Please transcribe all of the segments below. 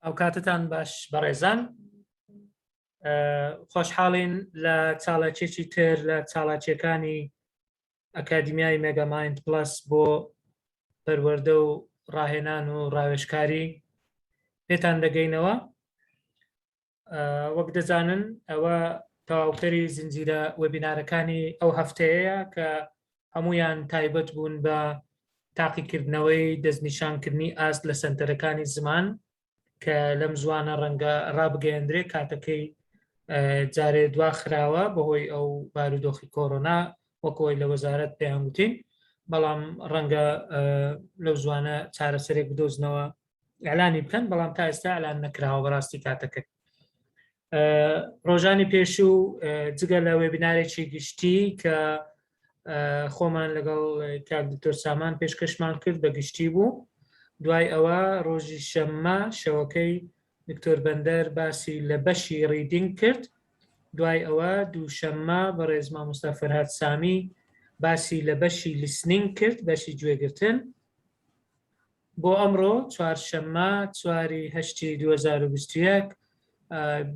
ئەو کاتتان باش بەڕێزان خۆشحاڵین لە چاڵاکێکی تر لە چاڵاکیەکانی ئەکادیمیای مێگامایند پلس بۆ پەروەردە و ڕاهێنان و ڕاوێژکاری پێتان دەگەینەوە. وەک دەزانن ئەوە تەواوکەری زنجیرە وەبینارەکانی ئەو هەفتەیەیە کە هەمویان تایبەت بوون بە تاقیکردنەوەی دەستنیشانکردنی ئاست لە سەنتەرەکانی زمان کە لەم زوانە ڕەنگە ڕابگەیەندرێ کاتەکەی جارێ دوا خراوە بەهۆی ئەو بارودۆخی کۆڕۆنا وەکەوەی لە وەزارەت پێیان گوتین، بەڵام ڕەنگە لەو زوانە چارەسەرێک بدۆزنەوە ئەعلانی بکەن، بەڵام تا ئێستا ئەعلان نەکراوە بەڕاستی کاتەکە. ڕۆژانی پێشوو جگە لە وێبینارێکی گشتی کە خۆمان لەگەڵ کاک دکتۆر سامان پێشکەشمان کرد بە گشتی بوو. دوای ئەوە ڕۆژی شەممە شەوەکەی دکتۆر بەندەر باسی لە بەشی ڕیدینگ کرد. دوای ئەوە دووشەممە بەڕێز مامۆستا فەرهاد سامی باسی لە بەشی لیسنینگ کرد، بەشی گوێگرتن. بۆ ئەمڕۆ چوارشەممە 4/8/2021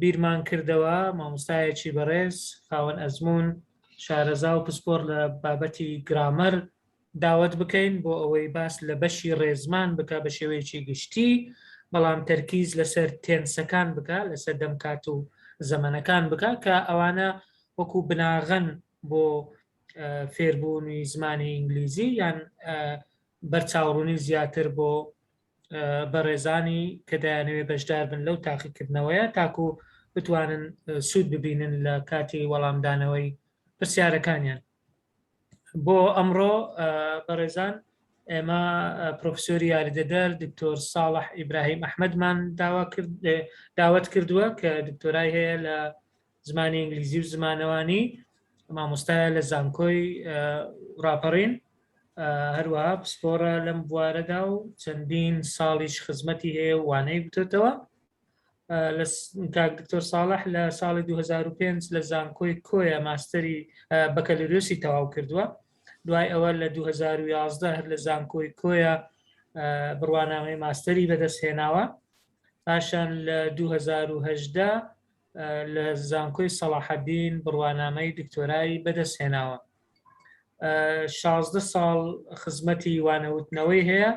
بیرمان کردەوە مامۆستایەکی بەڕێز خاوەن ئەزمون شارەزا و پسپۆر لە بابەتی گرامەر داوت بکەین بۆ ئەوەی باس لە بەشی ڕێزمان بکە بە شێوەیەکی گشتی، بەڵام تەرکیز لەسەر تێنسەکان بکە، لەسەر دەمکات و زەمانەکان بکە کە ئەوانە وەکو بناغەن بۆ فێربوونی زمانی ئینگلیزی یان بەرچاوڕوونی زیاتر بۆ بەڕێزانی کە دەیانەوێت بەشدار بن لەو تاقیکردنەوەیە تاکو بتوانن سوود ببینن لە کاتی وەڵامدانەوەی پرسیارەکانیان. بۆ ئەمڕۆ بەڕێزان ئێمە پرۆفسۆری یاریدەدەر دکتۆر ساڵح ئیبراهیم ئەحمەدمان داوت کردووە کە دکتۆرای هەیە لە زمانی ئینگلیزی و زمانەوانی، مامۆستایە لە زانکۆی ڕاپەڕین، هەروەها پسپۆرە لەم بوارەدا و چەندین ساڵیش خزمەتی هەیە و وانەی بتۆتەوە. کاک دکتۆر ساڵح لە ساڵی 2005 لە زانکۆی کۆیە ماستەری بەکەلۆریۆسی تەواو کردووە. دوای ئەوە لە 2011 هەر لە زانکۆی کۆیە بڕوانامەی ماستەری بەدەستهێناوە. پاشان لە 2018 لە زانکۆی سەلاحەدین بڕوانامەی دکتۆرای بەدەستهێناوە. 16 ساڵ خزمەتی وانەوتنەوەی هەیە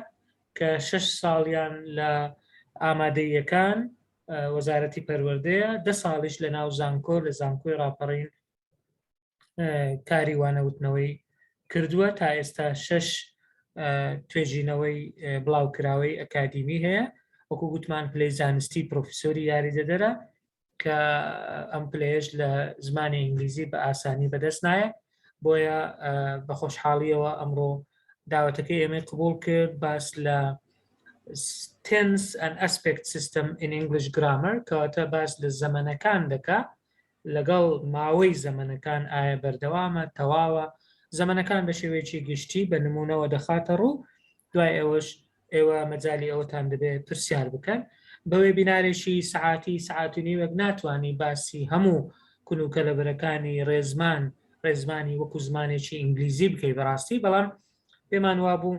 کە 6 ساڵیان لە ئامادەییەکان وەزارەتی پەروەردەیە، 10 ساڵیش لە ناو زانکۆ لە زانکۆی ڕاپەڕین کاری وانەوتنەوەی کردووە. تا ئێستا 6 توێژینەوەی بڵاوکراوەی ئەکادیمی هەیە، وەکو گوتمان پلەی زانستی پرۆفسۆری یاریدەدەرە کە ئەم پلەیەش لە زمانی ئینگلیزی بە ئاسانی بەدەست نایە. بۆیە بە خۆشحاڵیەوە ئەمڕۆ داوەتەکەی ئێمە قبول کرد باس لە tense and aspect system in English grammar کەواتە باس لە زەمانەکان دەکا، لەگەڵ ماوەی زەمانەکان ئایا بەردەوامە تەواوە، زەمانەکان بە شێوەیەکی گشتی بە نمونەوە دەخاتە ڕوو. دوای ئەوەش ئێوە مەجای ئەوەتان دەبێت پرسیار بکەن. بە وێبینارێکی سەعاتی سەعات و نیوەک ناتوانانی باسی هەموو کونوکە لەبەرەکانی ڕێزمانی وەکو زمانێکی ئینگلیزی بکەی بەڕاستی، بەڵام پێمان وابوو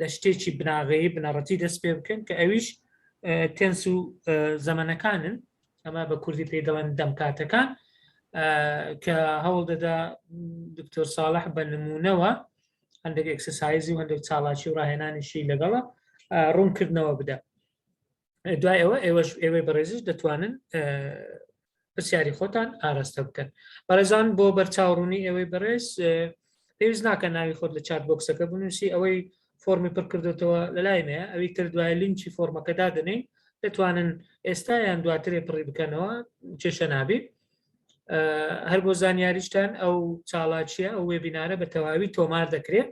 لە شتێکی بناغەیی بنەڕەتی دەست پێ بکەن کە ئەویش تێنس و زەمانەکانن، ئەمە بە کوردی پێی دەڵێن دەمکاتەکان، کە هەوڵ دەدا دکتۆر ساڵح بە نمونەوە هەندێک ئەکسەسایزی و هەندێک چاڵاکی و ڕاهێنانیشی لەگەڵە ڕوونکردنەوە بدە. دوای ئەوە ئێوەی بەڕێزیش دەتوانن پرسیاری خۆتان ئاراستە بکەن. بەڕێزان بۆ بەرچاوڕوونی ئێوەی بەڕێز پێویست ناکە ناوی خۆت لە چات بۆکسەکە بنووسی، ئەوەی فۆرمی پڕ کردێتەوە لەلایمەیە، ئەوی تر دوای لینکی فۆرمەکە دادنەی دەتوانن ئێستا یان دواترێ پڕی بکەنەوە، کێشە نابێت. هەر بۆ زانیاریشتان ئەو چاڵاچیە ئەو وێبینارە بە تەواوی تۆمار دەکرێت.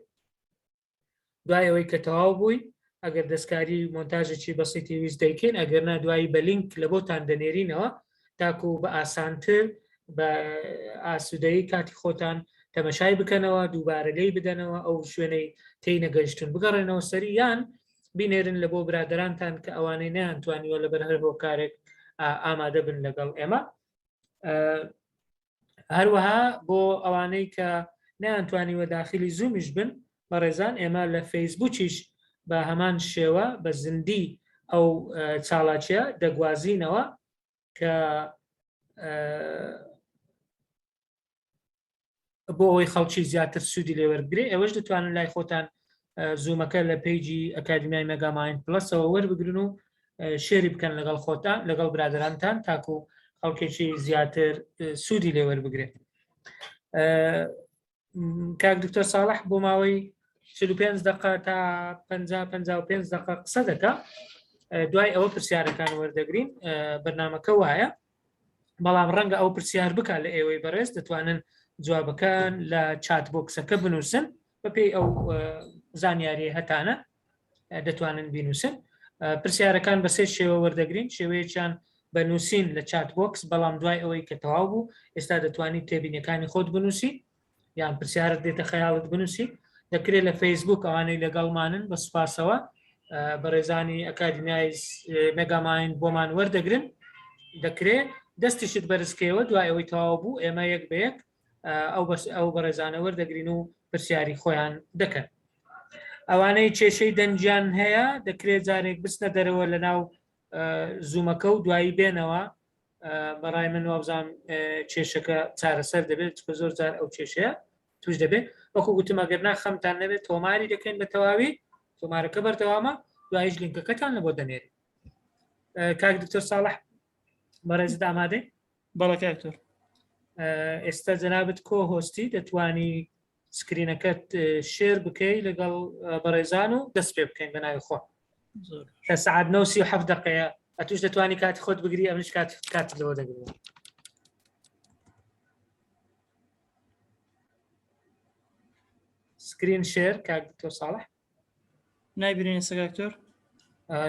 دوای ئەوەی کە تەواو بووی ئەگەر دەستکاری مۆنتاژێکی بەسیتی ویست دەیکەین، ئەگەر نا دوایی بە لینک لە بۆتان دەنێرینەوە تاکو بە ئاسانتر بە ئاسوودەیی کاتی خۆتان تەمەشای بکەنەوە، دووبارە لێی بدەنەوە، ئەو شوێنەی تێی نەگەیشتن بگەڕێنەوە سەری، یان بینێرن لە بۆ برادرانتان کە ئەوانەی نەیانتوانیوە لەبەر هەر بۆ کارێک ئامادە بن لەگەڵ ئێمە. هەروەها بۆ ئەوانەی کە نەیانتوانیوە داخلی زومیش بن بەڕێزان، ئێمە لە فەیسبووکیش بە هەمان شێوە بە زندی ئەو چاڵاکیە دەگوازینەوە کە بۆ ئەوەی خەڵکی زیاتر سوودی لێوەرگرێ. ئێوەش دەتوانن لای خۆتان زوومەکە لە پیجی ئەکادمیای مێگاماین پلەسەوە وەربگرن و شێری بکەن لەگەڵ خۆتان لەگەڵ برادرانتان تاکو خەڵکێکی زیاتر سوودی لێوەربگرێت. کاک دکتۆر ساڵح بۆ ماوەی 45 دقه تا 55 دقه قسە دەکا، دوای ئەوە پرسیارەکان وەردەگرین. بەرنامەکە وایە، بەڵام ڕەنگە ئەو پرسیار بکات لە ئێوەی بەڕێز دەتوانن جوابەکان لە چات بۆکسەکە بنووسن بەپێی ئەو زانیاری هەتانە دەتوانن بینوسن. پرسیارەکان بە سێ شێوە وەردەگرین، شێوەیەکیان بە نووسین لە چات بۆکس، بەڵام دوای ئەوەی کە تەواو بوو ئێستا دەتوانیت تێبینیەکانی خۆت بنووسی یان پرسیارت دێتە خەیاڵت بنووسی. دەکرێت لە فەیسبوک ئەوانەی لەگەڵمانن بە سوپاسەوە بەڕێزانی ئەکادمیای مێگاماین بۆمان وەردەگرن، دەکرێت دەستیشت بەرزکەوە دوای ئەوەی تەواو بوو ئێمە یەک بە یەک ئەو بەڕێزانە وەردەگرین و پرسیاری خۆیان دەکەن. ئەوانەی کێشەی دەنجیان هەیە دەکرێت جارێک بستە دەرەوە لە ناو زوومەکە و دوایی بێنەوە. بەڕای من وابزان کێشەکە چارەسەر دەبێت، زۆر جار ئەو کێشەیە توش دەبێت. وەکو گوتم ئەگەرنا خەمتان نەبێت تۆماری دەکەین بە تەواوی، تۆمارەکە بەردەوامە، دوایش لینکەکەتان لە بۆ دەنێری. کاک دکتۆر ساڵح بەڕێزت ئامادەی؟ بەڵێ کاکتۆر. ئێستا جەنابەت کۆ هۆستی دەتوانی سکرینەکەت شێر بکەی لەگەڵ بەڕێزان و دەست پێ بکەین بە ناوی خۆ. کە سەعات 9:37 دقەیە ئەتوش دەتوانی کاتی خۆت بگری، ئەمش کاتی لەوە دەگرێت. سکرین شێر کاک دکتۆر ساڵح نایبینین سەکاکتۆر؟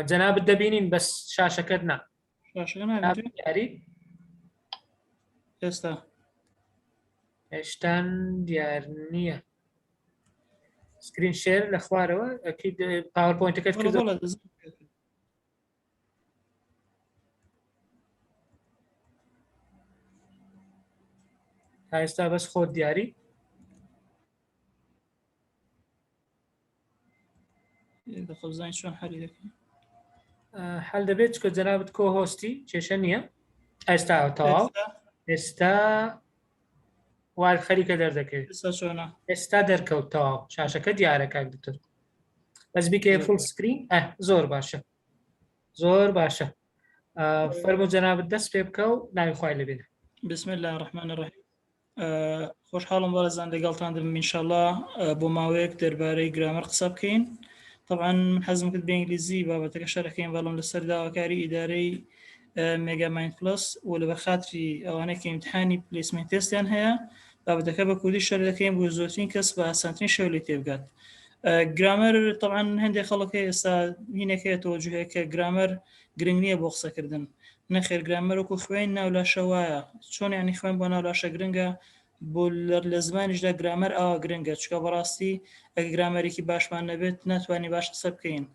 جەنابەت دەبینین بەس شاشەکەت نا. شاشەکە نابینین یاری؟ ئێستا هێشتان دیار نییە. سکرین شێر لە خوارەوە پاوەرپۆینتەکەت کردو. ئێستا بەس خۆت دیاری؟ خۆزانین چۆن حەلی دەکەین؟ حەل دەبێت کە جەنابەت کۆ هۆستی کێشە نییە. ئێستا تەواو ئێستا وار خەریکە دەردەکەوێت. ئێستا دەرکەوت تەواو شاشەکە دیارە کاک دکتۆر. بەس بیکە فول سکرین. زۆر باشە، زۆر باشە. فەرموو جەنابەت دەست پێ بکە و ناوی خوای لەبێنە. بسم الله الرحمن الرحیم. خۆشحاڵم بەڕێزان لەگەڵتان دەبم ئینشاءالله بۆ ماوەیەک دەربارەی گرامەر قسە بکەین. طبعا من حەزم کرد بە ئینگلیزی بابەتەکە شەرەکەین، بەڵام لەسەر داواکاری ئیدارەی مێگاماین پلس و لە بەخاتری ئەوانەی کە ئیمتحانی پلیسمنت تێستیان هەیە بابەتەکە بە کوردی شەر دەکەین بۆ زۆرترین کەس بە ئاسانترین شێوە لێ تێبگات. گرامەر طبعا هەندێک خەڵکی ئێستا هینەکەیە تۆجهەیە کە گرامەر گرنگ نییە بۆ قسەکردن. نەخێر گرامەر وەکو خوێن ناولاشە وایە. چۆن یعنی خوێن بۆ ناولاشە گرنگە، بۆ لە زمانیشدا گرامەر ئاوا گرنگە، چکە بەڕاستی ئەگە گرامەرێکی باشمان نەبێت ناتوانانی باش قسە بکەین.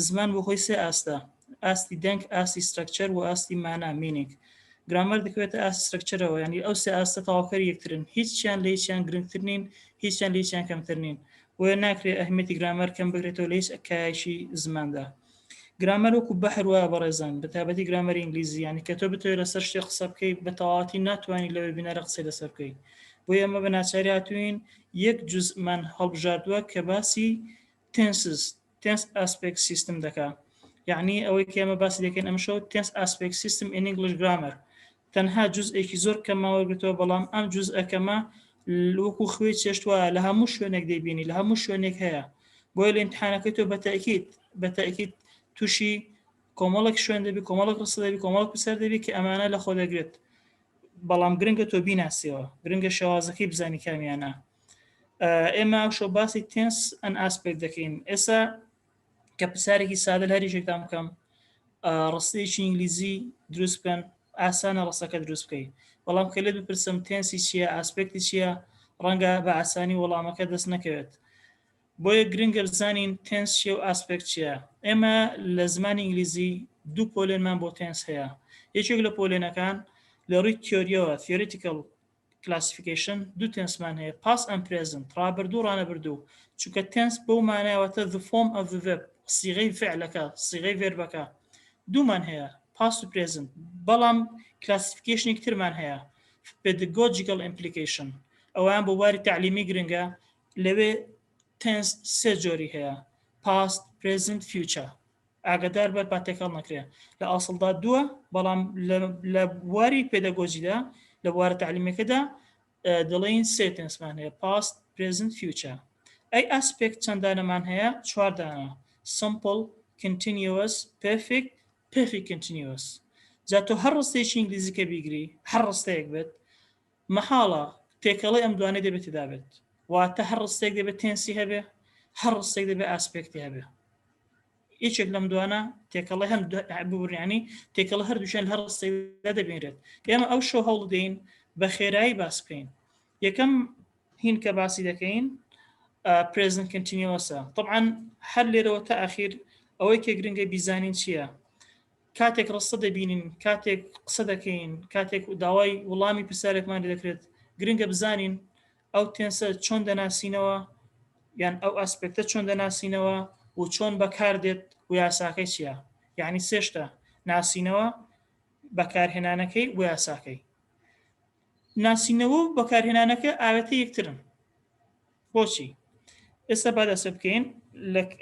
زمان بۆ خۆی سێ ئاستە: ئاستی دەنگ، ئاستی سترکچەر و ئاستی مانا مینینگ. گرامەر دەکەوێتە ئاستی سترکچەرەوە، ینی ئەو سێ ئاستە تەواوکەری یەکترن، هیچیان لە هیچیان گرنگتر نین، هیچیان لە هیچیان کەمتر نین. وە ناکرێت ئەهمیەتی گرامەر کەم بگرێتەوە لە هیچ ئەکایشی زماندا. گرامەر وەکو بەحر وایە بەڕێزان، بە تایبەتی گرامەری ئینگلیزی، ینی کە تۆ بتوێت لەسەر شتێک قسە بکەیت بە تەواوەتی ناتوانانی لەوێ بینەرە قسەی لەسەر بکەیت. بۆ ئێمە بە ناچاری هاتووین یەک جوزمان هەڵبژاردووە کە باسی تنس ئاسپێکت سیستم دەکات. یعنی ئەوەی کە ئێمە باسی دەکەین ئەمشەو تنس ئاسپێکت سیستم ئین ئینگلیش گرامەر. تەنها جزئێکی زۆر کەمما وەرگرتەوە، بەڵام ئەم جزئەکەمە وەکو خوێ چێشتوە لە هەموو شوێنێک دەیبینی، لە هەموو شوێنێک هەیە. بۆیە لە ئیمتحانەکەی تۆ بە تەئکید تووشی کۆمەڵێک شوێن دەبی، کۆمەڵێک ڕستە دەبی، کۆمەڵێک پرسیار دەبی کە ئەمانە لە خۆ دەگرێت، بەڵام گرنگە تۆ بیناسیەوە، گرنگە شێوازەکەی بزانی کامیانە. ئێمە ئەوشۆ باسی تنس ئەن ئاسپێکت دەکەین. ئێستا کە پرسیارێکی سادە لە هەریشێکتان بکەم، ڕستەیەکی ئینگلیزی دروست بکەن، ئاسانە ڕستەکە دروست بکەیت، بەڵام کە لێت بپرسم تنسی چییە، ئاسپێکتی چییە، ڕەنگە بە ئاسانی وەڵامەکە دەست نەکەوێت. بۆیە گرنگە بزانین تنس چیە و ئاسپێکت چییە. ئێمە لە زمانی ئینگلیزی دوو پۆلێنمان بۆ تنس هەیە. یەکێک لە پۆلێنەکان لە ڕووی تیۆریەوە theoretical classification دوو تنسمان هەیە: past and present، ڕابردوو ڕانەبردوو. چونکە تنس بەو مانایەوەتە the form of the verb، صيغه فعلك صيغه فيربك دومان هي past to present بلام classification كتير مان هي pedagogical implication اوان بواري تعليمي جرينجا لوي tense سجوري هي past present future ئاگدار بەر پاتێکەڵ نەکرێ لە ئاسڵدا دووە بەڵام لە بواری پێدەگۆژیدا لە بوارە تعلیمەکەدا دەڵێن سێ تێنسمان هەیە past present future ئەی ئاسپێکت چەندانەمان هەیە چواردانە simple continuous perfect perfect continuous جا تۆ هەر ڕستەیەکی ئینگلیزیکە بیگری هەر ڕستەیەک بێت مەحاڵە تێکەڵی ئەم دوانەی دەبێت تێدا بێت واتە هەر ڕستێک دەبێت تێنسی هەبێ هەر ڕستێک دەبێت ئاسپێکتی هەبێ هیچێک لەم دوانە تێکەڵی هەم ببوورانی تێکەڵە هەردووشیان هەر ڕستەیدا دەبینرێت ئێمە ئەو شۆ هەوڵ دەین بە خێرایی باس بکەین یەکەم هین کە باسی دەکەین present continuous طبعا هەر لێرەوە تا ئاخیر ئەوەی کە گرنگە بیزانین چییە کاتێک ڕستە دەبینین کاتێک قسە دەکەین کاتێک داوای وەڵامی پرسیارێکمان دەکرێت گرنگە بزانین ئەو تێنسە چۆن دەناسینەوە یان ئەو ئاسپێکتە چۆن دەناسینەوە و چۆن بەکاردێت و یاساکەی چییە یعنی سێشتە ناسینەوە بەکارهێنانەکەی و یاساکەی ناسینەوە و بەکارهێنانەکە ئاوێتە یەکترن بۆچی ئێستا با دەسە بکەین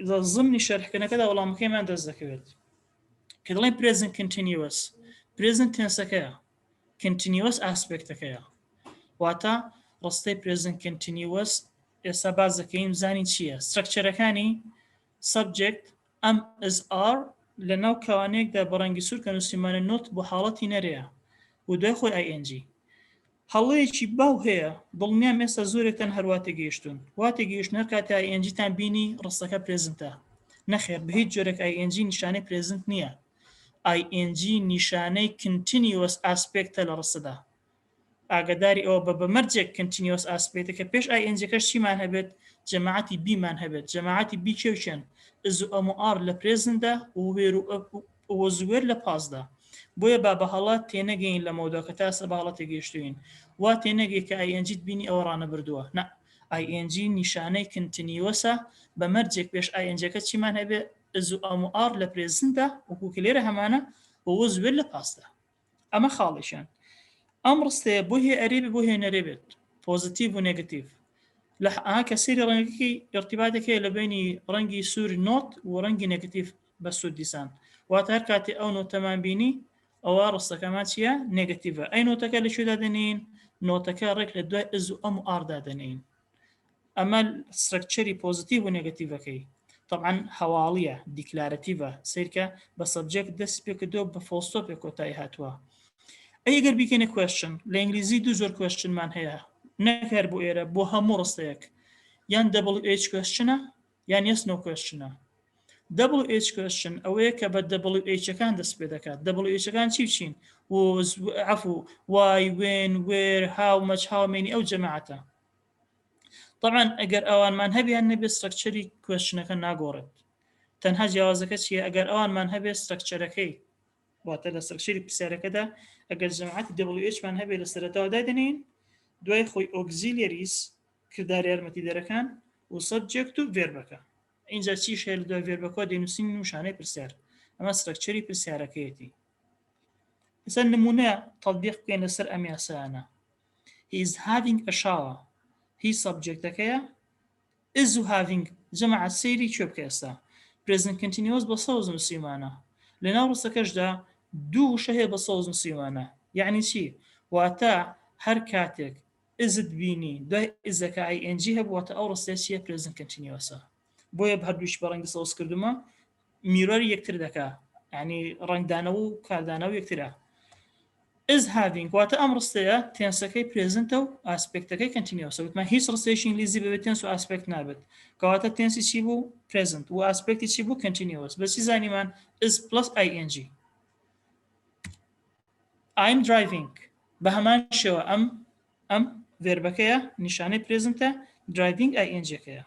لە زمنی شەرحکردنەکەدا وەڵامەکەیمان دەست دەکەوێت کە دەڵێن present continuous present تێنسەکەیە continuous ئاسپێکتەکەیە واتە ڕستەی present continuous ئێستا باز دەکەین زانین چییە سترەکچەرەکانی subject am is are لە ناو کەوانەیەکدا بەڕەنگی سوور کە نووسیمانە نۆت بۆ حاڵەتی نەرەیە و دوای خۆی ing هەڵەیەکی باو هەیە دڵنیام ئێستا زۆرێکتان هەروە تێگەیشتون وا تێگەیشتن هەر کاتی ing تان بینی ڕستەکە پرێزنتە نەخێر بە هیچ جۆرێک ing نیشانەی پرێزنت نییە ing نیشانەی continuous ئاسپێکتە لە ڕستەدا ئاگداری ئەوە بە بەمەرجێک continuous ئاسپێکتە کە پێش ing کەش چیمان هەبێت جەماعەتی بیمان هەبێت جەماعەتی بی کێوچێن ئز و ئەموار لە پرێزندا و زوێر لە پاسدا بۆیە با بە هەڵات تێنەگەین لە مەودە کە تاسە بە هەڵات تێگەیشتوین وا تێنەگەی کە ing بینی ئەوە ڕانە بردووە نە ing نیشانەی کنتینیوەسە بە مەرجێک پێش ing-کە چیمان هەبێ ئز و ئەموار لە پرێزندا وەکوکە لێرە هەمانە وە زوێر لە پاسدا ئەمە خاڵیشان ئەم ڕستەیە بۆ هێ ئەرێبێ بۆ هێ نەرێبێت پۆزیتیڤ و نێگەتیڤ لە کە سێری ڕەنگەکەی ارتیباتێکی لە بینی ڕەنگی سووری نۆت و ڕەنگی نێگەتیڤ بە سوود دیسان واتە هەر کاتی ئەو نۆتەمان بینی ئەوە ڕستەکەمان چییە نێگەتیڤە ئەی نۆتەکە لە کوێدا دەنین نۆتەکە ڕێک لە دوای ئز و ئەم ئاردا دەنین ئەمە سترەکچەری پۆزیتیڤ و نێگەتیڤەکەی طبعا هەواڵیە دیکلارەتیڤە سیرکە بە سەبجێکت دەست پێکردۆ بە فۆستۆپێک کۆتایی هاتووە ئەگەر بیکەنە کوێشن لە ئینگلیزی دوو زۆر کوێشنمان هەیە نەکار بۆ ئێرە بۆ هەموو ڕستەیەک یان WH کوێشنە یان yes no کوێشنە WH کوێشن ئەوەیە کە بە WH-ەکان دەست پێ دەکات WH-ەکان چی بچین عفو why when where how much how many ئەو جەماعەتە طبعا ئەگەر ئەوانمان هەبیان نەبێت سترەکچەری کوێشنەکە ناگۆڕێت تەنها جیاوازەکە چیە ئەگەر ئەوانمان هەبێت سترەکچەرەکەی واتە لە سترەکچەری پرسیارەکەدا ئەگەر جەماعەتی WH-مان هەبێت لە سەرەتاوە دادەنین دوای خۆی ئۆگزیلیەریس کردداری یارمەتی دەرەکان و سەبجێکت و ڤێربەکە اینجا چیش هەیە لە دوای ڤێربەکە دەنووسین نوشانەی پرسیار ئەمە سترەکچەری پرسیارەکەیەتی ئێستا نمونە تەطبیق بکەین لەسەر ئەم یاسایانە he is having a shower هی سەبجێکتەکەیە is و having جەماعەت سەیری کوێ بکە ئێستا present continuous بە سەوز نووسیمانە لەناو ڕستەکەشدا دوو وشە هەیە بە سەوز نووسیمانە یعنی چی واتە هەر کاتێک ئزت بینی دوای ئزەکە ing هەبووەتە ئەو ڕستەیە چیە present continuous-ە بۆیە هەردووش بە ڕەنگی سەوز کردومە میرۆری یەکتر دەکا یعنی ڕنگدانەوە و کاردانەوە یەکترە is having واتە ئەم ڕستەیە تێنسەکەی پرێزنتە و ئاسپێکتەکەی کنتینیوسە وتمان هیچ ڕستێکی ئینگلیزی بەبێت تێنس و ئاسپێکت نابێت کەواتە تێنسی چی بوو پرێزنت و ئاسپێکتی چی بوو کنتینیوس بەچی زانیمان is plus ing I'm driving بە هەمان شێوە ئەم ڤێربەکەیە نیشانەی پرێزنتە driving ing-ەکەیە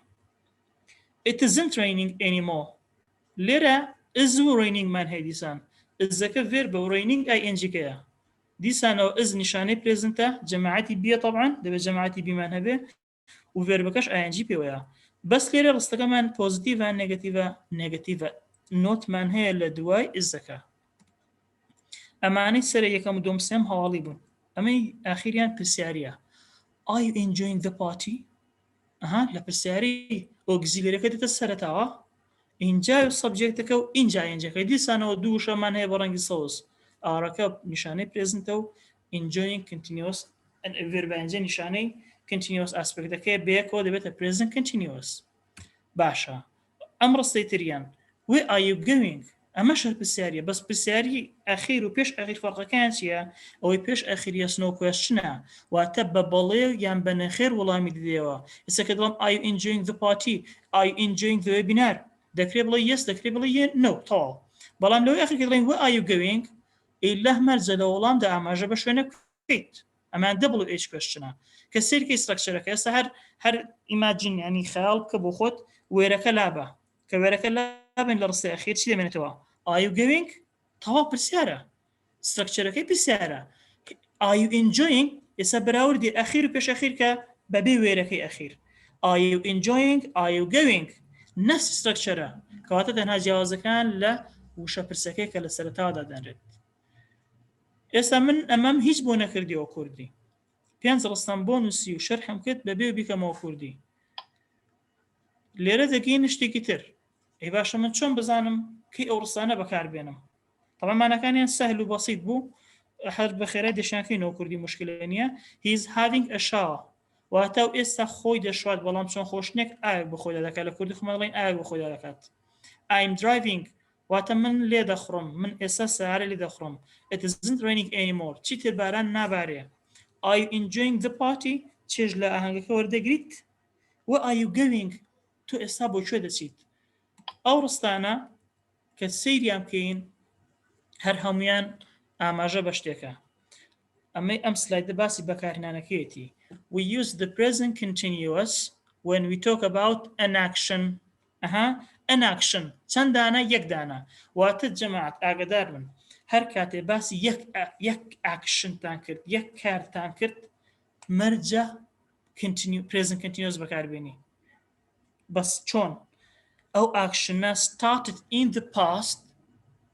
it isn't raining anymore لێرە is و rainingمان هەیە دیسان ئزەکە ڤێربە و raining ing-ەکەیە دیسانەوە ئز نیشانەی پرێزنتە جەماعەتی بیە طبعا دەبێت جەماعەتی بیمان هەبێ و ڤێربەکەش ing پێوەیە بەس لێرە ڕستەکەمان پۆزیتیڤە نێگەتیڤە نۆتمان هەیە لە دوای ئزەکە ئەمانەی سەر یەکەم و دوم سێم هەواڵی بوون ئەمەی ئاخیریان پرسیاریە Are you enjoying the party؟ لە پرسیاری ئۆگزیلەرەکە دێتە سەرەتاوە اینجا سەبجێکتەکە و اینجا ئەنجەکە دیسانەوە دوو شەمان هەیە بە ڕەنگی سەوز ئارەکە نیشانەی پرێزنتە و enjoying continuous ڤێربانجە نیشانەی continuous ئاسپێکتەکەی بەیەکەوە دەبێتە present continuous باشە ئەم ڕستەی تریان where are you going ئەمە شەر پرسیاریە بەس پرسیاری ئەخیر و پێش ئەخیر فەرقەکان چییە ئەوەی پێش ئەخیریە سنۆ کوێشنە واتە بە بەڵێ یان بە نەخێر وەڵامی دێەوە ئێستاکە دڵم are you enjoying the party are you enjoying the webinar دەکرێت بڵێ yes دەکرێت بڵێ no تەواو بەڵام لەوەی ئەخیر دڵێن where are you going ئیلا هەمەرجە لە وەڵامدا ئاماژە بە شوێنە بکەیت ئەمان WH کوێشنە کە سێرکی ستراکچەرەکە ئێستا هەر ئیماجین ینی خەیاڵ بکە بۆ خۆت وێرەکە لابە کە وێرەکە لابن لە ڕستەی ئەخیر چی دەمێنێتەوە Are you going؟ تەواو پرسیارە ستراکچەرەکەی پرسیارە Are you enjoying؟ ئێستا بەراوردی ئەخیر و پێش ئەخیر کە بەبێ وێرەکەی ئەخیر Are you enjoying؟ Are you going؟ نەفس ستراکچەرە کەواتە تەنها جیاوازەکان لە وشە پرسەکەی کە لە سەرەتاوەدا دەنرێت ئێستا من ئەمەم هیچ بۆ نەکردیەوە کوردی پێنج ڕستەم بۆ نووسی و شەرحم کرد بەبێ و بیکەمەوە کوردی لێرە دەگەین شتێکی تر ئەی باشە من چۆن بزانم کەی ئەو ڕستانە بەکاربێنم طبعا مانەکانیان سەهل و بەسیط بوو هەر بەخێرا دێشانکەینەوە کوردی مشکلە نییە He's having a shower واتە و ئێستا خۆی دەشوات بەڵام چۆن خۆشنێک ئاوێک بە خۆیدا دەکات لە کوردی خۆمان دەڵێن ئاوێک بە خۆیدا دەکات I'm driving واتە من لێ دەخڕم من ئێستا سیارە لێ دەخڕم It isn't raining anymore چیتر باران نابارێ Are you enjoying the party چێژ لە ئاهەنگەکە وەردەگریت Where are you going تو ئێستا بۆ کوێ دەچیت ئەو ڕستانە کە سەیریان بکەین هەر هەمویان ئاماژە بە شتێکە ئەمەی ئەم سلایدە باسی بەکارهێنانەکەیەتی We use the present continuous when we talk about an action an action چەند دانە یەک دانە واتە جەماعەت ئاگادار من هەر کاتێ باسی یەک ئاکشنتان کرد یەک کارتان کرد مەرجە present continuous بەکاربێنی بەس چۆن ئەو ئاکشنە started in the past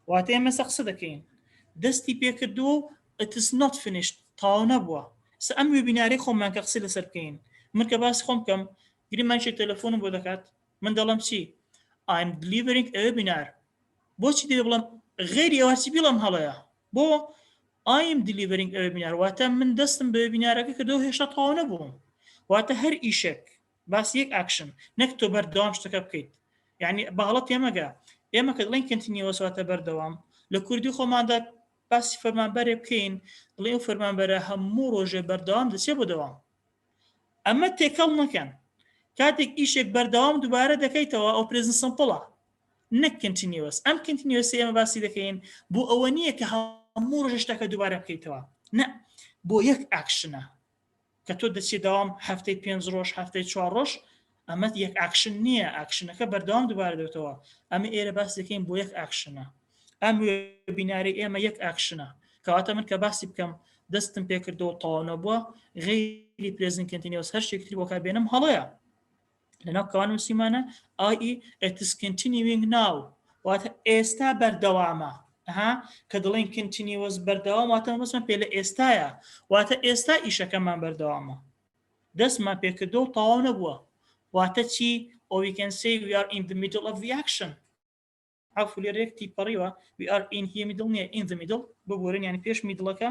واتە ئێمە قسە دەکەین دەستی پێکردووە و it is not finished تاو نەبووە ئەم وێبینارەی خۆمان کە قسەی لەسەر بکەین من کە باسی خۆم بکەم گریمانشی تەلەفۆنم بۆ دەکات من دەڵم چی I'm delivering a webinar بۆچی دەبێ بڵم غێری ئەوەی بڵم هەڵەیە بۆ I am delivering a webinar واتە من دەستم بە وێبینارەکە کردەوە هێشتا تاو نەبووم واتە هەر ئیشێک باسی یەک ئاکشن نەک تۆ بەردەوام شتەکە بکەیت یعنی باڵەت ئێمەگە ئێمە کە دڵین کنتینیوەس واتە بەردەوام لە کوردی خۆماندا باسی فەرمانبەرێ بکەین دڵێ و فەرمانبەرە هەموو ڕۆژێ بەردەوام دەچێت بۆ دەوام ئەمە تێکەڵ نەکەن کاتێک ئیشێک بەردەوام دووبارە دەکەیتەوە ئەو پرێزنت سمپڵە نەک کنتینیوەس ئەم کنتینیوەسی ئێمە باسی دەکەین بۆ ئەوە نییە کە هەموو ڕۆژێ شتەکە دووبارە بکەیتەوە نە بۆ یەک ئاکشنە کە تۆ دەچێت دەوام هەفتەی 5 ڕۆژ هەفتەی 4 ڕۆژ ئەمە یەک ئاکشن نییە ئاکشنەکە بەردەوام دووبارە دێتەوە ئەمە ئێرە باسی دەکەین بۆ یەک ئاکشنە ئەم وێبیناری ئێمە یەک ئاکشنە کەواتە من کە باسی بکەم دەستم پێکردەوە تەواو نەبووە غێری پرێزنت کنتینیوس هەر شتێکی بۆ کاربێنم هەڵەیە لەناو کەوانم سیمانە i.e. it is continuing now واتە ئێستا بەردەوامە کە دڵێن کنتینیوس بەردەوام واتە مەسمە پێ لە ئێستایە واتە ئێستا ئیشەکەمان بەردەوامە دەستمان پێکردەوە تەواو نەبووە واتە چی or we can say we are in the middle of the action عفوا لێرەیەکتی پەڕیوە we are in here middle نیە in the middle ببورن یعنی پێش میدڵەکە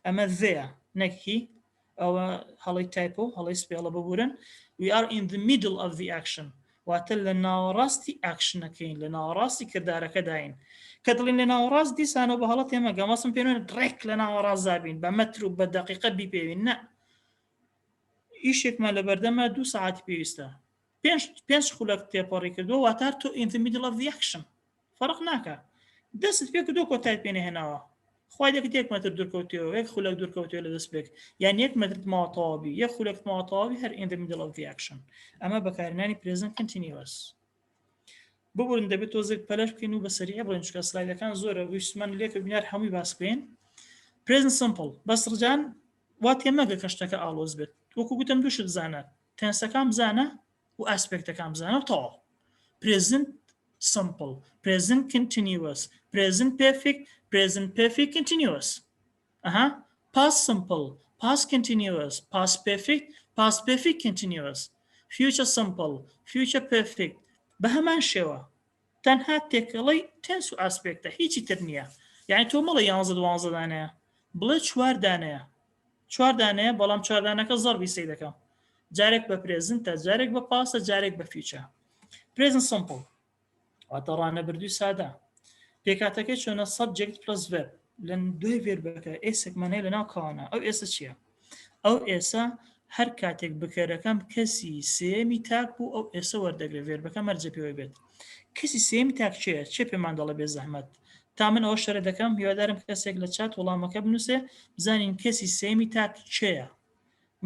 ئەمە there نەک هی ئەوە هەڵی تایپۆ هەڵی سپێڵە ببورن we are in the middle of the action واتە لە ناوەڕاستی ئاکشنەکەین لە ناوەڕاستی کردارەکەداین کە دڵین لە ناوەڕاست دیسانەوە بە هەڵەت ئێمە گەمەسم پێێنە درێک لە ناوەڕاست زابین بە مەتر و بە دەقیقە بیپێوین نە ئیشێکمان لە بەردەمە 2 ساعتی پێویستە 5 خولەک تێپەڕی کردو واتار تۆ in the middle of the action فەرق ناکە دەست پێ کردو کۆتای پێێنە هێناوە خوای دەکەیت 1 مەتر دوورکەوتەوە 1 خولەک دوورکەوتەوە لە دەست پێک یان 1 مەتر ماوەتەواوی 1 خولەک ماوەتەواوی هەر in the middle of the action ئەمە بەکارهێنانی present continuous ببورن دەبێت تۆزێک پەلەش بکەین و بەسەریع بڵێن چکە سلایدەکان زۆرە ویستمان لێکە بینار هەمووی باس بکەین present simple بەس ڕجان وا تێمەگە کە شتەکە ئاڵۆز بێت وەکو گوتم دووشت بزانە تەنسەکان بزانە و و ئاسپێکتەکان بزانە تەواو. present simple, present continuous, present perfect, present perfect continuous. Past simple, past continuous, past perfect continuous, future simple, future perfect. بە هەمان شێوە تەنها تێکەڵەی تەنس و ئاسپێکتە هیچی تر نییە. یعنی تۆ مەڵە 11 دانەیە بڵێ 4 دانەیە 4 دانەیە بەڵام 4 دانەکە زەربی سێ دەکەم. جارێک بە پرێزنتە، جارێک بە پاسە، جارێک بە فیوچە. present simple واتە ڕانەبردووی سادە. پێکاتەکەی چۆنە subject plus verb لە دوای ڤێربەکە ئێسێکمان هەیە لەناو کاوانە. ئەو ئێسە چییە؟ ئەو ئێسە هەر کاتێک بکەرەکەم کەسی سێمی تاک بوو ئەو ئێسە وەردەگرێت ڤێربەکە مەرجە پێوەی بێت. کەسی سێمی تاک چێە؟ چێ پێمان دەڵێ بێ زەحمەت؟ تا من ئەوە شەرە دەکەم هیوادارم کەسێک لە چات وەڵامەکە بنووسێ بزانین کەسی سێمی تاک چێە.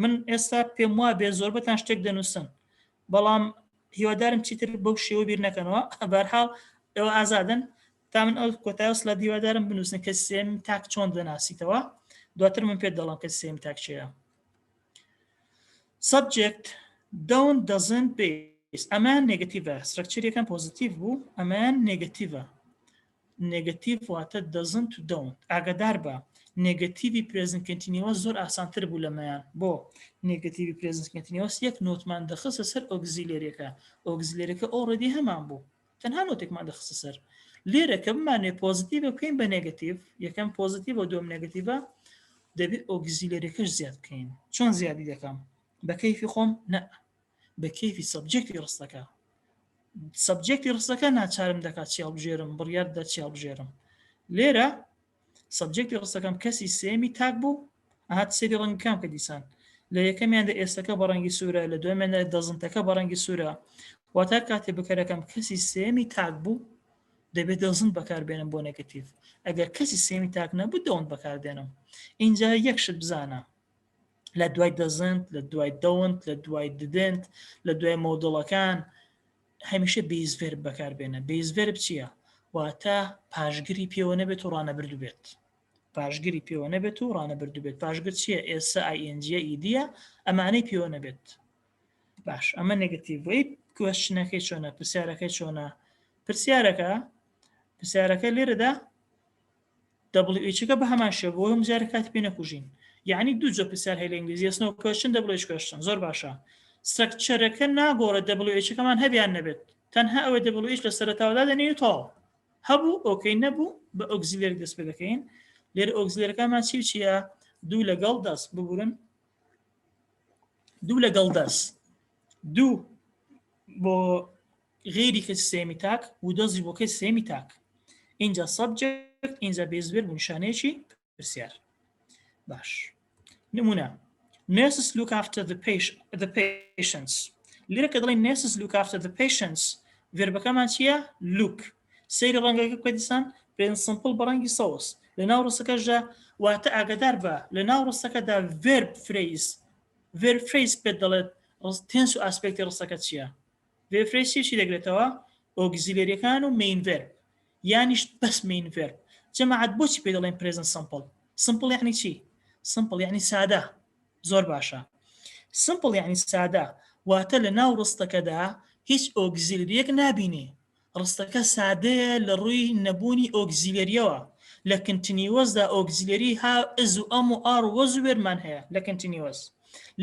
من ئێستا پێم وایە بێ زۆربەتان شتێک دەنووسن بەڵام هیوادارم چیتر بەو شێوە بیر نەکەنەوە. بەرحاڵ ئێوە ئازادن تا من ئەو کۆتایوس لە هیوادارم بنووسن کە سێمی تاک چۆن دەناسیتەوە دواتر من پێت دەڵام کە سێمی تاک چێە. subject don't doesn't base ئەمان نێگەتیڤە سترەکچەرێکەکەم پۆزیتیڤ بوو ئەمان نێگەتیڤە. نێگەتیڤ واتە doesn't و don't. ئاگادار بە نێگەتیڤی پرێزنت کۆنتینیوەس زۆر ئاسانتر بوو لەمەیان. بۆ نێگەتیڤی پرێزنت کۆنتینیوەس یەک نۆتمان دەخستە سەر ئۆگزیلێرەکە. ئۆگزیلێرەکە ئۆڕێدی هەمان بوو تەنها نۆتێکمان دەخستە سەر. لێرە کە بمانێ پۆزیتیڤە بکەین بە نێگەتیڤ یەکەم پۆزیتیڤ و دوم نێگەتیڤە دەبێت ئۆگزیلێرەکەش زیاد بکەین. چۆن زیادی دەکەم؟ بە کەیفی خۆم نە بە کەیفی سەبجەکتی ڕستەکە. سەبجەکتی ڕستەکە ناچارم دەکات چی هەڵبژێرم بڕیار دە چی هەڵبژێرم. لێرە سەبجەکتی ڕستەکەم کەسی سێمی تاک بوو ئاهات سێری ڕەنگەکان کە دیسان لە یەکەمیاندا ئێستەکە بە ڕەنگی سوورە لە دوێمیاندا دەزنتەکە بە ڕەنگی سوورە. واتە کاتێ بکەرەکەم کەسی سێمی تاک بوو دەبێت دەزنت بەکاربێنم بۆ نێگەتیڤ. ئەگەر کەسی سێمی تاک نەبوو دەوەند بەکاردێنم. اینجا یەک شت بزانە لە دوای دەزنت لە دوای دەوەند لە دوای ددنت لە دوای مۆدڵەکان هەمیشە بیس ڤێرب بەکاربێنە. بیس ڤێرب چییە؟ واتە پاشگری پێوە نەبێت و ڕانەبردوو بێت. پاشگری پێوە نەبێت و ڕانەبردوو بێت. پاشگر چییە؟ ئێستا ئاینجە ئیدیە ئەمانەی پێوە نەبێت. باش ئەمە نێگەتیڤی کوێشنەکەی چۆنە پرسیارەکەی چۆنە؟ پرسیارەکە لێرەدا WHەکە بە هەمان شێوە بۆ هەم جارە کات پێ نەکوژین. یعنی دوو جۆ پرسیار هەیە لە ئینگلیزی ئەسنەوە کوێشن WH کوێشن زۆر باشە. سترەکچەرەکە ناگۆڕێت WHەکەمان هەبیان نەبێت تەنها ئەوە WH لە سەرەتاوەدا دەنێت تەواو هەبوو ئۆکەی نەبوو بە ئۆگزیلێر دەست پێ دەکەین. لێرە ئۆگزیلێرەکەمان چییە؟ دوو لەگەڵ دەست ببورن دوو لەگەڵ دەست دوو بۆ غێری کەسی سێمی تاک و دۆزی بۆ کەسی سێمی تاک. اینجا سەبجەکت اینجا بیس ڤێرب نیشانەیەکی پرسیار. باش نمونە nurses look after the patients. لێرە کە دەڵێن nurses look after the patients ڤێربەکەمان چییە؟ look. سەیری ڕەنگەکە بکە دیسان present simple بە ڕەنگی سەوس لە ناو ڕستەکەشدا واتە ئاگادار بە لە ناو ڕستەکەدا verb phrase پێت دەڵێت تێنس و ئاسپێکتی ڕستەکە چییە؟ verb phrase چی دەگرێتەوە؟ ئۆگزیلێریەکان و main verb یانیش بەس main verb. جەماعەت بۆچی پێ دەڵێن present simple؟ simple یعنی چی؟ simple یعنی سادە. زۆر باشە. simple یعنی سادە واتە لە ناو ڕستەکەدا هیچ ئۆگزیلریەک نابینێ. ڕستەکە سادەیە لە ڕووی نەبوونی ئۆگزیلێریەوە. لە کنتینیوەسدا ئۆگزیلێری ها ئز و ئەم و ئار وەز و وێرمان هەیە لە کنتینیوەس.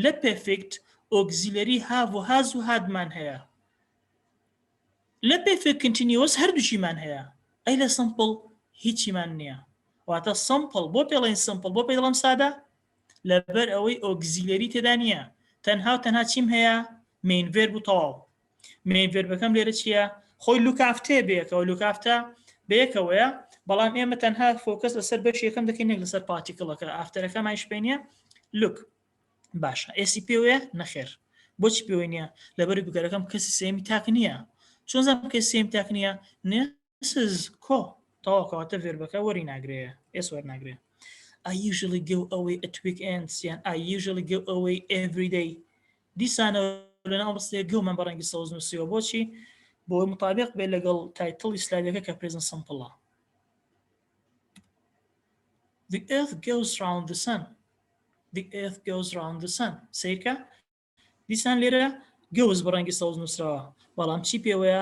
لە پێرفێکت ئۆگزیلێری هاو و هاز و هادمان هەیە. لە پێرفێکت کنتینیوەس هەردووچیمان هەیە. ئەی لە سمپڵ هیچیمان نییە. واتە سمپڵ بۆ پێڵێن سمپڵ بۆ پێ دەڵێم سادە لەبەر ئەوەی ئۆگزیلێری تێدا نییە. تەنها و تەنها چیم هەیە؟ مین ڤێرب و تەواو. مین ڤێربەکەم لێرە چییە؟ خۆی لوکافتێ بەیەکەوە لوکافتە بەیەکەوەیە بەڵام ئێمە تەنها فۆکەس لەسەر بەش یەکەم دەکەین نێک لەسەر پارتیکڵەکە ئافتەرەکەمانش پێ نییە لوک. باشە ئێسی پێوەیە نەخێر. بۆچی پێوەی نییە؟ لەبەر بگەرەکەم کەسی سێمی تاک نییە. چۆن زانم کەسی سێمی تاک نییە؟ نێسز کۆ تەواوکەواتە ڤێربەکە وەری ناگرێ ئێس وەرناگرێ. I usually go away at weekends یان I usually go away every day. دیسانە لەناو ڕستەیە گومان بە ڕەنگی سەوز نووسیوە بۆچی؟ بۆ مطابق بێت لەگەڵ تایتڵی سلایدەکە کە present simple. The earth goes round the sun. The earth goes round the sun. سیرکە دیسان لێرە گەوز بە ڕەنگی سەوز نووسراوە بەڵام چی پێوەیە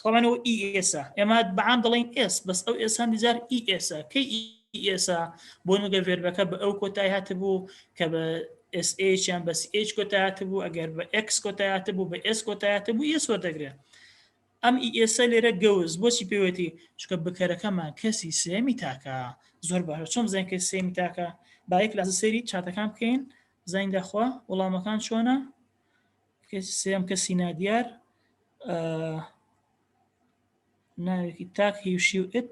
خەڵانەوە ئیئسا ئێمە بەعام دەڵێن ئس بەس ئەو ئێسان دیجار ئیئسا کەی ئێسا بۆ نوگە ڤێربەکە بە ئەو کۆتای هاتبوو کە بە SH یان بە CH کۆتای هاتبوو ئەگەر بە X کۆتای هاتبوو بە S کۆتای هاتبوو ئس وەردەگرێت ئەم ئێسا لێرە گەوز بۆچی پێوەتی چکە بکەرەکەمان کەسی سێمی تاکە زۆر باشە چۆن بزانین کە سێمی تاکە با یەک لە سەری چاتەکان بکەین بزانین داخوا وەڵامەکان چۆنە سێم کەسی نادیار ناوێکی تاک هیوشی و ئت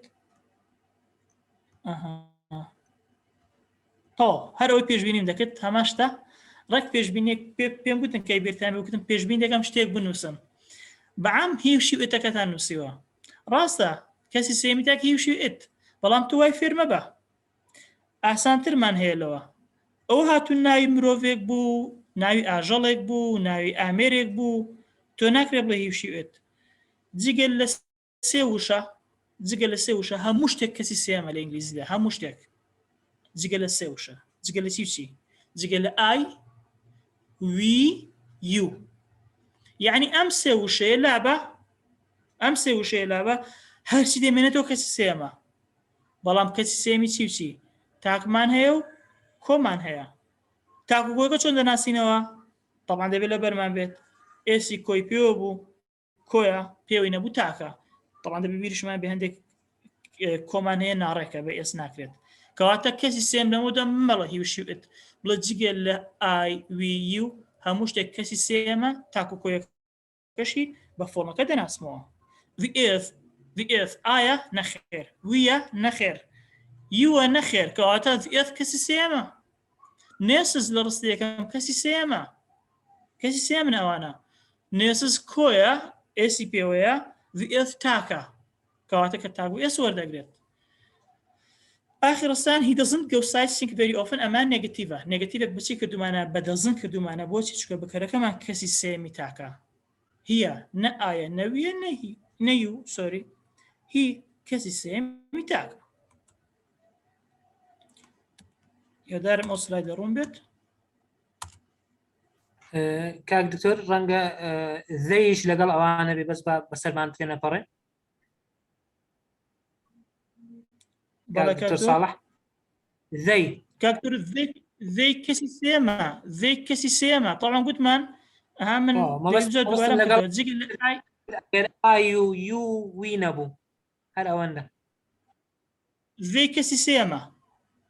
تۆ هەرەوەی پێشبینیم دەکرد هەماشتا ڕێک پێشبینێک پێم گوتن کەی بێتان بکتم پێشبین دەکەم شتێک بنووسم بەعام هیوشی و ئتەکەتان نووسیوە ڕاستە کەسی سێمی تاک هیوشی و ئت بەڵام تو وای فێرمە بە ئاسانترمان هەیە لەوە ئەو هاتوون ناوی مرۆڤێک بوو ناوی ئاژەڵێک بوو ناوی ئامێرێک بوو تۆ ناکرێت بڵێ هیوشی ئت جگەل لە سێ وشە جگە لە سێ وشە هەموو شتێک کەسی سێمە لە ئینگلیزیدا هەموو شتێک جگە لە سێ وشە جگە لە چی جگە لە ئای وی یو یعنی ئەم سێ وشەیە لابە ئەم سێ وشەیە لابە هەرچی دەمێنێتەوە کەسی سێمە بەڵام کەسی سێمی چی تاکمان هەیە و کۆمان هەیە تاکو کۆیەکە چۆن دەناسینەوە طبعا دەبێت لە بەرمان بێت ئێسی کۆی پێوە بوو کۆیە پێوەی نەبوو تاکە طبعا دەبێت بیرشمان بێ هەندێک کۆمان هەیە ناڕێکە بە ئێس ناکرێت کەواتە کەسی سێم لەمەدا مەڵە هیوشی ئت بڵە جگە لە ئای وی یو هەموو شتێک کەسی سێمە تاکو کۆیەکەشی بە فۆرمەکە دەناسمەوە the earth ئایا نەخێر ویە نەخێر یوە نەخێر کەواتە the earth کەسی سێمە نێسز لە ڕستەکەم کەسی سێمن ئەوانە نێسز کۆیە ئێسی پێوەیە the earth تاکە کەواتە کە تاک و ئێس وەردەگرێت ئاخرستان he doesn't go sightseeing very often ئەمان نێگەتیڤە نێگەتیڤێک بچی کردومانە بە دەزن کردومانە بۆچی چکە بکەرەکەمان کەسی سێمی تاکە هیە نە ئایا نەویە نەیو سۆری هی کەسی سێمی تاکە یادارم ئەو سلایدە ڕوون بێت کاک دکتۆر ڕەنگە زەیش لەگەڵ ئەوانە بێ بەس بەسەرمان تێنەپەڕێ دکتۆر صالح زەی کاکتور زەی کەسی سێمە طبعا گوتمان من ئای و یو وی نەبوو هەر ئەوەندە زەی کەسی سێمە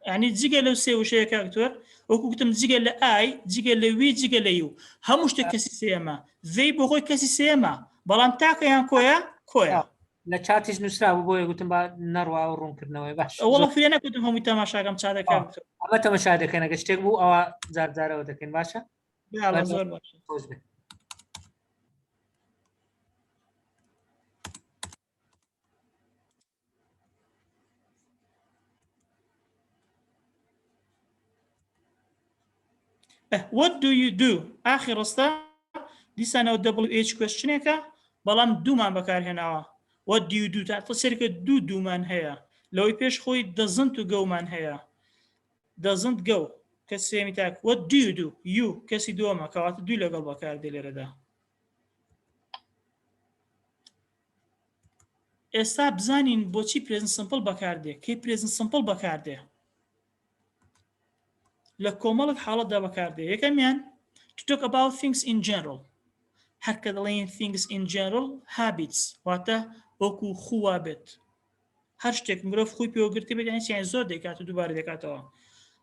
يعني جگە لەو سێ وشەیە کاکتۆر وەکو گوتم جگە لە ئای جگە لە وی جگە لە یو هەموو شتێک کەسی سێمە زەی بۆ خۆی کەسی سێمە بەڵام تاکەیان کۆیە لە چاتیش نووسرا بوو بۆیە گوتم با نەڕوا و ڕوونکردنەوەی باش وەڵە فێ نەکوتم هەمووی تەماشاکەم چاتەکە ئەمە تەماشا دەکەن ئەگە شتێک بوو ئەوە جارجارەوە دەکەین باشە زۆر باشە what do you do آخر ڕستە دیسانەوە WH کوێشنێکە بەڵام دوومان بەکارهێناوە what do you do تا سەرکە دوومان هەیە لەوەی پێش خۆی doesn't و گەومان هەیە doesn't go کەس سێمی تاک what do you do you کەسی دووەمە کەواتە دوو لەگەڵ بەکاردێ لێرەدا ئێستا بزانین بۆچی present simple بەکاردێ کەی present simple بەکاردێ لە کۆمەڵک حاڵەتدا بەکاردێ یەکەمیان to talk about things in general هەرکە دەڵێن things in general habits واتە وەکو خووا بێت هەر شتێک مرۆڤ خۆی پێوەگرتی بێت یعنی زۆر دەکات و دووبارە دەکاتەوە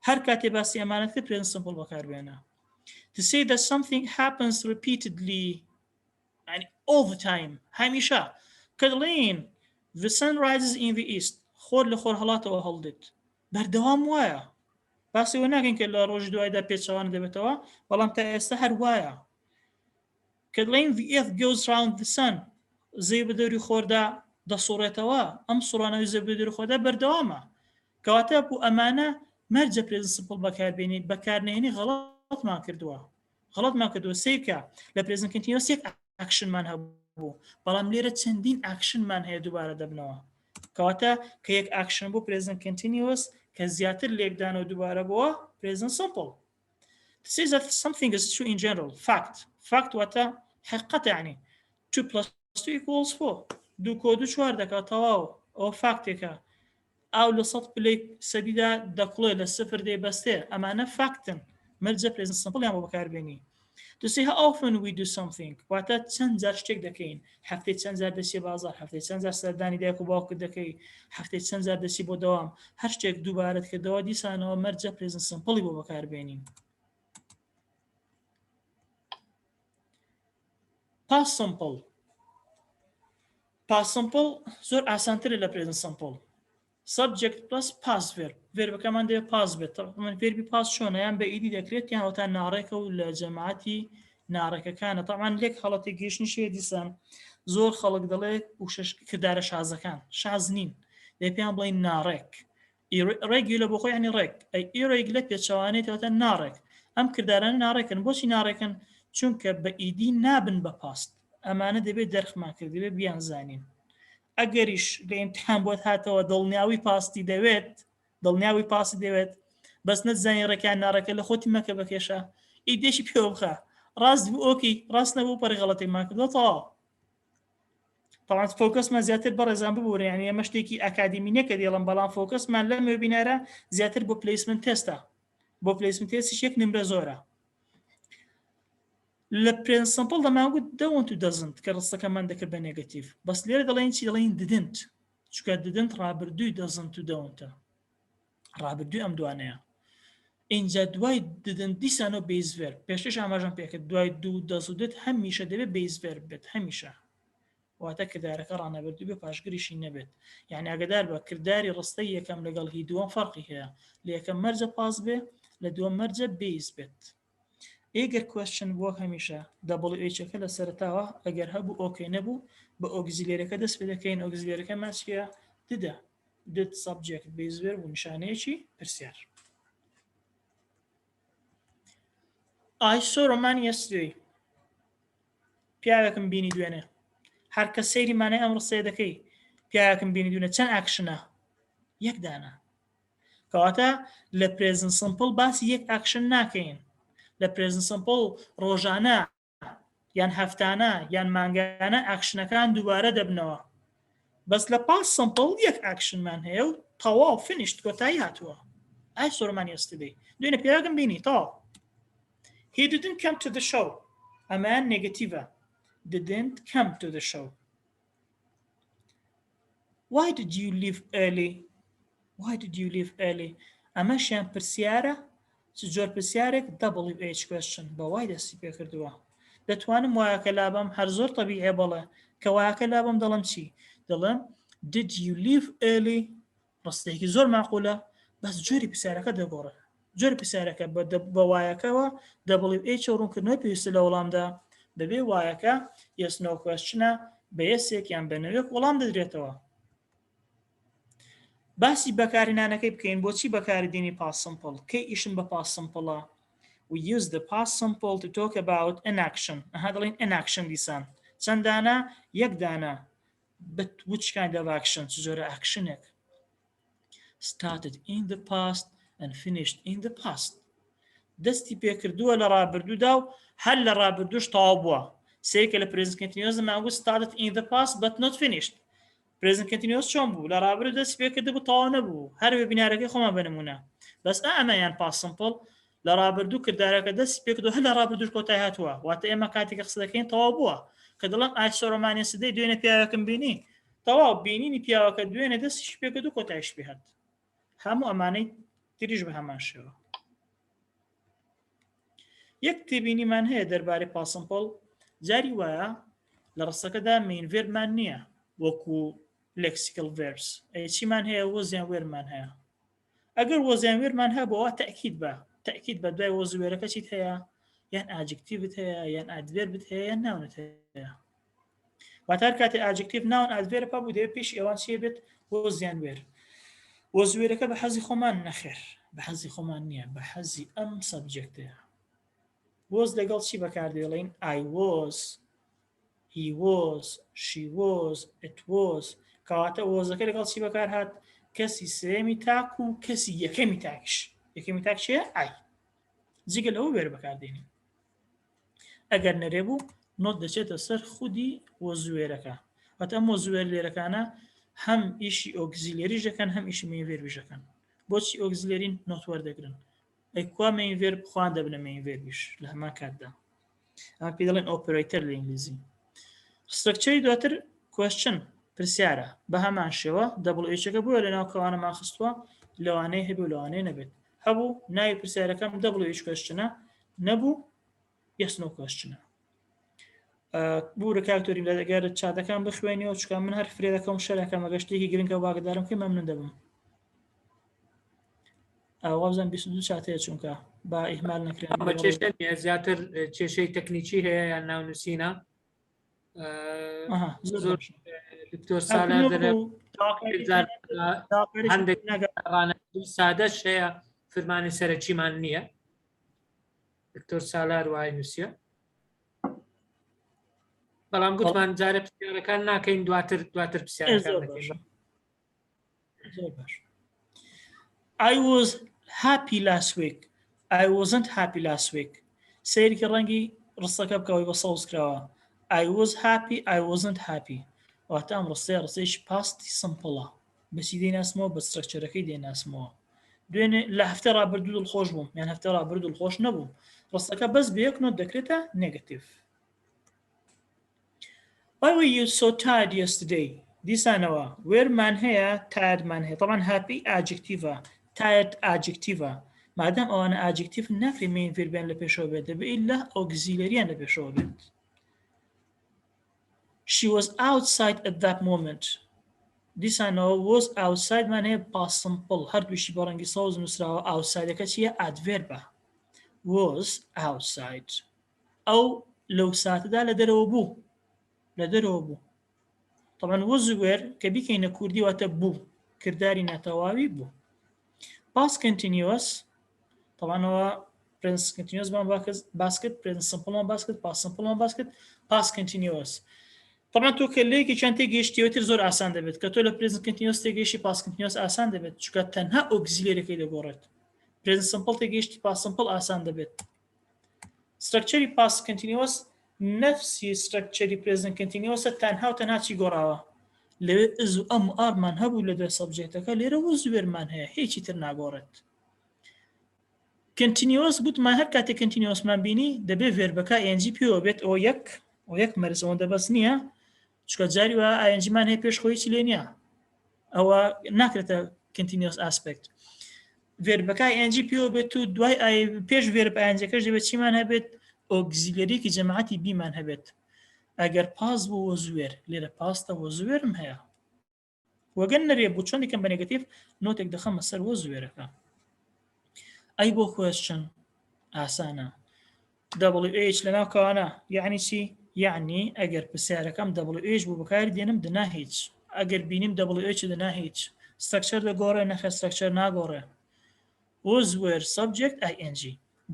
هەر کاتێ باسی ئەمانەت کرد present simple بەکاربێنە to say that something happens repeatedly and all the time هەمیشە کە دەڵێن the sun rises in the east خۆر لە خۆر هەڵاتەوە هەڵدێت بەردەوام وایە باسی وە ناکەین کە لە ڕۆژ دوایدا پێچەوانە دەبێتەوە بەڵام تا ئێستا هەر وایە کە دەڵێن the earth goes round the sun زەوی بە دەوری خۆردا دەسوڕێتەوە ئەم سوڕانەوەی زەوی بە دەوری خۆردا بەردەوامە کەواتە بوو ئەمانە مەرجە present simple بەکاربێنیت بەکارنێنی غەڵەتمان کردووە سێکە لە present continuous یەک ئاکشنمان هەبوو بەڵام لێرە چەندین ئاکشنمان هەیە دووبارە دەبنەوە کەواتە کە یەک ئاکشن بوو present continuous کە زیاتر لێکدانەوە دووبارە بووە present simple to say that something is true in general fact واتە حقیقت یعنی 2 + 2 = 4 2 کۆ 2 4 دەکات تەواو ئەو فاکتێکە ئاو لە سەد پلەی سەدیدا دەقڵێ لە سفر دێ بەستێ ئەمانە فاکتن مەرجە پرێزنت سمپڵیان بۆ بەکاربێنی To say how often we do something واتە چەند جار شتێک دەکەین هەفتەی چەند جار دەچێ بازار هەفتەی چەند جار سەردانی دایک و باوکت دەکەی هەفتەی چەند جار دەچی بۆ دەوام هەر شتێک دووبارەت کردەوە دیسانەوە مەرجە پرێزنت سمپڵی بۆ بەکاربێنین Past simple Past simple زۆر ئاسانترە لە present simple subject plus past verb verبەکەمان دەوێت past بێت من verbi past چۆنە یان بە ئیدی دەکرێت یان ئەوتان ناڕێکە و لە جەماعەتی ناڕێکەکانە طبعاً لێک خەڵەتی گەیشتنی شێ دیسان زۆر خەڵک دەڵێ وشەش کردارە شازەکان شاز نین دەی پێیان بڵێن ناڕێک ڕێگی لە بۆ خۆی ینی ڕێک ئەی ئێرەیەک لە پێچەوانێتەوەتە ناڕێک ئەم کردارانە ناڕێکن بۆچی ناڕێکن چونکە بە ئیدی نابن بە پاست ئەمانە دەبێت دەرخمان کرد دەبێت بیان زانین ئەگەریش لە ئیمتحان بۆت هاتەوە دڵنیاوی پاستی دەوێت دڵنیاوی پاسی دەوێت بەس نەتزانانی ڕێکیان ناڕێکە لە خۆتی مەکە بەکێشە ئیدێشی پێوە بخە ڕاست بوو ئۆکی ڕاست نەبوو پەڕی غەڵەتی مان کردوە تەواو طبعا فۆکەسمان زیاتر بەڕێزان ببوورە یعنی ئەمە شتێکی ئەکادیمینەکە دێڵم بەڵام فۆکەسمان لەم وێبینارە زیاتر بۆ پلیسمنت تێستە بۆ پلیسمنت تێستیش یەک نمرە زۆرە لە present simple دەماگوت don't و doesn't کە ڕستەکەمان دەکرد بە نێگەتیڤ بەس لێرە دەڵێن چی دەڵێن didn't چونکە didn't ڕابردووی doesn't و don't ڕابردووی ئەم دوانەیە اینجا دوای didn't دیسانەوە base verb پێشترش ئاماژەم پێکرد دوای do does و did هەمیشە دەبێت base verb بێت هەمیشە واتە کردارەکە ڕانەبردوو بێ پاشگریشی نەبێت یعنی ئاگدار بە کردداری ڕستەی یەکەم لەگەڵ هی دووەم فەرقی هەیە لە یەکەم مەرجە پاس بێ لە دووەم مەرجە base بێت ئێگەر کوێشن بووە هەمیشە WHەکە لە سەرتاوە ئەگەر هەبوو ئۆکەی نەبوو بە ئۆگزیلێرەکە دەست پێ دەکەین ئۆگزیلێرەکە ماچیە ددە did subject base verb و نیشانەیەکی پرسیار I saw Roman yesterday پیاوێکم بینی دوێنێ هەر کە سەیریمانەی ئەم ڕستەیە دەکەی پیاوێکم بینی دوێنێ چەند ئاکشنە یەک دانە کەواتە لە present simple باسی یەک ئاکشن ناکەین لە present simple ڕۆژانە یان هەفتانە یان مانگانە ئاکشنەکان دووبارە دەبنەوە بەس لە past simple یەک ئاکشنمان هەیە و تەواو فینیشت کۆتایی هاتووە I saw Roman yesterday دوێنێ پیاوێکم بینی تەواو He didn't come to the show ئەمان نێگەتیڤە didn't come to the show Why did you leave early Why did you leave early ئەمەشیان پرسیارە زۆر پرسیارێک WH question بە وای دەستی پێ کردووە دەتوانم وایەکە لابم هەر زۆر طبیعیە بڵێ کە وایەکە لابم دەڵم چی دەڵم Did you leave early ڕستێکی زۆر معقولە بەس جۆری پرسیارەکە دەگۆڕێ جۆری پرسیارەکە بە وایەکەوە WH ڕوونکردنەوەی پێویستە لە وەڵامدا بەبێ وایەکە yes no questionە بە یەسێک یان بەنەوێک وەڵام دەدرێتەوە باسی بەکارهێنانەکەی بکەین بۆچی بەکاردێنی past simple کەی ئیشم بە past simple we use the past simple to talk about an action ئەها دەڵێن an action دیسان چەند دانە یەک دانە but which kind of action زۆرە actionێک started in the past and finished in the past دەستی پێکردووە لە ڕابردوودا و هەر لە ڕابردووش تەواو بووە سێکە لە present continuous دەماگوت started in the past but not finished present continuous چۆن بوو لە ڕابردوو دەستی پێکرد بوو تەواو نەبوو هەر وێبینارەکەی خۆمان بنمونە بەس ئەمەیان past simple لە ڕابردوو کردارەکە دەستی پێکردو هەر لە ڕابردووش کۆتای هاتووە واتە ئێمە کاتێکە قسە دەکەین تەواو بووە کە دڵم I saw Roman yesterday دوێنێ پیاوێکم بینی تەواو بینینی پیاوەکە دوێنێ دەستیش پێکردو کۆتایش پێ هات هەموو ئەمانەی تریش بە هەمان شێوە یەک تێبینیمان هەیە دەربارەی past simple جاری وایە لە ڕستەکەدا main verbمان نییە وەکو lexical verbs چیمان هەیە وەزیان وێرمان هەیە ئەگەر وەزیان وێرمان هەیە بۆەوە تەکید بە دوای وەزوێرەکە چیت هەیە یان ئاجکتیڤت هەیە یان ئادڤێربت هەیە یان ناونت هەیە واتە هەر کاتێ ئاجکتیڤ ناون ئادڤێرە پا بوو دەبێت پێش ئەوان چیە بێت وەزیان وێر وەزوێرەکە بە حەزی خۆمان نەخێر بە حەزی خۆمان نییە بە حەزی ئەم سەبجەکتەیە وەز لەگەڵ چی بەکاردێڵین I was he was she was it was کەواتە وەزەکە لەگەڵ چی بەکار هات کەسی سێمی تاک و کەسی یەکەمی تاکش یەکەمی تاکشەیە ئای جگە لەوە وێر بەکاردێنین ئەگەر نەرێ بوو نۆت دەچێتە سەر خودی وەزوێرەکە واتە ئەم وەزوێر لێرەکانە هەم ئیشی ئۆگزیلێریش دەکەن هەم ئیشی مێڤێرویش دەکەن بۆچی ئۆگزیلێرین نۆت وەردەگرن ئەی کوا مێڤێر بخوان دەبنە مێڤێرویش لە هەمان کاتدا ئەمە پێ دەڵێن ئۆپەرەیتەر لە ئینگلیزی سترەکچەری دواتر کوێشن پرسیارە بە هەمان شێوە دەبڵ ئێچەکە بووە لە ناو کەوانەمان خستووە لەوانەیە هەبێ و لەوانەیە نەبێت هەبوو ناوی پرسیارەکەم دەبڵ هیچ کوێشنە نەبوو یەسنۆ کوێشنە بوورە کاکتۆری لە دەگەرە چاتەکان بخوێنیەوە چکە من هەر فرێ دەکەم شەرەکەم مەگەشتێکی گرنگکە واگەدارم کە مەمنون دەبم وابزان 22 چاتەیە چونکە با ئیهمال نەکرێن زیاتر کێشەی تەکنیکی هەیە یان ناونووسینە زۆر دکتۆر سالار هەندێک سادەش هەیە فرمانی سەرەکیمان نییە دکتۆر سالار وای نووسە بەڵام گوتمان جارە پرسیارەکان ناکەین دواتر پرسیارەکان دەکەین I was happy last week. I wasn't happy last week. سەیرکی ڕەنگی ڕستەکە بکەوەی بە سەوز کراوە. I was happy. I wasn't happy. واتە ئەم ڕستەیەکی پاستی سمپڵە. بەچی دێناسمەوە بە سترەکچەرەکەی دێناسمەوە. دوێنێ لە هەفتە ڕابردوو دڵخۆش بووم یان هەفتە ڕابردوو دڵخۆش نەبووم. ڕستەکە بەس بە یەک نۆت دەکرێتە نێگەتیڤ. Why were you so tired yesterday? دیسانەوە وێرمان هەیە تایردمان هەیە طبعا happy adjective tired adjective مادام ئەوانە adjective ناکری مین ڤێربیان لە پێشەوە بێت دەبێت ئیلا ئۆگزیلەریان لە پێشەوە بێت. She was outside at that moment. دیسانەوە was outside مان هەیە past simple هەردووشی بە ڕەنگی سەوز نووسراوە outsideەکە چییە adverb was outside ئەو لەو ساتەدا لە دەرەوە بوو لە دەرەوە بوو. طبعا وەزوێر کە بیکەینە کوردی واتە بوو کردداری ناتەواوی بوو. past continuous طبعا هو present continuous basket present simple basket past simple basket past continuous طبعا تو کلێکی چەند تێگەیشتیەوەتر زۆر ئاسان دەبێت کە تۆ لە present continuous تێگەیشتی past continuous ئاسان دەبێت چونکە تەنها ئۆگزیلێرەکەی دەگۆڕێت. present simple تێگەیشتی past simple ئاسان دەبێت. structure past continuous نفسی structure present continuous تەنها و تەنها چی گۆڕاوە لەوێ ئز و ئەم ئارمان هەبوو لە دوای سەبجێکتەکە لێرە وەزوێرمان هەیە هیچی تر ناگۆڕێت. continuous گوتمان هەر کاتێک continuousمان بینی دەبێت ڤێربەکە ing پێوە بێت ئەو یەک مەرزەوەندە بەس نییە چکە جاری وە ing مان هەیە پێش خۆی چی لێ نییە ئەوە ناکرێتە continuous aspect. ڤێربەکە ing پێوە بێت و دوای پێش ڤێرب ing-ەکەش دەبێت چیمان هەبێت ئۆگزیلەریکی جەماعەتی بیمان هەبێت. ئەگەر پاس بۆ وەزوێر لێرە پاستە وەزوێرم هەیە وەگەن نەرێ بوو چۆن دیکەم بە نێگەتیڤ نۆتێک دەخەمە سەر وەزوێرەکە. ئەی بۆ کوێشن ئاسانە WH لە ناو کەوانە یعنی چی یعنی ئەگەر پرسیارەکەم WH بوو بەکاری دێنم دنا هیچ ئەگەر بینیم WH دنا هیچ سترەکچەر دەگۆڕێ نەخە سترەکچەر ناگۆڕێ. وەزوێر سەبجێکت ing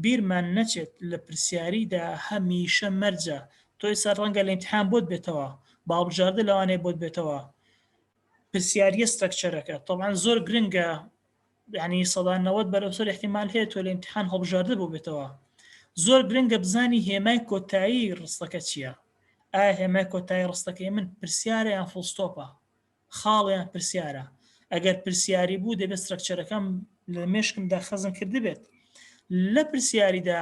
بیرمان نەچێت لە پرسیاریدا هەمیشە مەرجە تۆی سەر ڕەنگە لە ئیمتحان بۆت بێتەوە باڵبژاردە لەوانەیە بۆت بێتەوە پرسیاریە سترەکچەرەکە طبعا زۆر گرنگە یعنی 90 بەرەبەر احتیمال هەیە تۆ لە ئیمتحان هەڵبژاردە بۆ بێتەوە زۆر گرنگە بزانی هێمای کۆتایی ڕستەکە چییە ئایا هێمای کۆتایی ڕستەکەی من پرسیارە یان فڵستۆپە خاڵیان پرسیارە ئەگەر پرسیاری بوو دەبێت سترەکچەرەکەم لە مێشکمدا خەزم کرده بێت لە پرسیاریدا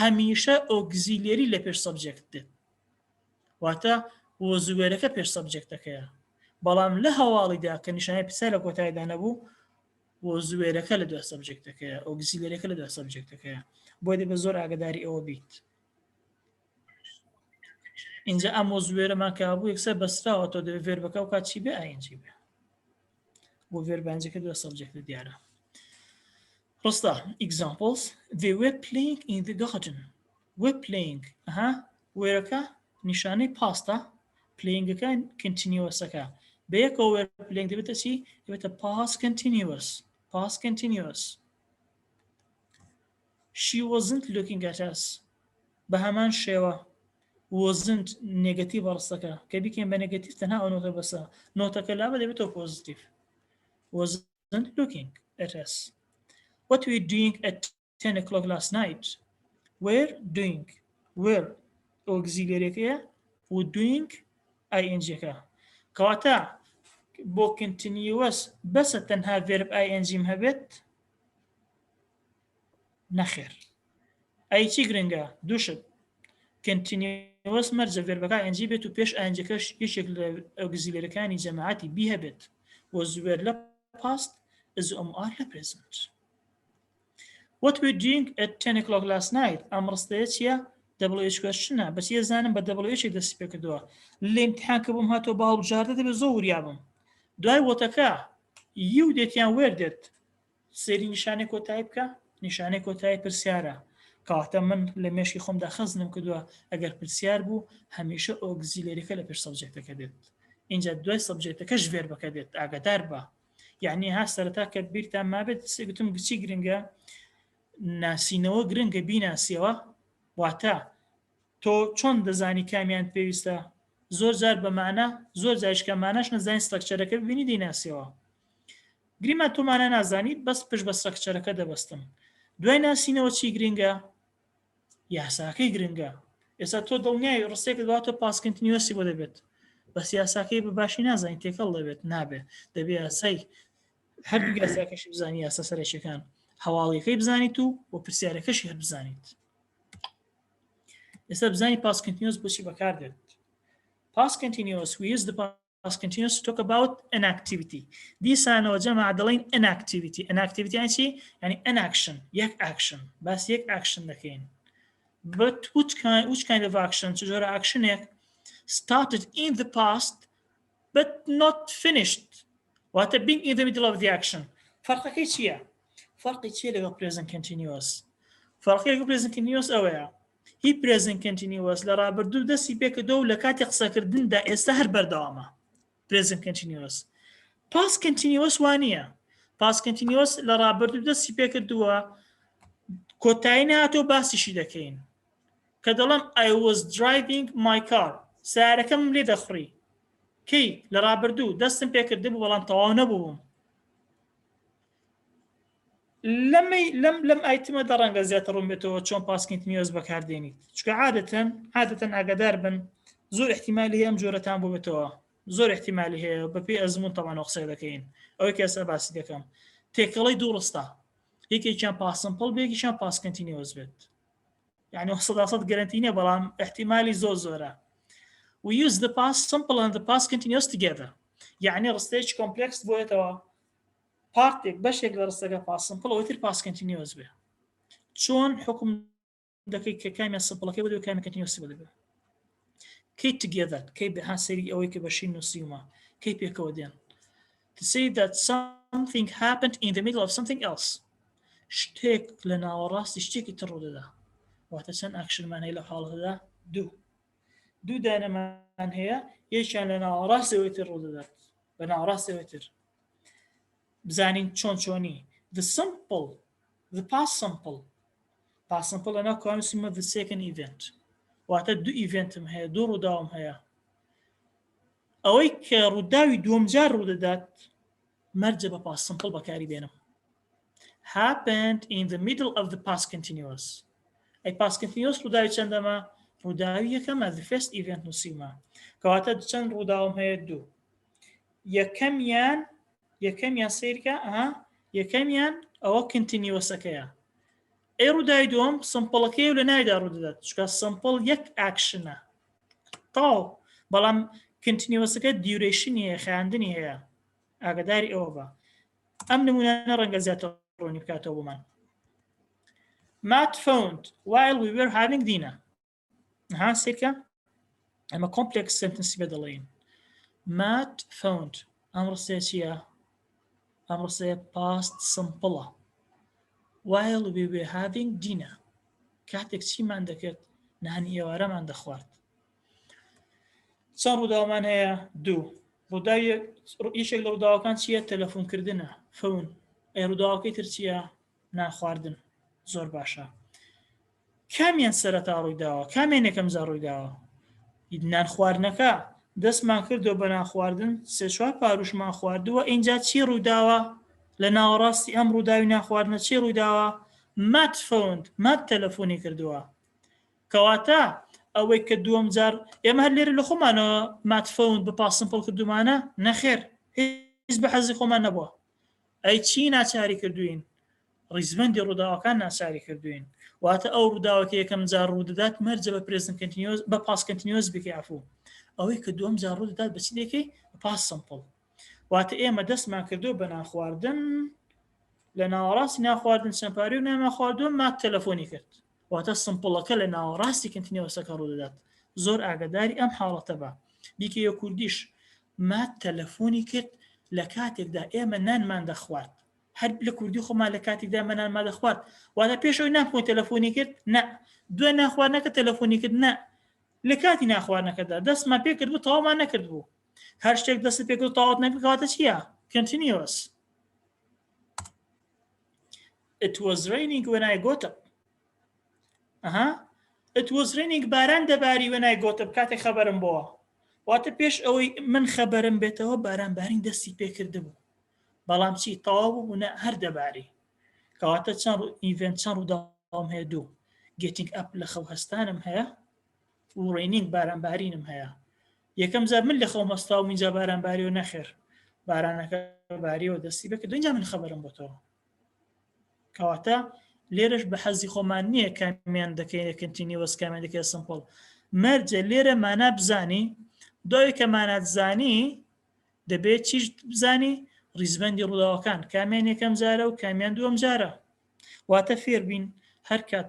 هەمیشە ئۆگزیلێری لە پێش سەبجێکت دێت واتە وەزوێرەکە پێش سەبجێکتەکەیە بەڵام لە هەواڵیدا کە نیشانەی پرسیار لە کۆتاییدا نەبوو وەزوێرەکە لە دوای سەبجێکتەکەیە ئۆگزیلێرەکە لە دوای سەبجێکتەکەیە بۆی دەبێت زۆر ئاگداری ئەوە بیت. اینجا ئەم وەزوێرەمان کە بوو یەکسەر بەستراوە تۆ دەبێت ڤێربەکە و کاچی بێ ئاینجی بێ بۆ ڤێربانجەکە دوای سەبجێکتە دیارە. Rosta, examples. They were playing in the garden. Were playing. Were nishane pasta. Playing continuous. Beko were playing. They were past continuous. Past continuous. She wasn't looking at us. Bahaman shewa wasn't negative arstaka. Kabi came by negative. Then how nota basa. Nota kalaba they were positive. Wasn't looking at us. What were you doing at 10 o'clock last night? Were doing. Were ئۆگزیلێرەکەیە و doing ing-ەکە کەواتە بۆ continuous بەسە تەنها verb ing هەبێت نەخێر ئەی چی گرنگە دووشت continuous مەرجە verبەکە ing بێت و پێش ing-ەکەش یەکێک لە ئۆگزیلێرەکانی جەماعەتی بی هەبێت و زوێر لە past SMR لە present. What we're doing at 10 o'clock last night ئەم ڕستەیە چییە؟ WH question بەس ێزانم بە WH دەستی پێ کردووە لە ئیمتحان کە بووم هاتۆ بە هەڵبژاردە دەبێت زۆر وریابم دوای وەتەکە یو دێتیان وێردێت سێری نیشانەی کۆتایی بکە نیشانەی کۆتایی پرسیارە کەواتە من لە مێشکی خۆمدا خەزنم کردووە ئەگەر پرسیار بوو هەمیشە ئۆگزیلێریەکە لە پێش سەبجێکتەکە دێت اینجا دوای سەبجێکتەکەش ڤێربەکە دێت ئاگادار بە یعنی ها سەرەتا کە بیرتان مابێت سێگوتم گچی گرنگە ناسینەوە گرنگە بیناسیەوە واتە تۆ چۆن دەزانی کامیان پێویستە زۆر جار بەمانە زۆر جایشکە مانەش نەزانین سترەکچەرەکە ببینی دەیناسیەوە گریمان تۆمانە نازانیت بەس پشت بە سترەکچەرەکە دەبەستم دوای ناسینەوە چی گرنگە یاساکەی گرنگە ئێستا تۆ دڵنیای ڕستێک دواتە پاسکنتینیوەسی بۆ دەبێت بەس یاساکەی بە باشی نازانین تێکەڵ دەبێت نابێت دەبێت یاسای هەردوو یاساکەشی بزانی یاسا سەرەکیەکان هەواڵیەکەی بزانیت و بۆ پرسیارەکەشی هەر بزانیت ئێستا بزانی past continuous بۆچی بەکاردێت past continuous we use the past continuous to talk about an activity دیسانەوە جەمع دەڵێن an activity یانی چی یعنی an action یەک action باس یەک action دەکەین but which kind of action چ جۆرە actionێک started in the past but not finished واتە being in the middle of the action فەرقەکەی چییە فەرقی چیە لەگەڵ present continuous فەرقی لەگەڵ present continuous ئەوەیە هی present continuous لە ڕابردوو دەستی پێکردەوە و لە کاتی قسەکردندا ئێستا هەر بەردەوامە present continuous past continuous وانییە past continuous لە ڕابردوو دەستی پێکردووە کۆتایی نهاتۆ باسیشی دەکەین کە دەڵم I was driving my car سیارەکەم لێ دەخڕی کەی لە ڕابردوو دەستم پێکردی بوو بەڵام تەواو نەبووم لەم ئایتمە دە ڕەنگە زیاتر ڕوون بێتەوە چۆن past continuous بەکاردێنیت چکە عادەتەن ئاگادار بن زۆر احتیمالی ئەم جۆرەتان بۆ بێتەوە زۆر احتیمالی هەیە بەپێی ئەزمون تەوانە قسە دەکەین ئەوەی کە ئێستا باسی دەکەم تێکەڵی دوو ڕستە یەکێکیان past simple بێ یەکیشیان past continuous بێت یعنی 100% گەرانتی نییە بەڵام احتیمالی زۆرە we use the past simple and the past continuous together یعنی ڕستەیەکی کۆمپلێکس بۆیەتەوە پارتێک بەشێک لە ڕستەکە past simple ئەوەتر past continuous بێ چۆن حکم دەکەی کە کامیان سمپڵەکەی بۆ دەبێت کامیان continuous بۆ دەبێت کەی together کەی بەها سەری ئەوەی کە بەشی نووسیومە کەی پێکەوە دێن to say that something happened in the middle of something else شتێک لە ناوەڕاستی شتێکی تر ڕوودەدا واتە چەند ئاکشنمان هەیە لە حاڵەتەدا دوو دانەمان هەیە یەکیان لە ناوەڕاستەوەی تر ڕوودەدات بە ناوەڕاستەوەی تر بزانین چۆنی the past simple لەناو کۆنووسیمە the second event واتە دوو ئیڤنتم هەیە دوو ڕووداوم هەیە ئەوەی کە ڕووداوی دووەم جار ڕوودەدات مەرجە بە past simple بەکاری بێنم happened in the middle of the past continuous ئەی past continuous ڕووداوی چەندەمە ڕووداوی یەکەمە the first event نووسیمە کەواتە چەند ڕووداوم هەیە دوو یەکەمیان سیرکە یەکەمیان ئەوە کنتینیوسەکەیە ئەی ڕووداوی دووەم سمپڵەکەی و لە نایدا ڕوودەدات چکە سمپڵ یەک ئاکشنە تاو بەڵام کنتینیوسەکە دیوریشنی هەیە خەیاندنی هەیە ئاگاداری ئەوە بە ئەم نمونانە ڕەنگە زیاتر ڕوونی بکاتەوە بۆمان Matt phoned while we were having dinner سیرکە ئەمە complex sentence بە دەڵێن Matt phoned ئەم ڕستەیە چییە ئەم ڕستەیە past simple while we were having dinner کاتێک چیمان دەکرد نانی ئێوارەمان دەخوارد چەند ڕووداومان هەیە دوو ڕووداوی یەکێک لە ڕووداوەکان چییە تەلەفۆنکردنە فون ئەی ڕووداوەکەی تر چییە نانخواردن زۆر باشە کامیان سەرەتا ڕوویداوە کامیان یەکەم جار ڕوویداوە نان خواردنەکە دەستمان کردو بە نان خواردن سێ چوار پاروشمان خواردووە اینجا چی ڕوویداوە لە ناوەڕاستی ئەم ڕووداوی نان خواردنە چی ڕوویداوە مات فۆند مات تەلەفۆنی کردووە کەواتە ئەوەی کە دووەم جار ئێمە هەر لێرە لە خۆمانەوە ماتفەون بە پاس سمپڵ کردومانە نەخێر هیچ بە حەزی خۆمان نەبووە ئەی چی ناچاری کردوین ڕیزبەندی ڕووداوەکان ناچاری کردوین واتە ئەو ڕووداوەکە یەکەم جار ڕوودەدات مەرجە بە پرێزن کەنتینیۆز بە پاس کەنتینیۆز بکەی عفو ئەوەی کە دووەم جار ڕوودەدات بە چی دەکەی بە پاس سمپڵ واتە ئێمە دەستمان کردو بە ناخواردن لە ناوەڕاستی ناخواردن سەمپاری و ناما خواردووە مات تەلەفۆنی کرد واتە سمپڵەکە لە ناوەڕاستی کەنتینیۆسەکە ڕوودەدات زۆر ئاگداری ئەم حاڵەتە بە بیکە یە کوردیش مات تەلەفۆنی کرد لە کاتێکدا ئێمە نانمان دەخوارد هەر لە کوردی خۆمان لە کاتێکدا مەنانمان دەخوارد واتە پێشەوەی ناخۆی تەلەفۆنی کرد نە دوای ناخواردنەکە تەلەفۆنی کرد نە لە کاتی ناخواردنەکەدا دەستمان پێ کرد بوو تەواومان نەکرد بوو هەر شتێک دەست پێ کرد تەواوت نەکردواتە چییە continuous It was raining when I got up It was raining باران دەباری when I got up کاتێک خەبەرم بووە واتە پێش ئەوەی من خەبەرم بێتەوە باران بارین دەستی پێ کرده بوو بەڵام چی تەواو بوو هەر دەباری کەواتە چەند ئیڤنت چەند ڕووداوام هەیە دوو getting up لە خەو هەستانم هەیە و raining باران بارینم هەیە یەکەم جار من لە خەوم هەستا و اینجا باران باری و نەخێر بارانەکە باریەوە دەستی بێ کە دوینجا من خەبەرم بۆتەوە کەواتە لێرەش بە حەزی خۆمان نییە کامیان دەکەین کنتینیوەس کامیان دەکەێت سمپڵ مەرجە لێرە مانا بزانی دوای کە مانات زانی دەبێت چیش بزانی ڕیزبەندی ڕووداوەکان کامیان یەکەم جارە و کامیان دووەم جارە واتە فێر بین هەر کات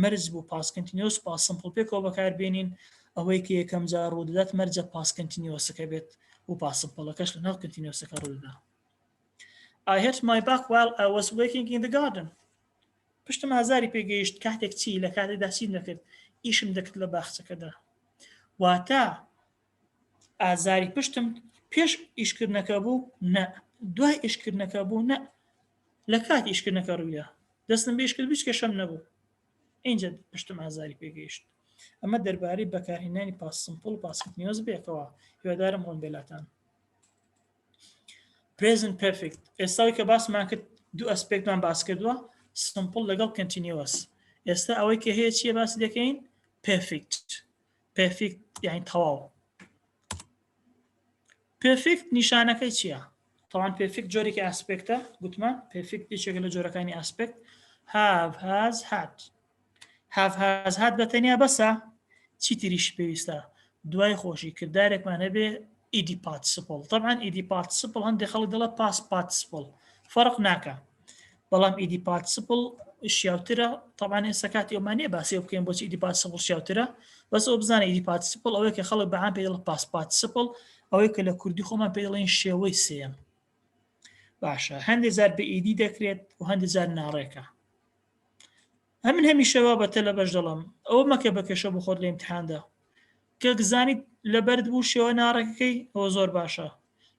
مەرج بوو پاس کنتینیوس پاس سمپڵ پێکەوە بەکاربێنین ئەوەی کە یەکەم جار ڕوودەدات مەرجە پاس کنتینیوسەکە بێت و پاس سمپڵەکەش لە ناو کنتینیوسەکە ڕوودەدا I hit my back while I was working in the garden پشتم ئازاری پێگەیشت کاتێک چی لە کاتێکدا چی نەکرد ئیشم دەکرد لە باخچەکەدا واتە ئازاری پشتم پێش ئیشکردنەکە بوو نە دوای ئیشکردنەکە بوو نە لە کات ئیشکردنەکە ڕوویدا دەستم بێش کرد هیچ کێشەم نەبوو اینجا پشتم ئازاری پێگەیشت ئەمە دەربارەی بەکارهێنانی پاس سمپڵ و پاس کنتینیوس بێکەوە هیوادارم ڕۆن بێلاتان present perfect ئێستاوی کە باسمان کرد دوو ئەسپێکتمان باس کردووە سمپڵ لەگەڵ کنتینیوس ئێستا ئەوەی کە هەیە چییە باسی دەکەین perfect یعنی تەواو perfect نیشانەکەی چییە طبعا perfect جۆرێکی ئاسپێکتە گوتمان perfect یەکێکە لە جۆرەکانی ئاسپێکت have has had بەتەنیا بەسە چی تریش پێویستە دوای خۆشی کردارێکمان هەبێ ئیدی پارتیسیپل طبعا ئیدی پارتیسیپل هەندێک خەڵک دەڵێ پاس پارتیسیپل فەرق ناکە بەڵام ئیدی پارتیسیپل شیاوترە طبعا ئێستا کاتی ئەومانەیە باسی بکەین بۆچی ئیدی پارتیسیپل شیاوترە بەس ئەو بزانە ئیدی پارتیسیپل ئەوەیە کە خەڵک بەعام پێ دەڵێ پاس پارتیسیپل ئەوەی کە لە کوردی خۆمان پێ دەڵێن شێوەی سێم باشە هەندێک جار بە ئیدی دەکرێت و هەندێک جار ناڕێکە من هەمیشەوە بەتە لە بەش دەڵم ئەوە مەکە بەکەشە بۆ خۆت لە ئیمتحاندا کە گزانیت لەبەرت بوو شێوە ناڕێکەکەی ئەوە زۆر باشە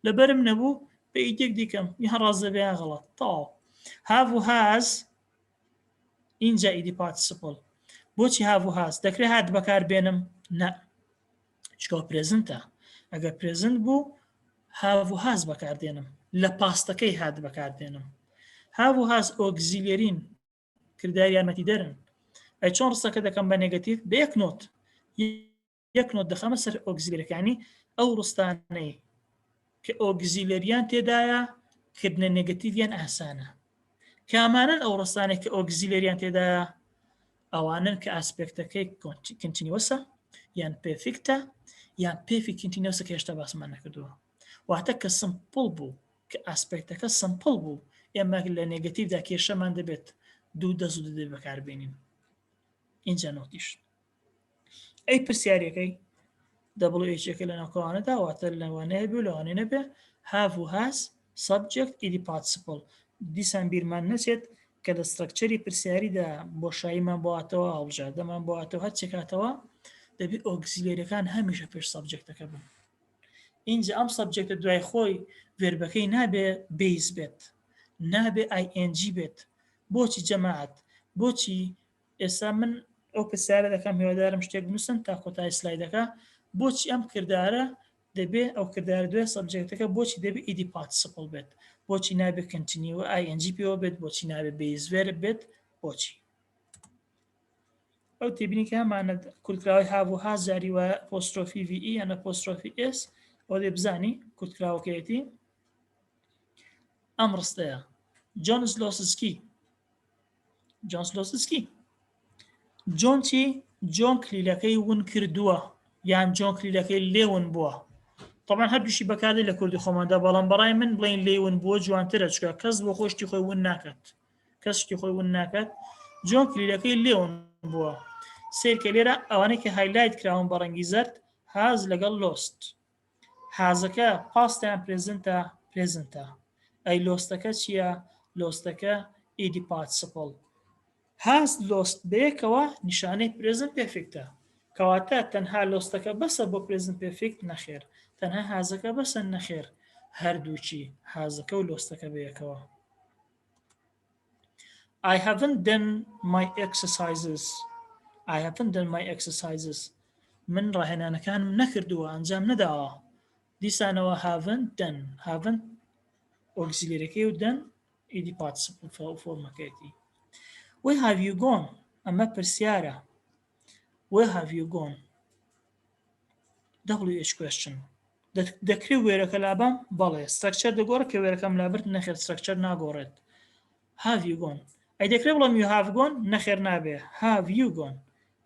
لەبەرم نەبوو بە ئیدێک دیکەم یان ڕاست دەبێ یان غەڵەت تەواو have و has اینجا ئیدی پارتیسیپل بۆچی have و has دەکرێت هات بەکاربێنم نە چکەوە پرێزنتە ئەگەر پرێزنت بوو have و has بەکاردێنم لە پاستەکەی هات بەکاردێنم have و has ئۆگزیلێرین کردداری یارمەتی دەرن ئەی چۆن ڕستەکە دەکەم بە نێگەتیڤ بە یەک نۆت دەخەمە سەر ئۆگزیلەکانی ئەو ڕستانەی کە ئۆگزیلەریان تێدایە کردنە نێگەتیڤیان ئاسانە کامانن ئەو ڕستانێک کە ئۆگزیلەریان تێدایە ئەوانن کە ئاسپێکتەکەی کنتینیوسە یان پێفیکتە یان پێفی کنتینیوسە کە هێشتا باسمان نەکردووە واتە کە سمپڵ بوو کە ئاسپێکتەکە سمپڵ بوو ئێمە لە نێگەتیڤدا کێشەمان دەبێت دوو دەزوو دەبێت بەکاربێنین اینجا نۆتیش ئەی پرسیارەکەی WH لە ناوکەوانەدا واتە لەوانەیە بێ لەوانەیە نەبێ have و has subject ئیدی participle دیسان بیرمان نەچێت کە لە سترکچەری پرسیاریدا بۆشاییمان بۆاتەوە هەڵبژاردەمان بۆاتەوە هەر چێکاتەوە دەبێت ئۆگزیلێرەکان هەمیشە پێش سابجێکتەکە بن اینجا ئەم سابجێکتە دوای خۆی وێربەکەی نابێ بیس بێت نابێ ING بێت بۆچی جەماعەت بۆچی ئێستا من ئەو پرسیارە دەکەم هیوادارم شتێک بنووسن تا کۆتای سلایدەکە بۆچی ئەم کردارە دەبێ ئەو کردار دوێ سابجێکتەکە بۆچی دەبێ ئیدی پارتیسیپل بێت بۆچی نابێت کنتینیوە ING پێوە بێت بۆچی نابێت بیس وێر بێت بۆچی ئەو تێبینی کە هەمانە کورتکراوی هاو ها جاری وە پۆستۆفی VE یانە پۆستۆفی S ئەو دێ بزانی کورتکراوەکەیەتی ئەم ڕستەیە جۆن زلۆسسکی جۆن چی جۆن کلیلەکەی ون کردووە یان جۆن کلیلەکەی لێون بووە طبعا هەردووشی بەکاردێت لە کوردی خۆماندا بەڵام بەڕای من بڵین لێون بووە جوانترە چکە کەس بۆ خۆشتی خۆی ون ناکات کەسشتی خۆی ون ناکات جۆن کلیلەکەی لێون بووە سیرکە لێرە ئەوانەی کە هایلایت کراون بە ڕەنگی زەرد هاز لەگەڵ لۆست هازەکە پاستیان پرێزنتە ئەی لۆستەکە چییە لۆستەکە ئیدی پارتیسیپڵ هاز لۆست بەیەکەوە نیشانەی پرێزنت پێرفێکتە کەواتە تەنها لۆستەکە بەسە بۆ پرێزنت پێرفێکت نەخێر تەنها هازەکە بەسە نەخێر هەردووچی هازەکە و لۆستەکە بەیەکەوە I haven't done my exercises من ڕاهێنانەکانم نەکردووە ئەنجام نەداوە دیسانەوە haven't ئۆکسیلێرەکەی و done ئیدی پارتیسیپڵ فۆرمەکەیەتی Where have you gone ئەمە پرسیارە Where have you gone WH question دەکری وێرەکە لابام بەڵێ سترکچەر دەگۆڕە کە وێرەکەم لابرد نەخێر سترکچەر ناگۆڕێت Have you gone ئەی دەکرێت بڵام you have gone نەخێر نابێ Have you gone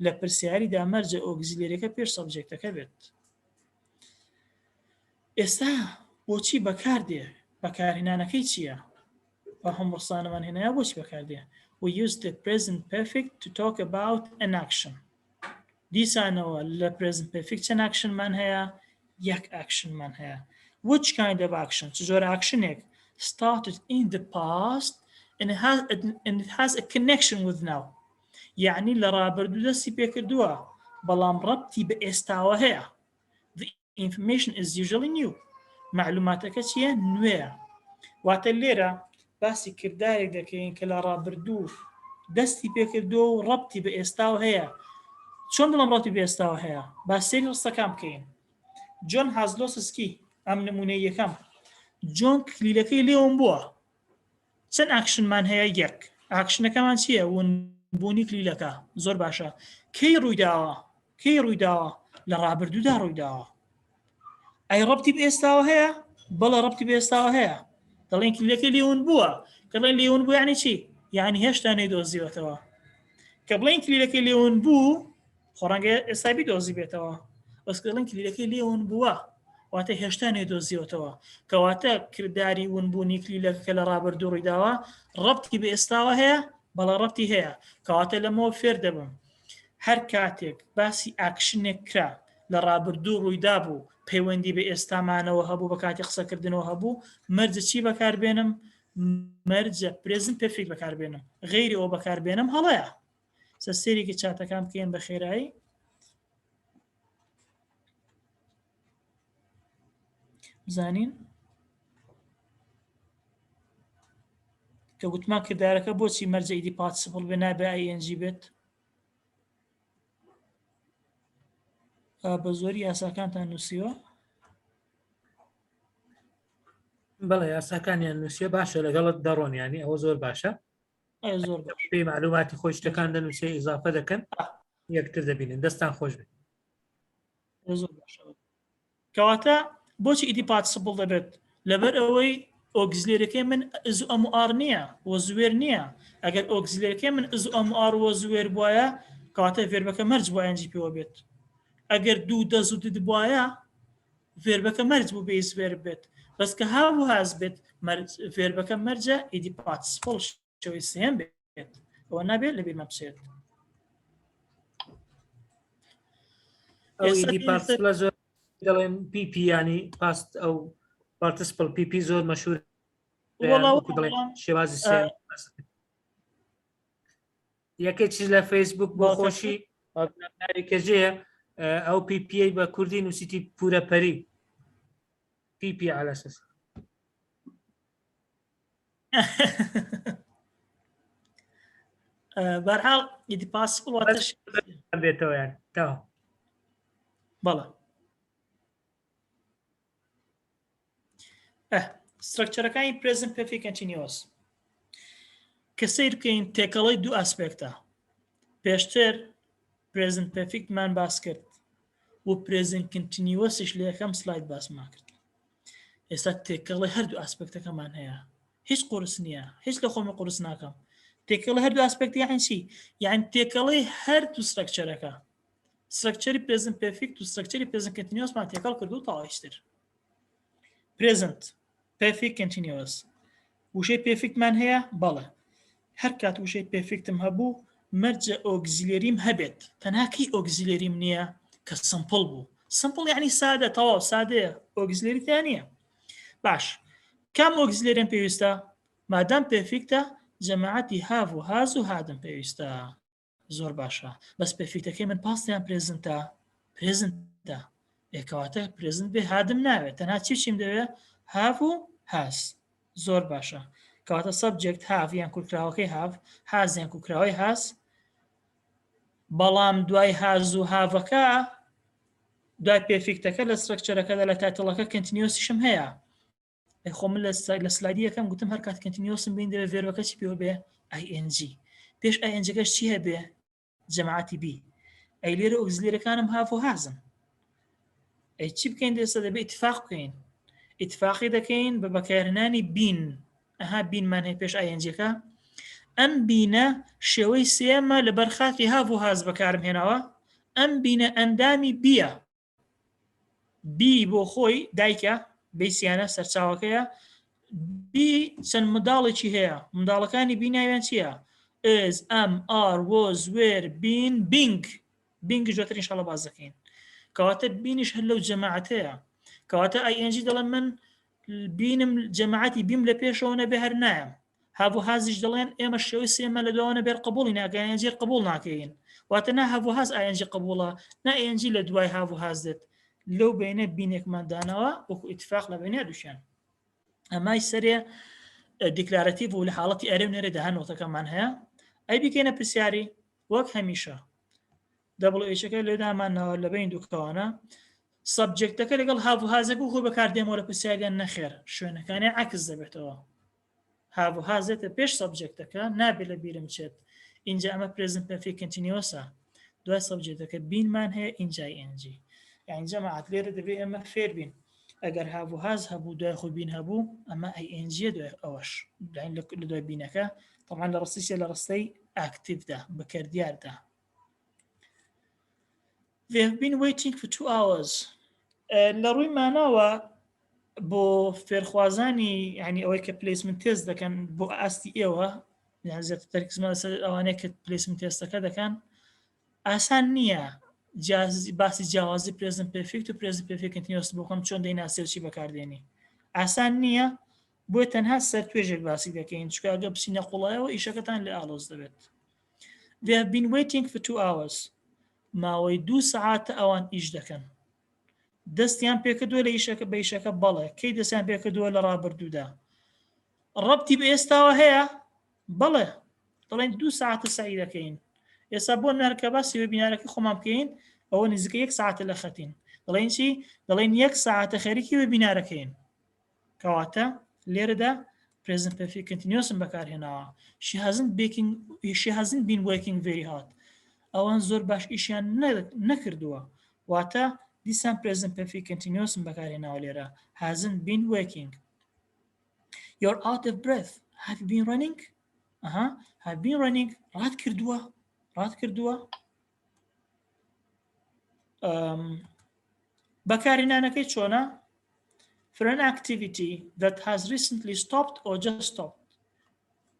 لە پرسیاریدا مەرجە ئۆکسیلێرەکە پێش سەبجێکتەکە بێت ئێستا بۆچی بەکاردێ بەکارهێنانەکەی چییە بە هەم ڕستانەمان هێنایە بۆچی بەکاردێ We use the present perfect to talk about an action دیسانەوە لە present perfect چەند actionمان هەیە یەک actionمان هەیە Which kind of action چ جۆرە actionێک started in the past and it has a connection with now یعنی لە ڕابردوو دەستی پێکردووە بەڵام ڕەبتی بە ئێستاوە هەیە The information is usually new معلوماتەکە چییە نوێیە واتە لێرە باسی کردارێک دەکەین کە لە ڕابردوو دەستی پێکردووە و ڕەبتی بە ئێستاوە هەیە چۆن دڵم ڕەبتی بە ئێستاوە هەیە با سێری ڕستەکان بکەین جۆن هازلۆسسکی ئەم نمونەی یەکەم جۆن کلیلەکەی لێون بووە چەند ئاکشنمان هەیە یەک ئاکشنەکەمان چییە ونبوونی کلیلەکە زۆر باشە کەی ڕوویداوە لە ڕابردوودا ڕوویداوە ئەی ڕەبتی بە ئێستاوە هەیە بەڵە ڕەبتی بە ئێستاوە هەیە دەڵێن کلیلەکەی لێون بووە کە بڵێن لێون بوو یعنی چی یعنی هێشتا نەیدۆزیوەتەوە کە بڵێن کلیلەکەی لێون بوو خۆڕەنگە ئێستا بیدۆزی بێتەوە بەس کە دەڵێن کلیلەکەی لێون بووە واتە هێشتا نەیدۆزیوەتەوە کەواتە کردداری ونبوونی کلیلەکە کە لە ڕابردوو ڕوویداوە ڕەبتی بە ئێستاوە هەیە بەڵە ڕەبتی هەیە کەواتە لەمەوە فێر دەبم هەر کاتێک باسی ئاکشنێک کرا لە ڕابردوو ڕوویدا بوو پەیوەندی بە ئێستامانەوە هەبوو بە کاتی قسەکردنەوە هەبوو مەرجە چی بەکاربێنم مەرجە پرێزنت پێرفێکت بەکاربێنم غەیری ئەوە بەکاربێنم هەڵەیە سەرێکی چاتەکان بکەین بە خێرایی بزانین کە گوتمان کردارەکە بۆچی مەرجە ئیدی پارتیسیپڵ بێ نابێ ING بێت بە زۆری یاساکانتان نووسیوە بەڵێ یاساکانیان نووسیە باشە لەگەڵت دەڕۆنیانی ئەوە زۆر باشە زۆر پێی معلوماتی خۆی شتەکان دەنووسێ ئیزافە دەکەن یەکتر دەبینن دەستان خۆش بێت زۆر باشە کەواتە بۆچی ئیدی پارتیسیپڵ دەبێت لەبەر ئەوەی ئۆکسیلێرەکەی من ئز و ئەموار نییە وە زوێر نییە ئەگەر ئۆکسیلێرەکەی من ئز و ئەموار وە زوێر بواە کەواتە فێربەکە مەرج بۆ ئەنجی پێوە بێت ئەگەر دوو دەزودت بواە فێربەکە مەرج بوو بێ زوێر بێت بەس کە هاو هاز بێت فێربەکە مەرجە ئیدی پارتیسیپڵ شەوەی سێم بێت ئەوە نابێت لە بیر مەبچێت ئیدی پارتیسیپڵە زۆر دەڵێن PP ینی پاست ئەو پارتیسیپڵ PP زۆر مەشهور شێوازی سێ یەکێک چیز لە فەیسبوک بۆ خۆشی کەژەیە ئەو PP بە کوردی نووسیتی پورەپەری PP على أساس بەرحاڵ ئیدی پارتیسیپڵ واتە بێتەوە یان تا بەڵێ سترکچەرەکانی پرێزنت پێرفێکت کۆنتینیوەس کە سیر بکەین تێکەڵەی دوو ئاسپێکتە پێشتر present perfect مان باس کرد و present continuousش لە یەکەم سلاید باسمان کرد ئێستا تێکەڵی هەردوو ئاسپێکتەکەمان هەیە هیچ قورس نییە هیچ لە خۆمی قورس ناکەم تێکەڵی هەردوو ئاسپێکتی یان چی یان تێکەڵی هەردوو سترکچەرەکە سترکچەری present perfect و سترکچەری present continuous مان تێکەڵ کرد و تەواویشتر present perfect continuous وشەی پێفیکتمان هەیە بەڵێ هەر کات وشەی پێفیکتم هەبوو مەرجە ئۆگزیلێریم هەبێت تەنها کەی ئۆگزیلێریم نییە کە سمپڵ بوو سمپڵ یعنی سادە تەواو سادەیە ئۆگزیلێریتیان نییە باش کام ئۆگزیلێرم پێویستە مادام پێفیکتە جەماعەتی هاف و هاز و هادم پێویستە زۆر باشە بەس پێفیکتەکەی من پاستیان پرێزنتە ئێکەواتە پرێزنت بێ هادم ناوێت تەنها چیم دەوێت هاف و هاز زۆر باشە کەواتە سەبجێکت هاف یان کوورکراوەکەی هاف هازیان کوورکراوەی هاز بەڵام دوای هاز و هاڤەکە دوای پێفیکتەکە لە سترکچەرەکەدا لە تایتڵەکە کنتینیۆسیشم هەیە خۆ من لە سلایدی یەکەم گوتم هەر کات کنتینیۆسم بین دەوێت ڤێربەکە چی پێوە بێ ING پێش INGەکەش چی هەبێ جەماعەتی بی ئەی لێرە ئۆگزیلێرەکانم هاف و هازن ئەی چی بکەین دێستا دەبێت ئیتفاق بکەین ئیتفاقی دەکەین بە بەکارهێنانی بین ئەها بینمان هەیە پێش INGەکە ئەم بینە شێوەی سێمە لە بەرخاتی هاف و هاز بەکارم هێناوە ئەم بینە ئەندامی بیە بی بۆ خۆی دایکە بیسیانە سەرچاوەکەیە بی چەند منداڵێکی هەیە منداڵەکانی بیناویان چییە is am are was were been being بینگ جواتر ئینشاڵڵا باز دەکەین کەواتە بینیش هەر لەو جەماعەتەیە کەواتە ING دەڵێن من بینم جەماعەتی بیم لە پێشەوە نەبێ هەر نایەم هاف و هازیش دەڵێن ئێمە شێوەی سێمە لە دوانە بێر قبوڵی ناکەین ING قبول ناکەین واتە نا هاف و هاز ING قبوڵە نا ING لە دوای هاف و هاز دێت لەو بینە بینێکمان دانەوە وەکو ئیتفاق لە بینە دووشیان ئەمای سەرێ دیکلارەتیڤ و لە حاڵەتی ئەرێ و نێرەدا هەنوتەکەمان هەیە ئەی بکەینە پرسیاری وەک هەمیشە WHەکە لێدامانەوە لە بین دووکەوانە سەبجێکتەکە لەگەڵ هاف و هازەکە و خۆی بەکاردێمەوە لە پرسیاریان نەخێر شوێنەکانی عکس دەبێتەوە هاف و هازێتە پێش سەبجێکتەکە نابێت لە بیرم چێت اینجا ئەمە پرێزنت پێرفێکت کنتینیۆسە دوای سەبجێکتەکە بینمان هەیە اینجای NG یعنی جەماعەت لێرە دەبێت ئێمە فێر بین ئەگەر هاف و هاز هەبوو دوای خۆی بین هەبوو ئەمە ING دوای ئەوەش لە دوای بینەکە طبعا لە ڕستیشە لە ڕستەی ئاکتیڤدا بەکەردیاردا They have been waiting for 2 hours. لە ڕووی ماناوە بۆ فێرخوازانی ینی ئەوەی کە پلیسمنت تێست دەکەن بۆ ئاستی ئێوە زیاتر تەرکیزمان لەسەر ئەوانەیە کە پلیسمنت تێستەکە دەکەن ئاسان نییە باسی جیاوازی پرێزنت پێرفێکت و پرێزنت پێرفێکت کنتینیۆس بۆکەم چۆن دەیناسێ و چی بەکاردێنی ئاسان نییە بۆیە تەنها سەر توێژێک باسی دەکەین چکە ئەگە بچینە قوڵایەوە ئیشەکەتان لە ئاڵۆز دەبێت They have been waiting for 2 hours. ماوەی 2 سەعاتە ئەوان ئیش دەکەن دەستیان پێکردووە لە ئیشەکە بە ئیشەکە بەڵێ کەی دەستیان پێکردووە لە ڕابردوودا ڕەبتی بە ئێستاوە هەیە بەڵێ دەڵێن 2 سەعاتە سعی دەکەین ئێستا بۆ نەرکە باسی وێبینارەکەی خۆمان بکەین ئەوە نزیکە 1 سەعاتە لە خەتین دەڵێن چی دەڵێن 1 سەعاتە خەریکی وێبینارەکەین کەواتە لێرەدا present perfect continuous بەکارهێناوە she hasn't been working very hard ئەوان زۆر باش ئیشیان نەکردووە واتە دیسان present perfect continuous بەکارهێناوە لێرە hasn't been working you're out of breath have you been running have been running ڕات کردووە بەکارهێنانەکەی چۆنە for an activity that has recently stopped or just stopped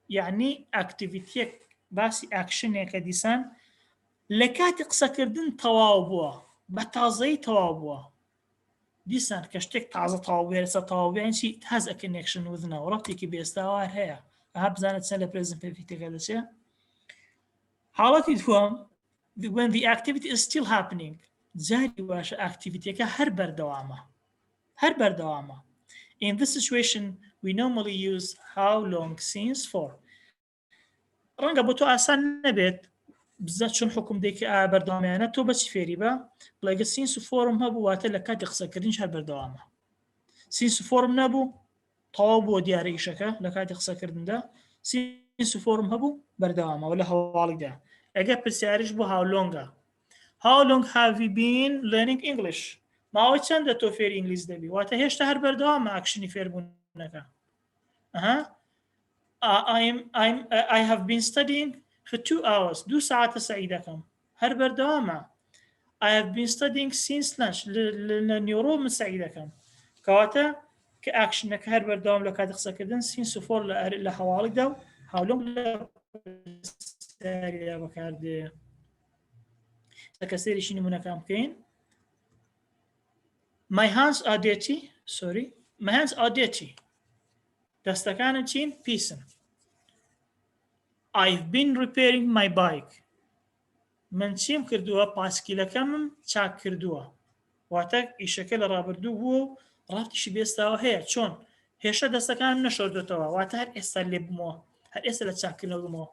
يعني activity باسی actionێکە دیسان لە کاتی قسەکردن تەواو بووە بە تازەی تەواو بووە دیسان کە شتێک تازە تەواو بێرسە تەواو بێن چی it has a connection with now ڕەبتێکی بێستاوار هەیە ئەها بزانێت چەند لە present perfectەکە دەچێت حاڵەتی دووەم when the activity is still happening جاری باشە ئاکتیڤیتیەکە هەر بەردەوامە in this situation we normally use how long since for ڕەنگە بۆ تۆ ئاسان نەبێت بزات چۆن حکم دەیکە ئایا بەردەوامیانە تۆ بەچی فێری بە بڵێگە سینس و فۆرم هەبوو واتە لە کاتی قسەکردنیش هەر بەردەوامە سینس و فۆرم نەبوو تەواو بۆ دیارە ئیشەکە لە کاتی قسەکردندا سینس و فۆرم هەبوو بەردەوامەوە لە هەواڵیدا ئەگە پرسیاریش بۆ هاولۆنگە How long have you been learning English? ماوەی چەندە تۆ فێری ئینگلیز دەبی؟ واتە هێشتا هەر بەردەوامە ئاکشنی فێربوونەکە. I have been studying for 2 hours. 2 ساعتە سعی دەکەم. هەر بەردەوامە. I have been studying since lunch. لە نیۆڕۆ من سعی دەکەم. کەواتە کە ئاکشنەکە هەر بەردەوام لە کاتی قسەکردن سینس و فۆر لە هەواڵێکدا و هاولۆنگ لە بەکاردێ. کە سێریشی نمونونەکان بکەین. My hands are dirty. Sorry. My hands are dirty. دەستەکانم چین؟ پیسن. I've been repairing my bike. من چیم کردووە؟ پاسکیلەکەمم چاک کردووە. واتە ئیشەکە لە ڕابردوو بووە و ڕاستیشی بێستاوە هەیە. چۆن؟ هێشتا دەستەکانم نەشۆردوێتەوە. واتە هەر ئێستا لێ بمەوە. هەر ئێستا لە چاکردنەوە بمەوە.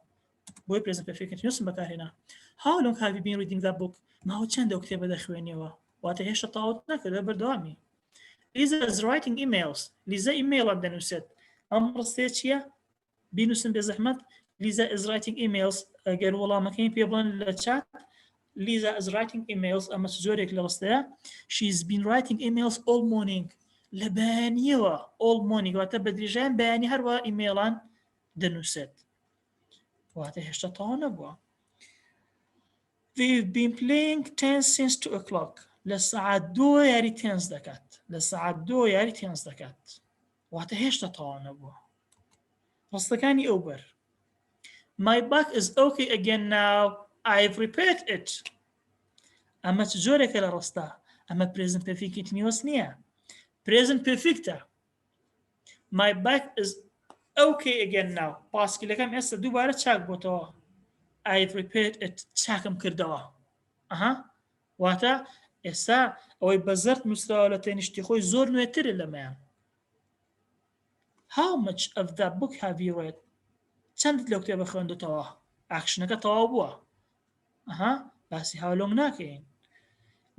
بۆی present perfect continuous بەکارهێنا. How long have you been reading that book? ماوە چەندە ئەو کتێبە دەخوێنیەوە؟ واتە هێشتا تەواو نەکردە بەردەوامی. Lisa is writing emails. Lisa email دەنووسێت. ئەم ڕستەیە چییە؟ بینووسن بێ زەحمەت. Lisa is writing emails. ئەگەر وەڵامەکەی پێ بڵێن لە چات. Lisa is writing emails. ئەمە زۆرێک لە ڕستەیە. She's been writing emails all morning. لە بەیانیەوە all morning. واتە بە درێژایان بەیانی هەروە ئیمێڵان دەنووسێت. واتە هێشتا تەواو نەبووە. We've been playing tennis since 2 o'clock. لە سەعات 2 یاری تێنس دەکات. لە سەعات 2 یاری تێنس دەکات. واتە هێشتا تەواو نەبووە. ڕستەکانی ئەو بەر. My back is okay again now. I've repaired it. ئەمە چ جۆرێکە لە ڕستە؟ ئەمە present perfect continuous نییە. Present perfectە. My back is okay again now. پاسکیلەکەم ئێستا دووبارە چاک بۆتەوە. I've repaired it. چاکم کردەوە. واتە ئێستا ئەوەی بەزەرد نووسراوە لە تێنیشتی خۆی زۆر نوێترە لەمەیان. How much of that book have you read? چەندت لەو کتێبە خوێندووتەوە؟ ئاکشنەکە تەواو بووە. باسی هاولۆنگ ناکەین.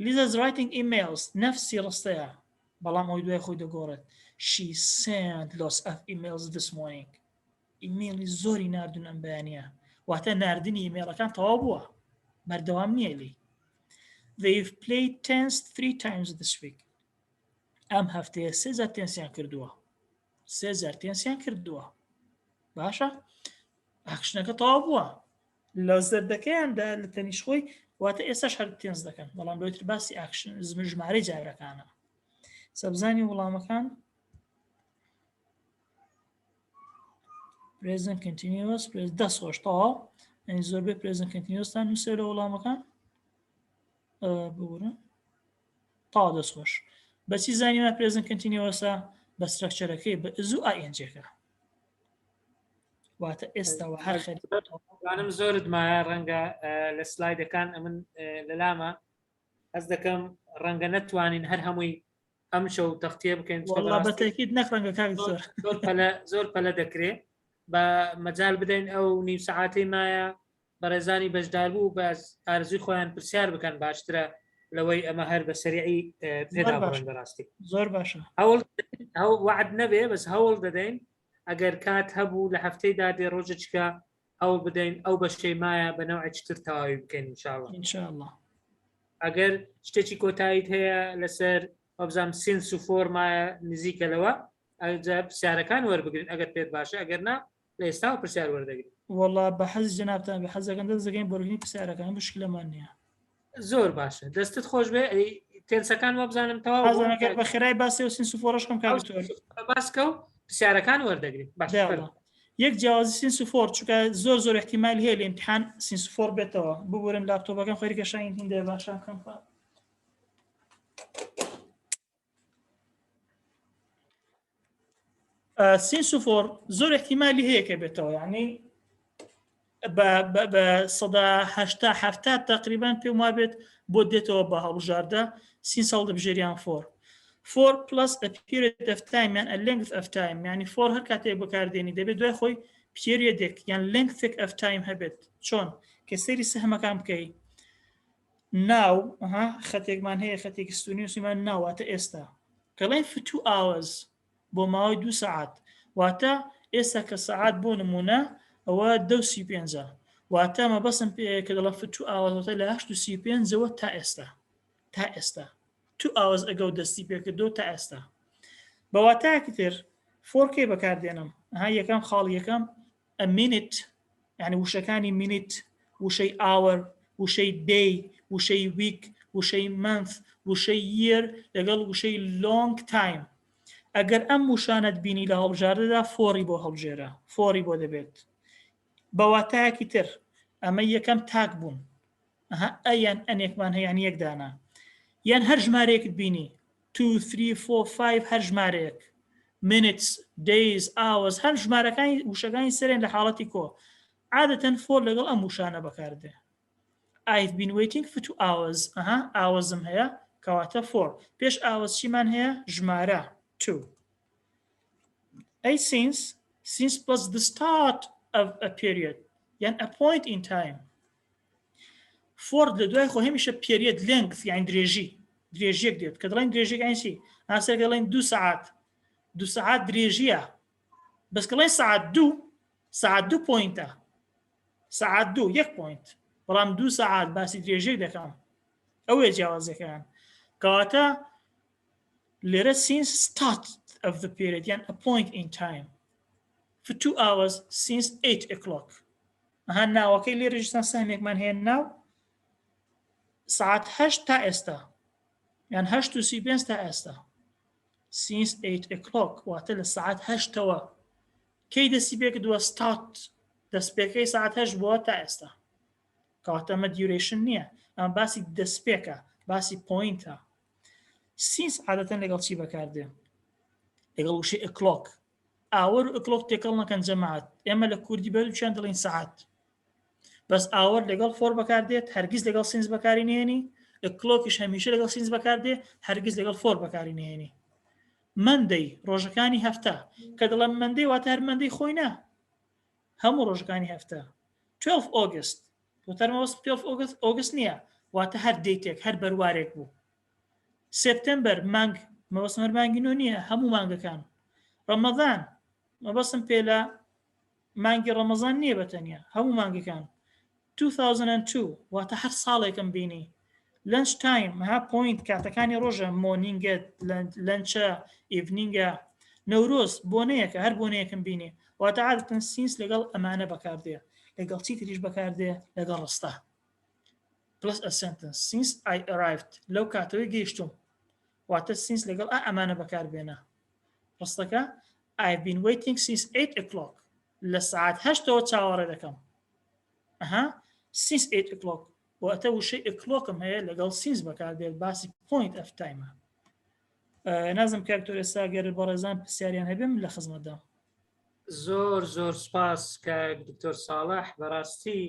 Lisa's writing emails. نەفسی ڕستەیە. بەڵام ئەوی دوای خۆی دەگۆڕێت. She sent lots of emails this morning. ئیمێلی زۆری ناردون ئەم بەیانیە. واتە ناردنی ئیمێڵەکان تەواو بووە. بەردەوام نییە لی. They've played tennis 3 times this week. ئەم هەفتەیە 3 جار تێنسیان کردووە. 3 جار تێنسیان کردووە. باشە؟ ئاکشنەکە تەواو بووە. لە زەردەکەیاندا لە تەنیش خۆی واتە ئێستاش هەر تێنس دەکەن. بەڵام لەوتر باسی ئاکشن ژمارەی جارەکانە. سەبزانی وەڵامەکان present continuous دەست خۆش تەواو. ئەنی زۆربەی present continuousتان نووسێ لە وەڵامەکان. ببورن. تەواو دەست خۆش. بەچی زانیمە present continuousە؟ بە سترەکچەرەکەی بە ئز و ئایئنجەکە. واتە ئێستاوە هەر خەرم زۆرت مایە ڕەنگە لە سلایدەکان ئەمن لەلامە ئەس دەکەم ڕەنگە نەتوانین هەر هەمووی ئەم شەو تەختیە بکەین. بەتەکیت نەک ڕەنگە کاک زۆر پەلە دەکرێت بە مەجال بدەین ئەو نیم سەعاتەی مایە بەڕێزانی بەشدار بوو بە ئارزوی خۆیان پرسیار بکەن باشترە لەوەی ئەمە هەر بە سەریعی پێدا بڕێن بەڕاستی. زۆر باشە. ئەو وعد نەبێ بەس هەوڵ دەدەین ئەگەر کات هەبوو لە هەفتەیدا دێ ڕۆژێکە هەوڵ بدەین ئەو بەشەی مایە بە نەوعێکتر تەواوی بکەین ئینشاءالله. ئەگەر شتێکی کۆتاییت هەیە لەسەر وەبزانم سینس و فۆرمایە نزیکە لەوە ئەجا پرسیارەکان وەربگرن ئەگەر پێت باشە ئەگەر نا لە ئێستا پرسیار وەردەگرن. وەڵا بە حەز جەنابتان بە حەزەکەن دەستەکەین بۆرگنی پرسیارەکان مشکلەمان نییە. زۆر باشە دەستت خۆش بێ تێنسەکان وەبزانم تەواو بە خێرای باسی و سینس و فۆرەشکەم باسکە و پرسیارەکان وەردەگرین. باشە یەک جیاوازی سینس و فۆر چونکە زۆر احتیمال هەیە لە ئیمتحان سینس و فۆر بێتەوە. ببورن لاپتۆپەکەم خۆی کەشاین هیندێ باشە کەم سینس و فۆر زۆر احتیمالی هەیە کە بێتەوە. یعنی بە 1970 تقریبان پێم وابێت بۆ دێتەوە بە هەڵبژاردە سینس هەڵدەبژێریان فۆر. 4 plus a period of time and a length of time. يعني 4 هەر کاتێک بەکاردێنی دەبێت دوای خۆی periodic یان length of time هەبێت. چۆن کە سەیری سەهمەکان بکەی ناو خەتێکمان هەیە خەتێکی ستونی وسیمان ناواتە ئێستا کەڵێن for 2 hours بۆ ماوەی 2 سەعات واتە ئێستا کە سەعات بۆ نمونە ئەوە 10:35 واتە مەبەستم پێ کە دەڵە for 2 hours لە 8:35 تا ئێستا 2 hours ago دەستی پێکردو تا ئێستا بەواتایەکی تر 4K بەکاردێنم ها یەکەم خاڵ یەکەم a minute يعني وشەکانی minute وشەی hour وشەی day وشەی week وشەی month وشەی year لەگەڵ وشەی long time ئەگەر ئەم وشانت بینی لە هەڵبژاردەدا فۆری بۆ هەڵبژێرە فۆری بۆ دەبێت بەواتایەکی تر ئەمە یەکەم تاک بوون ئەیان ئەنێکمان هەیە یەکدانا یان هەر ژمارەیەکت بینی 2 3 4 5 هەر ژمارەیەک minutes days hours هەر ژمارەکانی وشەکانی سەرێن لە حاڵەتی کۆ عادەتەن فۆر لەگەڵ ئەم وشانە بەکاردێ I've been waiting for 2 hours hours هەیە کەواتە 4 پێش hours چیمان هەیە ژمارە 2 A since plus the start of a period يعني a point in time فۆر لە دوای خۆ هەمیشە period length يعني درێژیەک دێت کە دەڵێن درێژیەک یانی چی ئاسەر دەڵێن 2 ساعات 2 ساعات درێژیە بەس کە دەڵێن ساعات 2 پوینتە ساعات 2 1 پوینت بەڵام 2 ساعات باسی درێژیەک دەکەم ئەوەیە جیاوازەکەیان کەواتە لێرە since start of the period يعني a point in time for 2 hours since 8 o'clock ناوەکەی لێرەژستان سامێکمان هەیە ناو ساعت 8 تا ئێستا یان 8:35 تا ئێستا since 8 o'clock واتە لە ساعت 8ەوە کەی دەستی پێکردووە start دەستپێکەی ساعت 8 بووە تا ئێستا کەواتە ئەمە duration نییە ئەمە باسی دەستپێکە باسی پوینتە since عادەتەن لەگەڵ چی بەکاردێ لەگەڵ وشەی o'clock ئاوەر و o'clock تێکەڵ نەکەن جەماعەت ئێمە لە کوردی بەلوچیان دەڵێن ساعت بەس ئاوەر لەگەڵ فۆر بەکاردێت هەرگیز لەگەڵ سینس بەکاری نێنی ئۆکلۆکیش هەمیشە لەگەڵ سینس بەکاردێ هەرگیز لەگەڵ فۆر بەکاری نێنی مەندەی ڕۆژەکانی هەفتە کە دەڵێن مەندەی واتە هەر مەندەی خۆی نا هەموو ڕۆژەکانی هەفتە 12 ئۆگست وتەرمەوەست 12 ئۆگست نییە واتە هەر دیتێک هەر بەروارێک بوو سپتەمبەر مانگ مەبەستم هەر مانگی نۆ نییە هەموو مانگەکان ڕەمەضان مەبەستم پێ لە مانگی ڕەمەزان نییە بەتەنیا هەموو مانگەکان 2002 واتە هەر ساڵێکم بینی لەنچ تایم ها پوینت کاتەکانی ڕۆژە مۆنینگێت لەنچە ئیڤنینگە نەورۆز بۆنەیەکە هەر بۆنەیەکم بینی واتە عادەتەن سینس لەگەڵ ئەمانە بەکاردێ لەگەڵ چی تریش بەکاردێ لەگەڵ ڕستە plus a sentence since I arrived لەو کاتەوەی گەیشتم واتە سینس لەگەڵ ئەمانە بەکاربێنە ڕستەکە I've been waiting since 8 o'clock لە ساعت 8ەوە چاوەڕێ دەکەم since 8 o'clock واتە وشەی ئۆکلۆکم هەیە لەگەڵ سینس بەکاردێت باسی point of time نازم کاکتۆر ئێستا گەر بەڕێزان پرسیاریان هەبێم لە خزمەتدا زۆر سپاس کە دکتۆر ساڵح بەڕاستی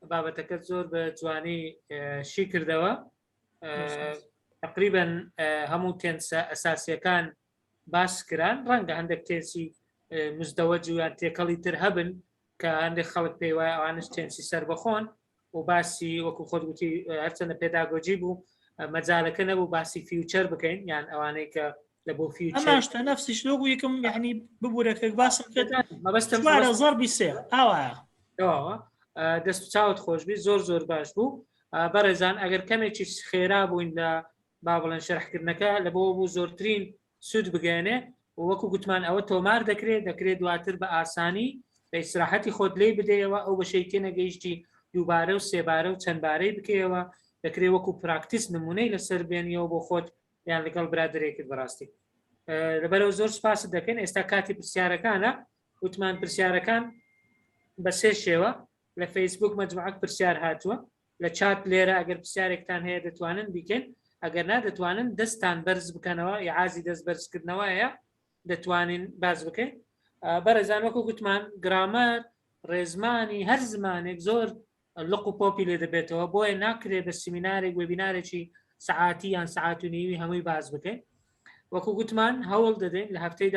بابەتەکەت زۆر بە جوانی شی کردەوە تقریبا هەموو تێنسە ئەساسیەکان باس کران ڕەنگە هەندێک تێنسی مزدەوەج و یان تێکەڵی تر هەبن کە هەندێک خەڵک پێی وایە ئەوانش تێنسی سەر بەخۆن و باسی وەکو خۆت گوتی هەرچەندە پێداگۆجی بوو مەجالەکە نەبوو باسی فیوچەر بکەین یان ئەوانەی کە لە بۆ فیوچەر ئەماشتە نەفسیش لۆگو یەکەم یعنی ببوورەکە باسم کرد مەبەستم 2023 ئاوایە دەست و چاوت خۆشبی زۆر باش بوو بەڕێزان ئەگەر کەمێکی خێرا بووین لە با بڵێن شەرحکردنەکە لە بۆ بوو زۆرترین سوود بگەێنێ وەکو گوتمان ئەوە تۆمار دەکرێت دواتر بە ئاسانی بە ئیسراحەتی خۆت لێ بدەیەوە ئەو بەشەی تێ نەگەیشتی دووبارە و سێبارە و چەندبارەی بکەیەوە دەکرێت وەکو پراکتیس نمونەی لەسەر بێنیەوە بۆ خۆت یان لەگەڵ برادێکت بەڕاستی لەبەرەوە زۆر سپاست دەکەن ئێستا کاتی پرسیارەکانە وتمان پرسیارەکان بە سێ شێوە لە فەیسبوک مەجموعەک پرسیار هاتووە لە چات لێرە ئەگەر پرسیارێکتان هەیە دەتوانن بیکەن ئەگەر نادەتوانن دەستان بەرز بکەنەوە یاعازی دەست بەرزکردنەوەیە دەتوانین باز بکەین بەڕێزان وەکو گوتمان گرامەر ڕێزمانی هەر زمانێک زۆر لق و پۆپی لێ دەبێتەوە بۆیە ناکرێت بە سیمینارێک وێبینارێکی سعاتی یان سعات و نیوی هەمووی باز بکەین وەکو گوتمان هەوڵ دەدەین لە هەفتەی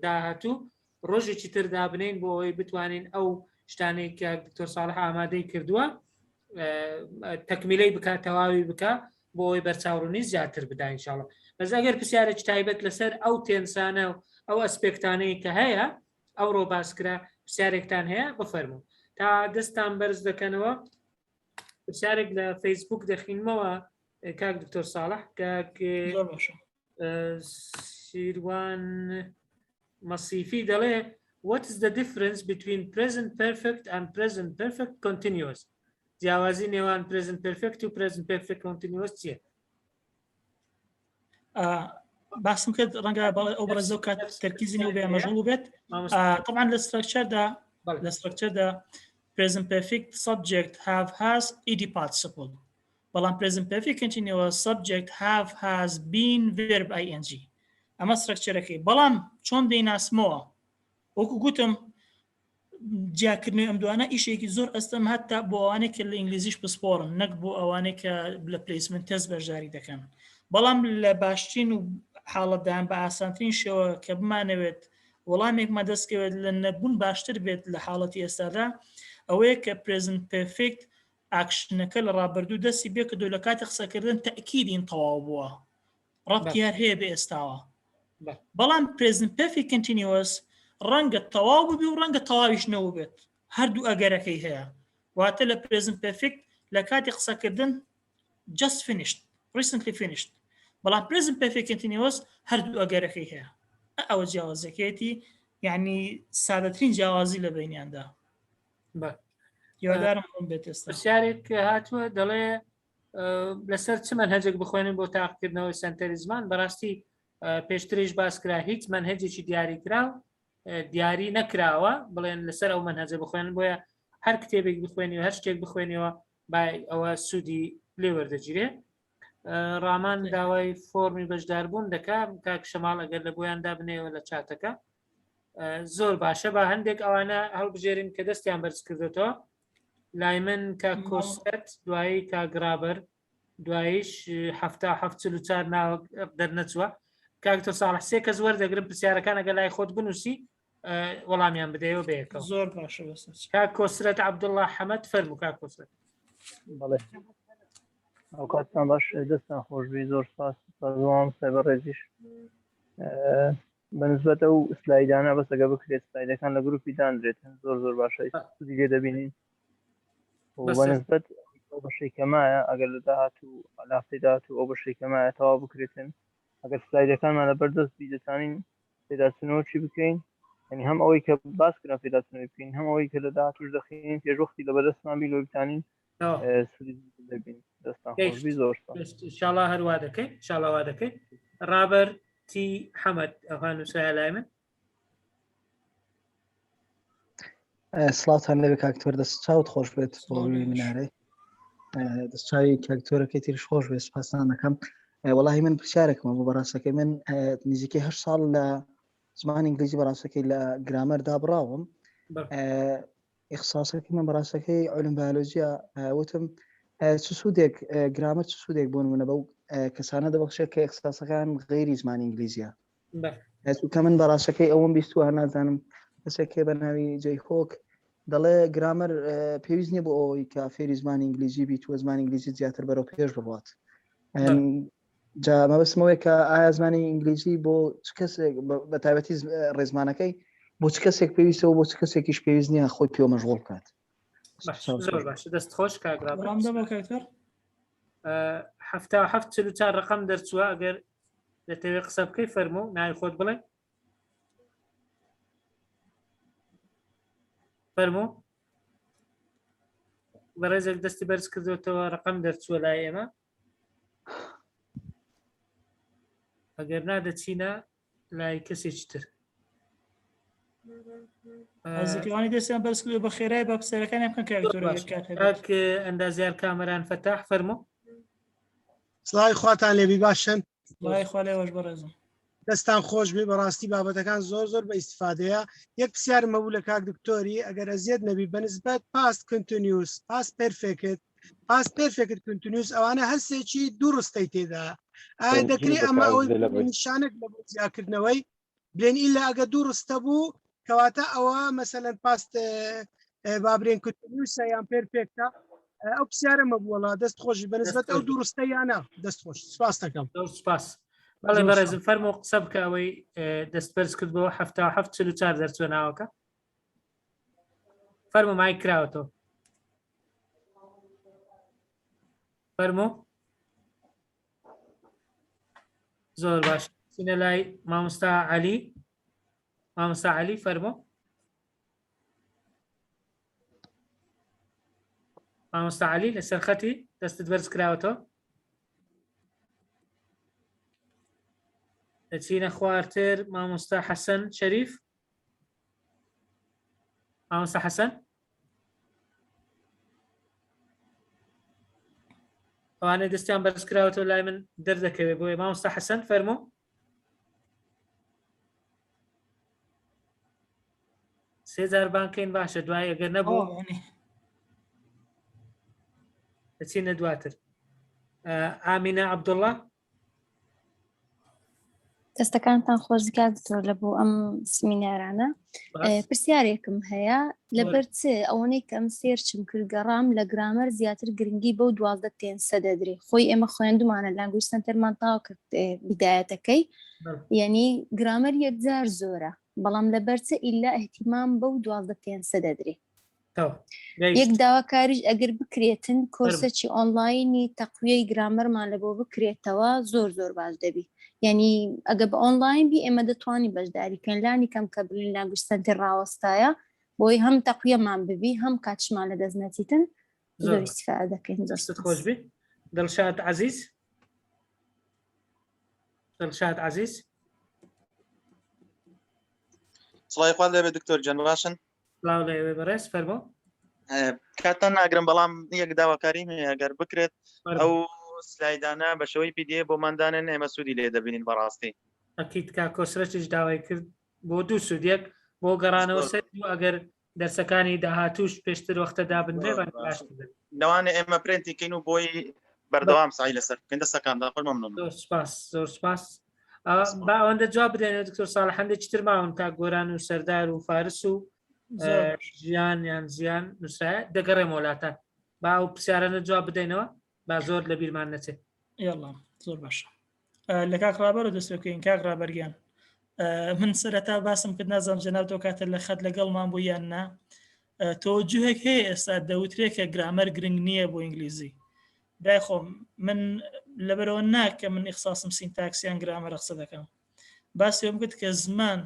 داهاتوو ڕۆژێکی تر دابنین بۆ ئەوەی بتوانین ئەو شتانەی کە دکتۆر ساڵح ئامادەی کردووە تەکمیلەی بکات تەواوی بکە بۆ ئەوەی بەرچاوڕوونی زیاتر بدا ئینشاڵڵا بەس ئەگەر پرسیارێکی تایبەت لەسەر ئەو تێنسانە و ئەو ئەسپێکتانەی کە هەیە ئەو ڕۆ باسکرا پرسیارێکتان هەیە بفەرموو تا دەستان بەرز دەکەنەوە پرسیارێک لە فەیسبوک دەخینمەوە کاک دکتۆر ساڵح کاک زۆر باشە. شیروان مەسیفی دەڵێ what is the difference between present perfect and present perfect continuous جیاوازی نێوان present perfect و present perfect continuous چییە؟ باسم کرد ڕەنگە ئەو بەرەزە و کات تەرکیزی نێو بێ مەژغوڵ بێت. طبعا لە ستراکچەردا present perfect subject have has ed participle بەڵام present perfect continuous subject have has been verb ing ئەمە ستراکچەرەکەی. بەڵام چۆن دەیناسمەوە وەکو گوتم جیاکردنەوەی ئەم دوانە ئیشێکی زۆر ئەستەم هەتا بۆ ئەوانەی کە لە ئینگلیزیش پسپۆڕن نەک بۆ ئەوانەی کە لە پلیسمنت تەست بەشداری دەکەن. بەڵام لە باشترین و حاڵەتدان بە ئاسانترین شێوە کە بمانەوێت وەڵامێکمە دەستکەوێت لە نەبوون باشتر بێت لە حاڵەتی ئێستادا ئەوەیە کە present perfect ئاکشنەکە لە ڕابردوو دەستی بێ کە لە کاتی قسەکردن تەکیدین تەواو بووە ڕەبتیار هەیە بە ئێستاوە. بەڵام present perfect continuous ڕەنگە تەواو ببی و ڕەنگە تەواویش نەوە بێت هەردوو ئەگەرەکەی هەیە. واتە لە present perfect لە کاتی قسەکردن just finished recently finished بەڵام present perfect continuous هەردوو ئەگەرەکەی هەیە. ئەوە جیاوازەکەیەتی یعنی سادەترین جیاوازی لە بینیاندا. یادارم بێت ئێستا پرسیارێک هاتووە دەڵێ لەسەر چ منهەجێک بخوێنین بۆ تاقیکردنەوەی سەنتەری زمان. بەڕاستی پێشتریش باسکرا هیچ منهەجێکی دیاریکراو دیاری نەکراوە بڵێن لەسەر ئەو منهەجە بخوێنن بۆیە هەر کتێبێک بخوێنی و هەر شتێک بخوێنیەوە ئەوە سوودی لێ وەردەگیرێ. ڕامان داوای فۆرمی بەشداربوون دەکات کاک شەماڵ ئەگەر لە بۆیاندا بنێەوە لە چاتەکە زۆر باشە. بە هەندێک ئەوانە هەڵبژێرین کە دەستیان بەرز کردێتەوە لای من کاک کۆسەت دوایی کاگرابەر دواییش 7 ناوە دەرنەچووە کاک تۆ ساڵح سێ کەس وەردەگرن پرسیارەکان ئەگەر لای خۆت بنووسی وەڵامیان بدەیەوە بەیەکەوە. زۆر باشە. کاک کۆسرەت عەبدوڵڵا حەمەد فەرموو کاک کۆسرەت. بەڵێ ئەوکاتان باش دەستان خۆشبی زۆر سپاسوام سایبەر ڕێزیش بەنسبەت ئەو سلایدانە بەسەگە بکرێت سلایدەکان لە گروپی دانرێتن زۆر باشە سودی لێ دەبینین بەنسبەت ئەو بەشەی کەمایە ئەگەر لە داهاتوو ئەلافتەی داهاتوو ئەو بەشەی کەمایە تەواو بکرێتن ئەگەر سلایدەکانمان لەبەردەست بی دەتوانین پێداچنەوە چی بکەین یعنی هەم ئەوەی کە باسکرا پێداچنەوەی بکەین هەم ئەوەی کە لە داهاتووش دەخین پێشوەختی لەبەردەستمان بی لۆ بتانین سودی دەبین. دەستان خۆشبی زۆر ئینشاڵڵا هەروە دەکەی ئینشاڵڵا دەکەی. ڕابەر تی حەمەد ئەوها نووسایە لای من. سڵاتان لەوێ کاکتۆر دەست چاوت خۆش بێت بۆی منارەی دەستچاوی کاکتۆرەکەی تریش خۆش بێت سپاسان دەکەم. وەڵاهی من پرسیارێکمە بۆ بەڕاستەکەی من نزیکەی 8 ساڵ لە زمانی ئینگلیزی بەڕاستەکەی لە گرامەر دابڕاوم. ئیخساسەکەی من بەڕاستەکەی علوم بیۆلۆژیا وتم چ سوودێک گرامەر چ سوودێک بۆ نمونە بەو کەسانە دەبەخشێت کە ئیخساسەکان غەیری زمانی ئینگلیزیە کە من بەڕاستەکەی ئەوم بیستووە هەر نازانم کەسێکێ بە ناوی جەیهۆک دەڵێ گرامەر پێویست نییە بۆ ئەوەی کە فێری زمانی ئینگلیزی بیت وە زمانی ئینگلیزی زیاتر بەرەو پێش بڕات. جا مەبەستمەوەی کە ئایا زمانی ئینگلیزی بۆ چ کەسێک بە تایبەتی ڕێزمانەکەی بۆ چ کەسێک پێویستەوە بۆ چ کەسێکیش پێویست نییە خۆی پێوە مەشغوڵ بکات. زۆر باشە دەست خۆش کاگرابەر 7 ڕقم دەرچووە ئەگەر دەتەوێت قسە بکەی فەرموو ناوی خۆت بڵێ فەرموو بەڕێزێک دەستی بەرز کردوێتەوە ڕقم دەرچووە لای ئێمە ئەگەر نادەچینە لای کەسێکی تر ئەزیکەوانی دەستیان بەرز کردووە بە خێرای بە پرسیارەکانی بکەن کاک ئەندازیار کامەران فەتاح فەرموو. سڵاوی خواتان لێبی باشن وای خوا لێوەش بەڕێزم دەستان خۆش بێ بەڕاستی بابەتەکان زۆر بە ئیستیفادەیە. یەک پرسیارمە بوو لە کاک دکتۆری ئەگەر ئەزیەت نەبی بەنسبەت پاست کنتینیوس پاست پێرفێکت کنتینیوس ئەوانە هەستێکی دووڕستەی تێدا ئایا دەکرێت ئەمە ئەوەی نیشانێک لە بۆ زیاکردنەوەی بلێن ئیلا ئەگە دووڕستە بوو کەواتە ئەوە مەسەلەن پاست بابرێن کنتینیوسە یان پێرفێکتە ئەو پرسیارەمە بووەڵا دەست خۆشی بەنسبەت ئەو دووڕستە یانە دەست خۆش سپاس دەکەم. سپاس بەڵێ بەڕێزم فەرموو قسە بکە ئەوەی دەست بەرز کرد بەوە 7 دەرچوە ناوەکە فەرمو مای کراوەتەوە فەرمو زۆر باش چینە لای مامۆستا عەلی فەرمو مامۆستا عەلی لەسەر خەتی دەستت بەرز کراوەتەوە دەچینە خوارتر مامۆستا حەسەن شەریف مامۆستا حەسەن ئەوانەی دەستیان بەرز کراوەتەوە لای من دەردەکەوێت بۆیە مامۆستا حەسەن فەرموو سێجار بانکەین باشە دوای ئەگەر نەبوو دەچینە دواتر ئامینە عەبدوڵڵا دەستەکانتان خۆش دکاتەوە لە بۆ ئەم سمینارانە پرسیارێکم هەیە لەبەر چ ئەوەنەی کە ئەم سێرچم کرد گەڕام لە گرامەر زیاتر گرنگی بەو 12 دەدرێ خۆی ئێمە خوێندومانە لانگویج سەنتەرمان تاوا کرد بیدایەتەکەی یعنی گرامەر یەکجار زۆرە بەڵام لەبەر چ ئیلا احتیمام بەو 12 دەدرێ یەک داواکاریش ئەگەر بکرێتن کۆرسێکی ئۆنلاینی تەقویەی گرامەرمان لە بۆ بکرێتەوە زۆر باش دەبی یعنی ئەگە بە ئۆنلاین بی ئێمە دەتوانی بەشداریکەین لانی کەم کە بلین لانگویج سەنتەر ڕاوەستایە بۆی هەم تەقویەمان ببی هەم کاتشمان لە دەست نەچیتن زۆر ئیستیفادە دەکەین دەستت خۆش بێ دڵشاد عەزیز سڵای خوا لێبێ دکتۆر جان باشن سڵاو لێوێ بەڕێز فەرمۆ کاتان ناگرم بەڵام یەک داواکاریم ئەگەر بکرێت ئەو سلایدانە بە شەوەی پی بۆماندانن ئێمە سوودی لێ دەبینین بەڕاستی ئەکید کا کۆسرەتیش داوای کرد بۆ دوو سوودێک بۆ گەڕانەوە سەر ئەگەر دەرسەکانی داهاتوش پێشتر وەختە دابنرێ لەوانێ ئێمە پرێنتیکەین و بۆی بەردەوام سعی لەسەر بکەین دەستەکاندا خۆش مەمنون زۆر سپاس با ئەوەندە جواب بدەنێت دکتۆر ساڵح هەندێکی تر ماون تا گۆران و سەردار و فارس و ژیان یان زیان نووسایە دەگەڕێمە وڵاتان با ئەو پرسیارانە جواب بدەینەوە با زۆر لە بیرمان نەچێت یاڵا زۆر باشە لە کاک ڕابەر و دەست بکەین کاک ڕابەرگیان من سەرەتا باسم کرد نازانم جەنابەتەوە کاتە لە خەت لەگەڵمان بوو یان نا تۆجوهێک هەیە ئێستا دەوترێت کە گرامەر گرنگ نییە بۆ ئینگلیزی دای خۆم من لەبەرەوە ناکە من ئیخساسم سینتاکسیان گرامەرە قسە دەکەم باسی ئەوم کرد کە زمان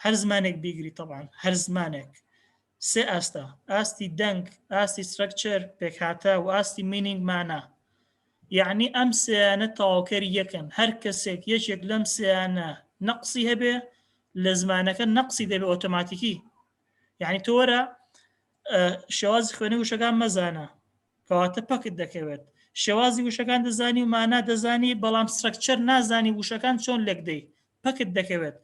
هەر زمانێک بیگری طبعاً هەر زمانێک سێ ئاستا ئاستی دەنگ ئاستی سترکچەر پێکهاتە و ئاستی مینینگ مانە یعنی ئەم سیانە تەواوکەری یەکەن هەر کەسێک یەکێک لەم سیانە نەقسی هەبێ لە زمانەکە نەقسی دەبێت ئۆتۆماتیکی یعنی تۆ وەرە شێوازی خوێنەی وشەکان مەزانە کەواتە پەکت دەکەوێت شێوازی وشەکان دەزانی و مانا دەزانی بەڵام سترکچەر نازانی وشەکان چۆن لێک دەی پەکت دەکەوێت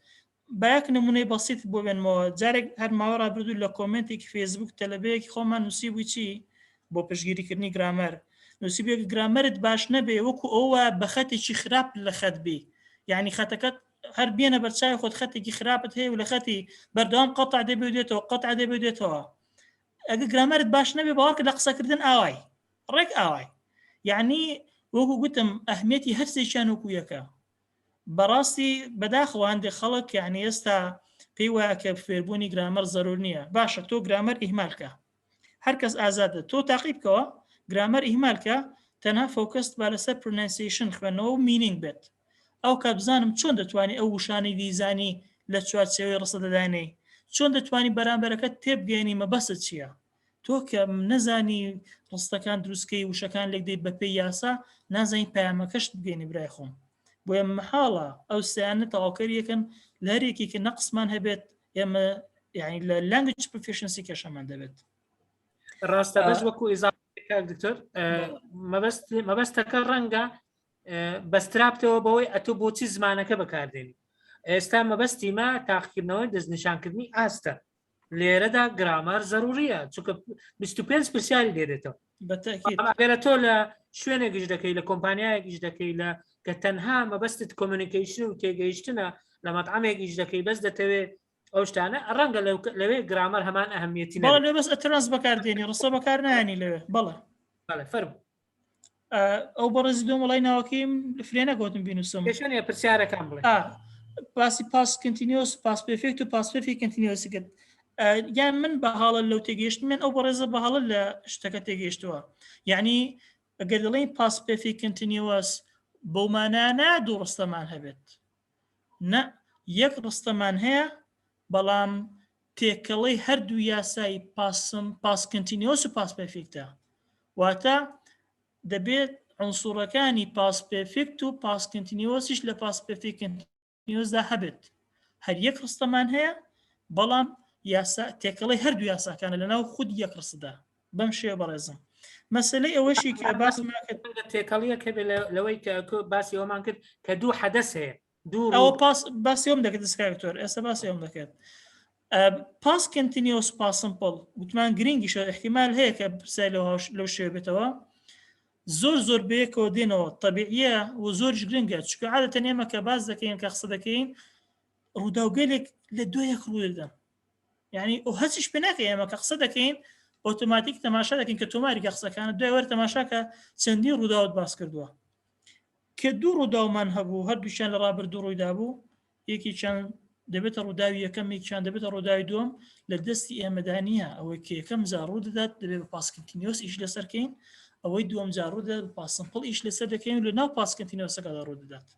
باەک نمونەی بەسیط بۆ بێنمەوە جارێک هەر ماوەڕا بردوو لە کۆمنتێکی فێسبوک تەلەبەیەکی خۆمان نووسی بووی چی بۆ پشگیریکردنی گرامەر نووسی بێ گرامەرت باش نەبێ وەکو ئەوە بە خەتێکی خراپ لە خەت بێ یعنی خەتەکەت هەر بێنە بەرچاوی خۆت خەتێکی خراپت هەیە و لە خەتی بەردەوام قەتع دەبێتەوە قەتع دەبێتەوە ئەگە گرامەرت باش نەبێ باوەڕکە لە قسەکردن ئاوای ڕێک ئاوای یعنی وەکو گوتم ئەهمیەتی هەرسێکیان وەکو یەکە بەڕاستی بەداخەوەندێک خەڵک یعنی ئێستا پێی وایە کە فێربوونی گرامەر زەرور نییە باشە تۆ گرامەر ئیهمالکە هەر کەس ئازادە تۆ تاقی بکەوە گرامەر ئیهمالکە تەنها فۆکەست با لەسەر پرۆنانسیشن خوێنەوە و مینینگ بێت ئەو کە بزانم چۆن دەتوانانی ئەو وشانی دیزانی لە چوارچێوەی ڕستە دەدانەی چۆن دەتوانی بەرامبەرەکەت تێبگەێنی مەبەستت چییە تۆ کە نەزانی ڕستەکان دروستکەی وشەکان لێک دەیت بە پێی یاسا نازانی پەیامەکەشت بگەێنی برای خۆم بۆیە محاڵە ئەو سیانە تەواوکەریەکەن لە هەرێکی کە نەقسمان هەبێت ئێمە یعنی لە لانگویج پروفیشنسی کەشەمان دەبێت ڕاستە بەس وەکو ئیزاف دکتۆر مەبەستەکە ڕەنگە بەسترابتەوە بەوەی ئەتۆ بۆچی زمانەکە بەکاردێنی ئێستا مەبەستی ما تاقیکردنەوەی دەستنیشانکردنی ئاستە لێرەدا گرامەر زەروریە چونکە 25 پرسیاری لێدێتەوە ئەگەرە تۆ لە شوێنێکیش دەکەی لە کۆمپانیایەکیش دەکەی لە کە تەنها مەبەستت کۆمیونیکیشن و تێگەیشتنە لە مەطعامێکیش دەکەی بەس دەتەوێت ئەو شتانە ڕەنگە لەوێ گرامەر هەمان ئەهمیەتی لێ بەس ئەترانس بەکاردێنی ڕستە بەکار نایانی لەوێ بەڵێ فەرمو ئەو بەڕێزی دوم وڵای ناوەکەیم فرێنە گۆتم بینوسم پرسیارەکان بڵێ باسی پاس کنتینیۆس پاس پێفێکت و پاس پێفی کنتینیۆسی کرد یان من بە حاڵە لەو تێگەیشت من ئەو بەڕێزە بە حاڵە لە شتەکە تێگەیشتووە یعنی ئەگەر دەڵێن پاس پێرفێکت کنتینیوەس بەومانانە دوو ڕستەمان هەبێت نە یەک ڕستەمان هەیە بەڵام تێکەڵەی هەردوو یاسای پاس کنتینیۆس و پاس پێرفێکتە واتە دەبێت عنسوڕەکانی پاس پێرفێکت و پاس کنتینیۆسیش لە پاس پێرفێکت کنتینیۆسدا هەبێت هەر یەک ڕستەمان هەیە بەڵام تێکەڵەی هەردوو یاساکانە لەناو خود یەک ڕستدا بەم شێوە بەڕێزم مەسەلەی ئەوەشی کە باسمان کرد تێکەڵیە کە لەوەی کە باسی ئەومان کرد کە دوو حەدەس هەیە ئەوە باسی ئەوم دەکرد دەسکایکتۆر ئێستا باسی ئەوم دەکرد پاس کنتینیۆس پاس سمپڵ گوتمان گرنگیشە احتیمال هەیە کە پرسای لەو شێوە بێتەوە زۆر بەیەکەوە دێنەوە طبیعیە و زۆرش گرنگە چکە عادەتەن ئێمە کە باز دەکەین کە قسە دەکەین ڕووداوگەلێک لە دوایەک ڕوو دەدەن یعنی ئەو هەچیش پێ ناکە ئێمە کە قسە دەکەین ئۆتۆماتیک تەماشا دەکەین کە تۆماری کە قسەکانە دوای وەرە تەماشاکە چەندین ڕووداوت باس کردووە کە دوو ڕووداومان هەبوو هەردووشیان لە ڕابردوو ڕوویدا بوو یەکی چەند دەبێتە ڕووداوی یەکەم یەکیان دەبێتە ڕووداوی دووەم لە دەستی ئێمەدانە ئەوەی کە یەکەم جار ڕوو دەدات دەبێت بە پاس کنتینیۆس ئیش لەسەرکەین ئەوەی دووەم جار ڕوو دەدات پاس سمپڵ ئیش لەسەر دەکەین و لە ناو پاس کنتینیۆسەکەدا ڕوو دەدات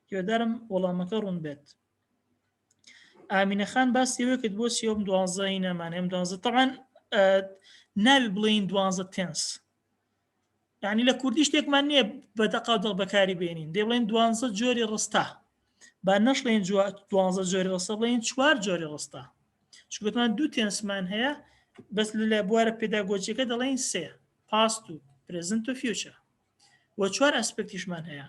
هیوادارم وەڵامەکە ڕوون بێت ئامینە خان باسیەوە کرد بۆ سیۆم 12 نەمان هەم 12 طبعا ناوی بڵین 12 تنس یعنی لە کوردی شتێکمان نییە بە دەقا دڵ بەکاری بێنین دێ بڵێن 12 جۆری ڕستە با نەشڵێن 12 جۆری ڕستە بڵێن 4 جۆری ڕستە چگوتمان دوو تێنسمان هەیە بەس لە بوارە پێداگۆجیەکە دەڵێن سێ پاست و پرێزنت و فیوچر وە 4 ئەسپێکتیشمان هەیە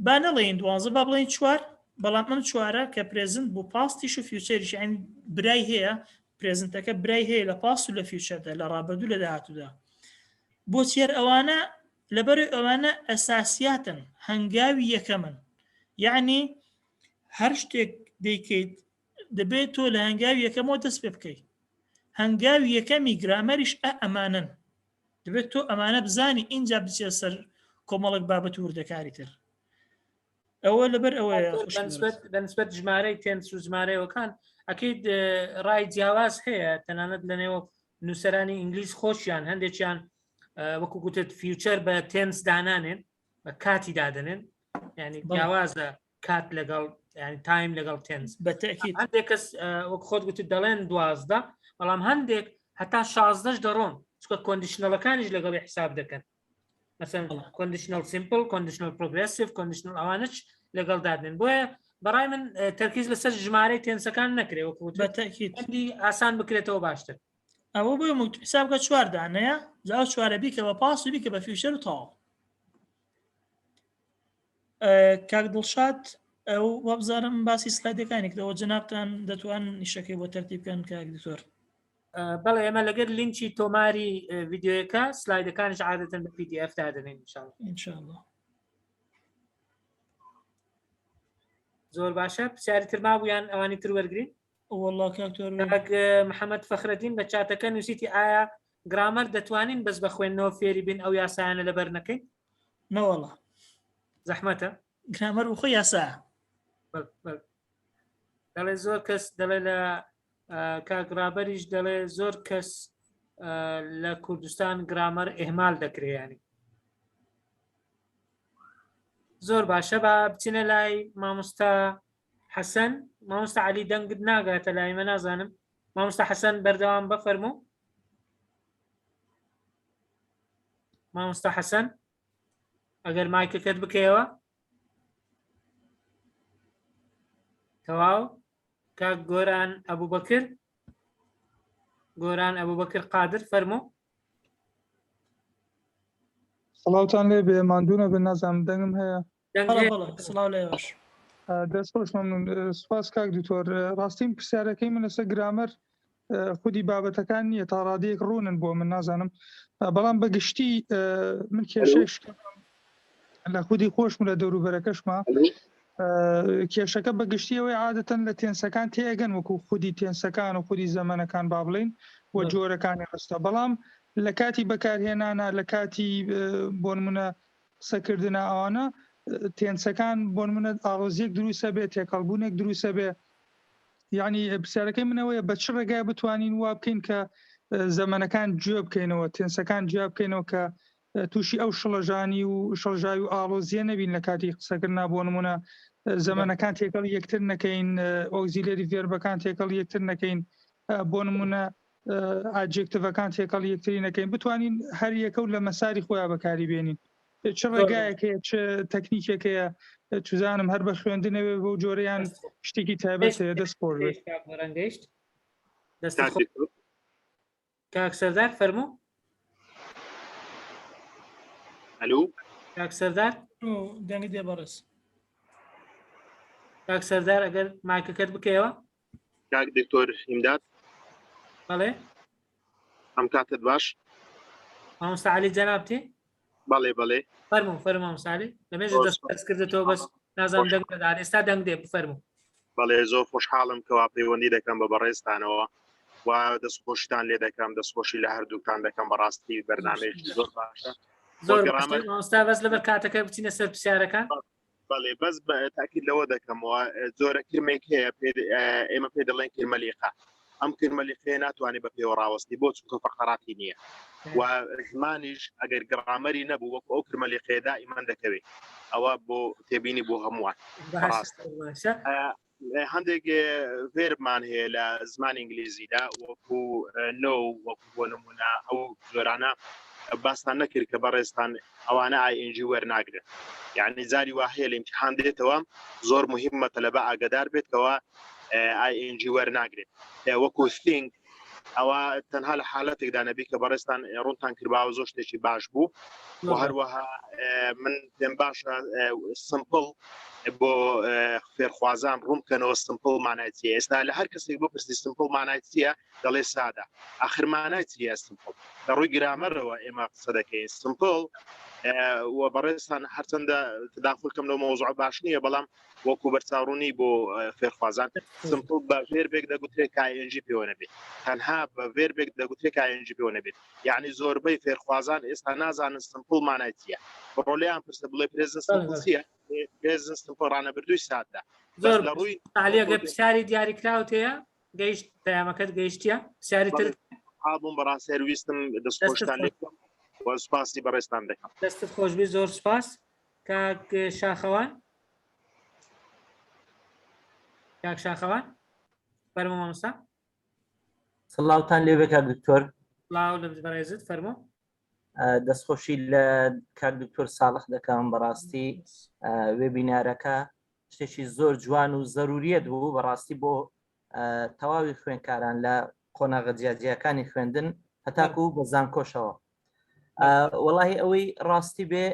با نەڵێن 12 با بڵێن 4 بەڵام ئەم 4 کە پرێزنت بوو پاستیش و فیوچەریش یعنی برای هەیە پرێزنتەکە برای هەیە لە پاست و لە فیوچەردا لە ڕابردوو لە داهاتوودا بۆچێر ئەوانە لەبەر ئەوانە ئەساسیاتن هەنگاوی یەکەمن یعنی هەر شتێک دەیکەیت دەبێت تۆ لە هەنگاوی یەکەمەوە دەست پێ بکەیت هەنگاوی یەکەمی گرامەریش ئەمانن دەبێت تۆ ئەمانە بزانی اینجا بچێت سەر کۆمەڵک بابەت وردەکاری تر ئەوە لەبەر ئەوەیە بەنسبەت ژمارەی تێنس و ژمارەوەکان ئەکەیت ڕای جیاواز هەیە تەنانەت لەنێوە نووسەرانی ئینگلیز خۆشیان هەندێکیان وەکو گوتت فیوچەر بە تێنس دانانێن بە کاتی دادنێن ینی جیاوازە کات لەگەڵ ینی تایم لەگەڵ تێنس بەتەکیید هەندێک کەس وەک خۆت گوتت دەڵێن 12 بەڵام هەندێک هەتا 16 دەڕۆن چکە کۆندیشنەڵەکانیش لەگەڵی حساب دەکەن مثلا کۆندیشنەل سیمپل کۆندیشنەل پرۆگرێسیڤ کۆندیشنەل ئەوانش لەگەڵ دادنێن بۆیە بەڕای من تەرکیز لەسەر ژمارەی تێنسەکان نەکرێ وەکو بەتەکیید ئاسان بکرێتەوە باشتر ئەوە بۆ حساب بکە 4 دانەیە جاو 4 بیکە بە پاس و بیکە بە فیوچەر و تاو کاک دڵشاد ئەو وەبزارم باسی سلایدەکانێکەوە جەنابتان دەتوان نیشەکەی بۆ تەرتیبکەن کاک دکتۆر بەڵێ ئێمە لەگەر لینکی تۆماری ڤیددیۆیەکە سلایدەکانش عادەتەن بە PDF دادنین ئینشاءالله زۆر باشە پرسیاری تر مابوویان ئەوانی تر وەرگین والله کاکتۆر محەممەد فەخرەدین بە چاتەکە نووسیتی ئایا گرامەر دەتوانین بەس بە خوێندنەوە فێری بین ئەو یاسایانە لەبەر نەکەین نەوەڵە زەحمەتە گرامەر بخۆ یاسا دەڵێ زۆر کەس دەڵێ لە کاگرابەریش دەڵێ زۆر کەس لە کوردستان گرامەر ئێهمال دەکرێیانی زۆر باشە بە بچینە لای مامۆستا حەسەن مامۆستا عەلی دەنگت ناگاتە لای مە نازانم مامۆستا حەسەن بەردەوام بفەرموو مامۆستا حەسەن ئەگەر مایکەکەت بکەیەوە تەواو کاک گۆران ئەبوبەکر گۆران ئەبوبەکر قادر فەرموو سڵاوتان لێ بێ ماندوونە بە نازانم دەنگم هەیە سڵاو لێ باش دەست خۆش مەمنون سوپاس کاک دکتۆر ڕاستیم پرسیارەکەی من لەسەر گرامەر خودی بابەتەکان نییە تا ڕادەیەک ڕوونن بۆ من نازانم بەڵام بەگشتی من کێشەش لە خودی خۆشم لە دەوروبەرەکەشما کێشەکە بەگشتیەوەی عادەتەن لە تێنسەکان تێگەن وەکو خودی تێنسەکان و خودی زەمانەکان با بڵین و جۆرەکانی ڕستە بەڵام لە کاتی بەکارهێنانە لە کاتی بۆ نمونە قسەکردنە ئەوانە تێنسەکان بۆ نمونە ئاڵۆزیەک دروستە بێ تێکەڵبوونێک دروستە بێ یعنی پرسیارەکەی منەوەیە بە چ ڕێگای بتوانین وا بکەین کە زەمانەکان گوێ بکەینەوە تێنسەکان جیا بکەینەوە کە تووشی ئەو شڵەژانی و شەڵژاوی و ئاڵۆزیە نەبین لە کاتی قسەکردنا بۆ نمونە زەمانەکان تێکەڵ یەکتر نەکەین ئۆگزیلەری ڤێربەکان تێکەڵ یەکتر نەکەین بۆ نمونە ئاجێکتڤەکان تێکەڵ یەکتری نەکەین بتوانین هەر یەکە و لە مەساری خۆیان بەکاری بێنین چ ڕێگایەکەیە چ تەکنیکێکەیە توزانم هەر بە خوێندنەوێ بۆ جۆرەیان شتێکی تایبەت دەست خۆش بێت کاک سەردار فەرموو الو کاک سەردار دەنگی دێ بەڕێز کاک سەردار ئەگەر مایکەکەت بکەیەوە کاک دکتۆر ئیمداد بەڵێ ئەم کاتت باش مامۆستا عەلی جەنابتی بەڵێ بەڵێ فەرموو مامۆستا عەلی لەمێژە دەست کردێتەوە بەس نازانم دەنگ دەدات ئێستا دەنگ دێ بفەرموو بەڵێ زۆر خۆشحاڵم کەوا پەیوەندی دەکەم بە بەڕێزتانەوە و دەستخۆشتان لێ دەکەم دەستخۆشی لە هەردووکتان دەکەم بەڕاستی بەرنامەیەکی زۆر باشە زۆر مامۆستا بەس لەبەر کاتەکە بچینە سەر پرسیارەکان بەڵێ بەس بە تاکید لەوە دەکەمەوە زۆرە کرمێک هەیە ئێمە پێ دەڵێن کرمەلیقە ئەم کرمەلیقەیە ناتوانێت بە پێوە ڕاوەستی بۆ چونکە فەقەراتی نییە و زمانیش ئەگەر گرامەری نەبوو وەکو ئەو کرمەلیقەیە دائیمەن دەکەوێت ئەوە بۆ تێبینی بۆ هەمووان هەندێک فێرمان هەیە لە زمانی ئینگلیزیدا وەکو نۆ وەکو بۆ نمونە ئەو زۆرانە باستان نەکرد کە بەڕێستان ئەوانە ING وەرناگرن یعنی زاری وا هەیە لە ئیمتحان دێتەوە زۆر مهمە تەلەبە ئاگادار بێتەوە ING وەرناگرێت وەکو think ئەوە تەنها لە حالەتێکدا نەبی کە بەڕێستان ڕوونتان کردباوە زۆر شتێکی باش بوو و هەروەها من پێم باشە سمپڵ بۆ فێرخوازان ڕوونکەنەوە سمپڵ مانای چیە ئێستا لە هەر کەسێک بۆ پرسی سمپڵ مانای چیە دەڵێ سادە ئاخر مانای چیە سمپڵ لە ڕووی گرامەرەوە ئێمە قسە دەکەین سمپڵ و بەڕێستان هەرچەندە تداخلکەم لەو مۆزوع باش نییە بەڵام وەکو بەرچاوڕوونی بۆ فێرخوازان سمپڵ بە ڤێربێک دەگوترێت ING پێوە نەبێت تەنها بە ڤێربێک دەگوترێت ING پێوە نەبێت یعنی زۆربەی فێرخوازان ئێستا نازانن سمپڵ مانای چیە بڕۆلیان پرسە بڵێ پرێزنت سمپڵ چیە پرێزنت سمپڵ ڕانەبردووی سادە زۆر لە ڕووی عەلیەگە پرسیاری دیاریکراوت هەیە گەیشت پەیامەکەت گەیشتیە پرسیاری تر بووم بەڕاستی هەرویستم دەستخۆشتان لێ بکەم و سپاسی بەڕێزتان دەکەم دەستت خۆشبی زۆر سپاس کاک شاخەوان کاک شاخەوان فەرموو مامۆستا سڵاوتان لێبێ کاک دکتۆر سڵاو لە بەڕێزت فەرموو دەستخۆشی لە کاک دکتۆر ساڵح دەکەم بەڕاستی وێبینارەکە شتێکی زۆر جوان و زەروریەت بوو بەڕاستی بۆ تەواوی خوێندکاران لە قۆناغە جیاجیەکانی خوێندن هەتاکو بە زانکۆشەوە وەڵاهی ئەوەی ڕاستی بێ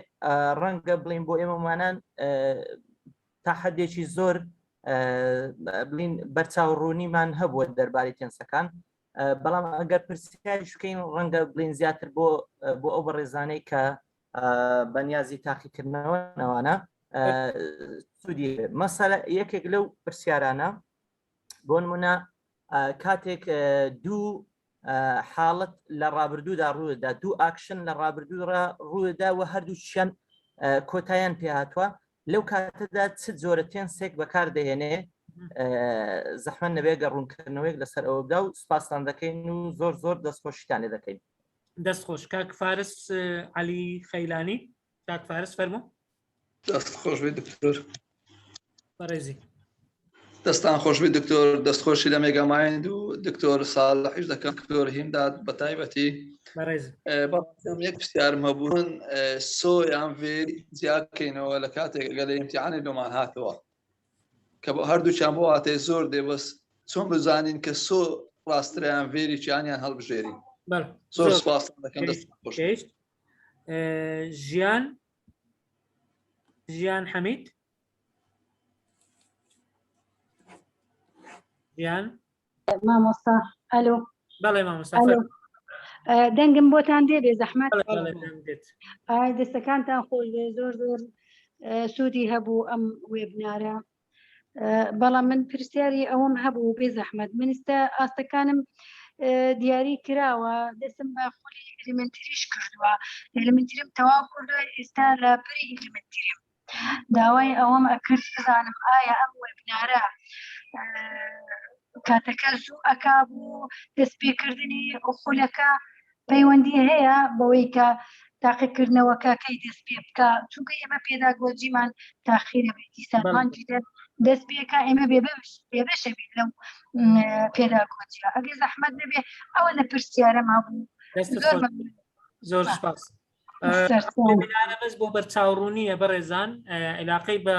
ڕەنگە بڵین بۆ ئێمەمانان تا حەدێکی زۆر بڵین بەرچاوڕوونیمان هەبووە دەربارەی تێنسەکان بەڵام ئەگەر پرسیاریش بکەین ڕەنگە بڵین زیاتر بۆ ئەو بەڕێزانەی کە بەنیازی تاقیکردنەوە نەوانە سوودی مەسەلە یەکێک لەو پرسیارانە بۆ نمونە کاتێک دوو حاڵت لە ڕابردوودا ڕوودا دوو ئاکشن لە ڕابردوو ڕوودا و هەردووچیان کۆتاییان پێهاتووە لەو کاتەدا چ جۆرە تێنسێک بەکاردەهێنێ زەحمەت نەبێ گەڕوونکردنەوەیک لەسەر ئەوە بدا و سپاسان دەکەین و زۆر زۆر دەستخۆشیتان لێ دەکەین دەستخۆش کاک فارس عەلی خەیلانی کاک فارس فەرموو دەستخۆش بێ دکتۆر بەڕێزی دەستان خۆش بێ دکتۆر دەستخۆشی لە مێگامایند و دکتۆر ساڵحیش دەکەم دکتۆر هیمداد بە تایبەتی بەڵام یەک پرسیارم هەبوون سۆ یان ڤێری جیاکەینەوە لە کاتێک ئەگەر لە ئیمتیحانی لۆمان هاتەوە کە بۆ هەردووچیان بۆ هاتێ زۆر دێ بەس چۆن بزانین کە سۆ ڕاسترەیان ڤێری چیانیان هەڵبژێرین زۆر سپاس دەکەم دەستخۆش ژیان حەمید ژیان مامۆستا ئەلۆ بەڵێ مامۆستا دەنگم بۆتان دێ بێ زەحمەت دەستەکانتان خۆش بێ زۆر زۆر سوودی هەبوو ئەم وێبنارە بەڵام من پرسیاری ئەوم هەبوو بێ زەحمەت منستە ئاستەکانم دیاری کراوە دەستم بە خۆلی ئلیمنتریش کردووە ئلیمنتریم تەواو کردووە ئێستا لە پەری ئلیمنتریم داوای ئەوەم ئەکرد بزانم ئایا ئەم وێبنارە کاتەکە زوو ئەکا بوو دەستپێکردنی ئۆخولەکە پەیوەندی هەیە بەوەی کە تاقیکردنەوەکە کەی دەست پێ بکە چونکە ئێمە پێداگۆجیمان تاخیرە بێتی سانمانجی دەست پێکە ئێمە بێبەشە بێت لەو پێداگۆجیە ئەگەر زەحمەت نەبێ ئەوە لە پرسیارە مابوو زۆر سپاس بەس بۆ بەرچاوڕوونیە بەڕێزان علاقەی بە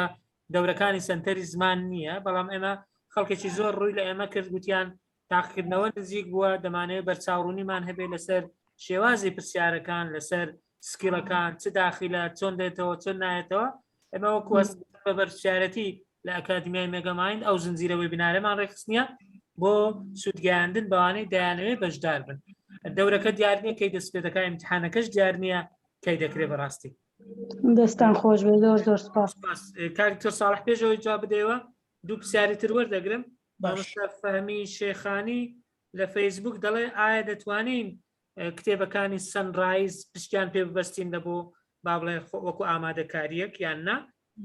دەورەکانی سنتەری زمان نییە بەڵام ئێمە خەڵکێکی زۆر ڕووی لە ئێمە کرد گوتیان تاقیکردنەوە نزیک بووە دەمانەوێت بەرچاوڕوونیمان هەبێت لەسەر شێوازی پرسیارەکان لەسەر سکیلەکان چ داخلە چۆن دێتەوە چۆن نایێتەوە ئەمە وەکو بە بەرپرسیارەتی لە ئەکادمیای مێگەمایند ئەو زنجیرەوەی بنارەمان ڕێخستنیە بۆ سوودگەیاندن بەوانەی دەیانەوێت بەشدار بن دەورەکە دیار نییە کەی دەست پێ دەکات ئیمتحانەکەش دیار نییە کەی دەکرێت بەڕاستی دەستان خۆش بێ زۆر زۆر سپاس کاکتۆر ساڵح پێشەوەی جواب بدەیەوە دوو پرسیاری تر وەردەگرم فەهمی شێخانی لە فەیسبوک دەڵێ ئایا دەتوانین کتێبەکانی سەنڕایز پشتیان پێ ببەستین لە بۆ با بڵێ وەکو ئامادەکاریەک یان نا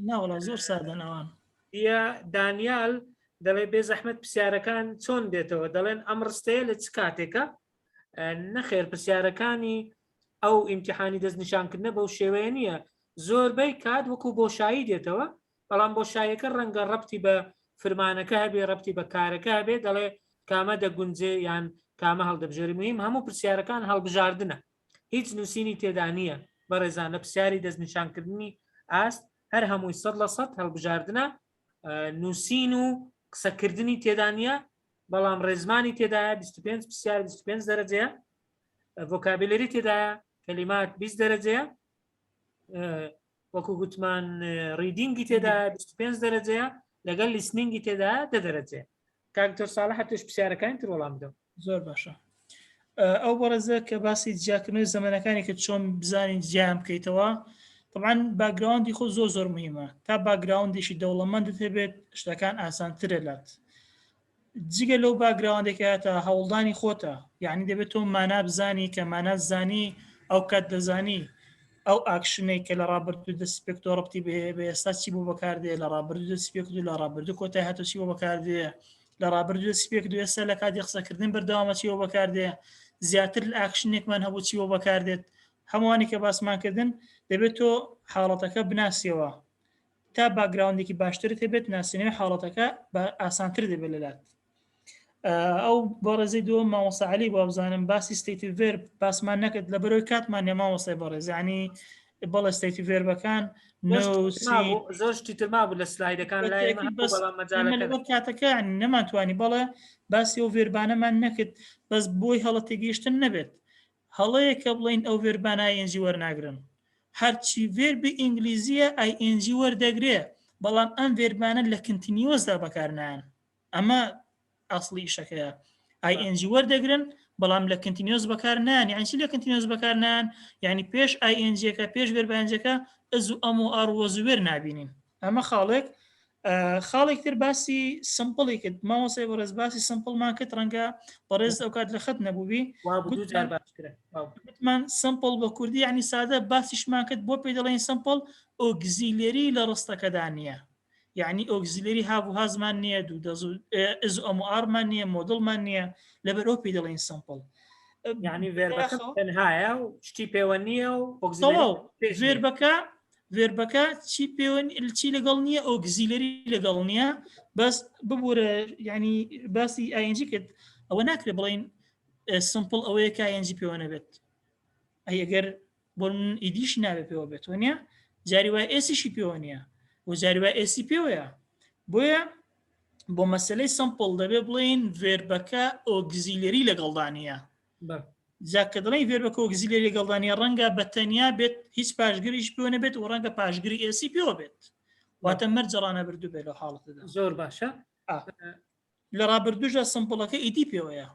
ناوەڵا زۆر سادەنەوان دانیال دەڵێ بێ زەحمەت پرسیارەکان چۆن دێتەوە دەڵێن ئەم ڕستەیە لە چ کاتێکە نەخێر پرسیارەکانی ئەو ئیمتحانی دەستنیشانکردنە بەو شێوەیە نییە زۆربەی کات وەکو بۆشایی دێتەوە بەڵام بۆشایەکە ڕەنگە ڕەبتی بە فرمانەکە هەبێ ڕەبتی بە کارەکە هەبێ دەڵێ کامە دەگونجێ یان کامە هەڵدەبژێری مهم هەموو پرسیارەکان هەڵبژاردنە هیچ نووسینی تێدا نییە بەڕێزان لە پرسیاری دەستنیشانکردنی ئاست هەر هەمووی 100% هەڵبژاردنە نووسین و قسەکردنی تێدا نیە بەڵام ڕێزمانی تێدایە 25 پرسیار 25 دەرەجەیە ڤۆکابیلەری تێدایە کەلیمات 20 دەرەجەیە وەکو گوتمان ریدینگی تێدایە 25 دەرەجەیە لەگەڵ لیسنینگی تێدایە 10 دەرەجەیە کاکتۆر ساڵح توش پرسیارەکانی تر وەڵام بدەم زۆر باشە ئەو بەڕێزە کە باسی جیاکردنەوەی زەمانەکانی کە چۆن بزانین جیان بکەیتەوە طبعاً باگراوندی خۆ زۆر زۆر مهمە تا باگراوندێکی دەوڵەمەندت هەبێت شتەکان ئاسانترە لات جگە لەو باگراوندێکە تا هەوڵدانی خۆتە یعنی دەبێت تۆ مانا بزانی کە مانا زانی ئەو کات دەزانی ئەو ئاکشنەی کە لە ڕابردوو دەستپێکتۆ ڕەبتی بە ئێستا چی بۆ بەکاردێ لە ڕابردوو دەستپێکت و لە ڕابردوو کۆتای هاتۆ چی بۆ بەکاردێ لە ڕابردوو دەستپێک دو ئێستا لە کاتی قسەکردن بەردەوامە چی بۆ بەکاردێ زیاتر لە ئاکشنێکمان هەبوو چی بۆ بەکاردێت هەمووانی کە باسمانکردن دەبێت تۆ حاڵەتەکە بناسیەوە تا باگراوندێکی باشترت هەبێت ناسینەوەی حاڵەتەکە بە ئاسانتر دەبێت لەلات ئەو بەڕێزەی دووە مامۆستاعلی بۆ بزانم باسی ستیتی ڤێرب باسمان نەکرد لە بەرەوەی کاتمان نێ مامۆستای بەڕێز یعنی بەڵێ ستیتی ڤێربەکان زۆر شتی تر مابوو لە سلایدەکان لەبەر کاتەکە نەمانتوانی بەڵێ باسی ئەو ڤێربانەمان نەکرد بەس بۆی هەڵە تێگەیشتن نەبێت هەڵەیە کە بڵین ئەو ڤێربانە ئینجی وەرناگرن هەرچی ڤێربی ئینگلیزیە ئینجی وەردەگرێ بەڵام ئەم ڤێربانە لە کنتینیۆسدا بەکارنان ئەمە ئەسڵی ئیشەکەیە ئینجی وەردەگرن بەڵام لە کنتینیۆس بەکارنان یعنی لە کنتینیۆس بەکارنان یعنی پێش ئینجیەکە پێش ڤێربانجەکە ئەز و ئەم و ئاڕوەزوێر نابینین ئەمە خاڵێک تر باسی سمپڵی کرد مامۆستای بەڕێز باسی سمپڵمان کرد ڕەنگە بەڕێز ئەو کات لە خەت نەبووبی گوتمان سمپڵ بە کوردی یعنی سادە باسیشمان کرد بۆ پێی دەڵێن سمپڵ ئۆگزیلێری لە ڕستەکەدا نییە یعنی ئۆگزیلێری هابوو هازمان نییە دوو ئز ئەم و ئارمان نییە مۆدڵمان نییە لەبەرەوە پێی دەڵێن سمپڵ یعنی ڤێربەکە شتی پێوە نییە و ڤێربەکە چی لەگەڵ نییە ئۆگزیلەری لەگەڵ نییە بەس ببوورە ینی باسی ئاینجی کرد ئەوە ناکرێت بڵین سمپڵ ئەوەیە کە ئاینجی پێوە نەبێت ئەگەر بۆ من ئیدیشی نابێت پێوە بێت وە جاری وای ئێسیشی پێوە نییە و جاری وای ئێسی پێوەیە بۆیە بۆ مەسلەی سمپڵ دەبێت بڵین ڤێربەکە ئۆگزیلەری لەگەڵدانە جاکە دڵی ڤێربەکە ئۆگزیلەری لەگەڵدانە ڕەنگە بەتەنیا بێت هیچ پاشگریش پێوە نەبێت و ڕەنگە پاشگری ئێسی پێوە بێت واتە مەرجەڕانە بردو بێت لە حاڵەتەدا زۆر باشە لە ڕابردووژە سمپڵەکە ئیدی پێوەیە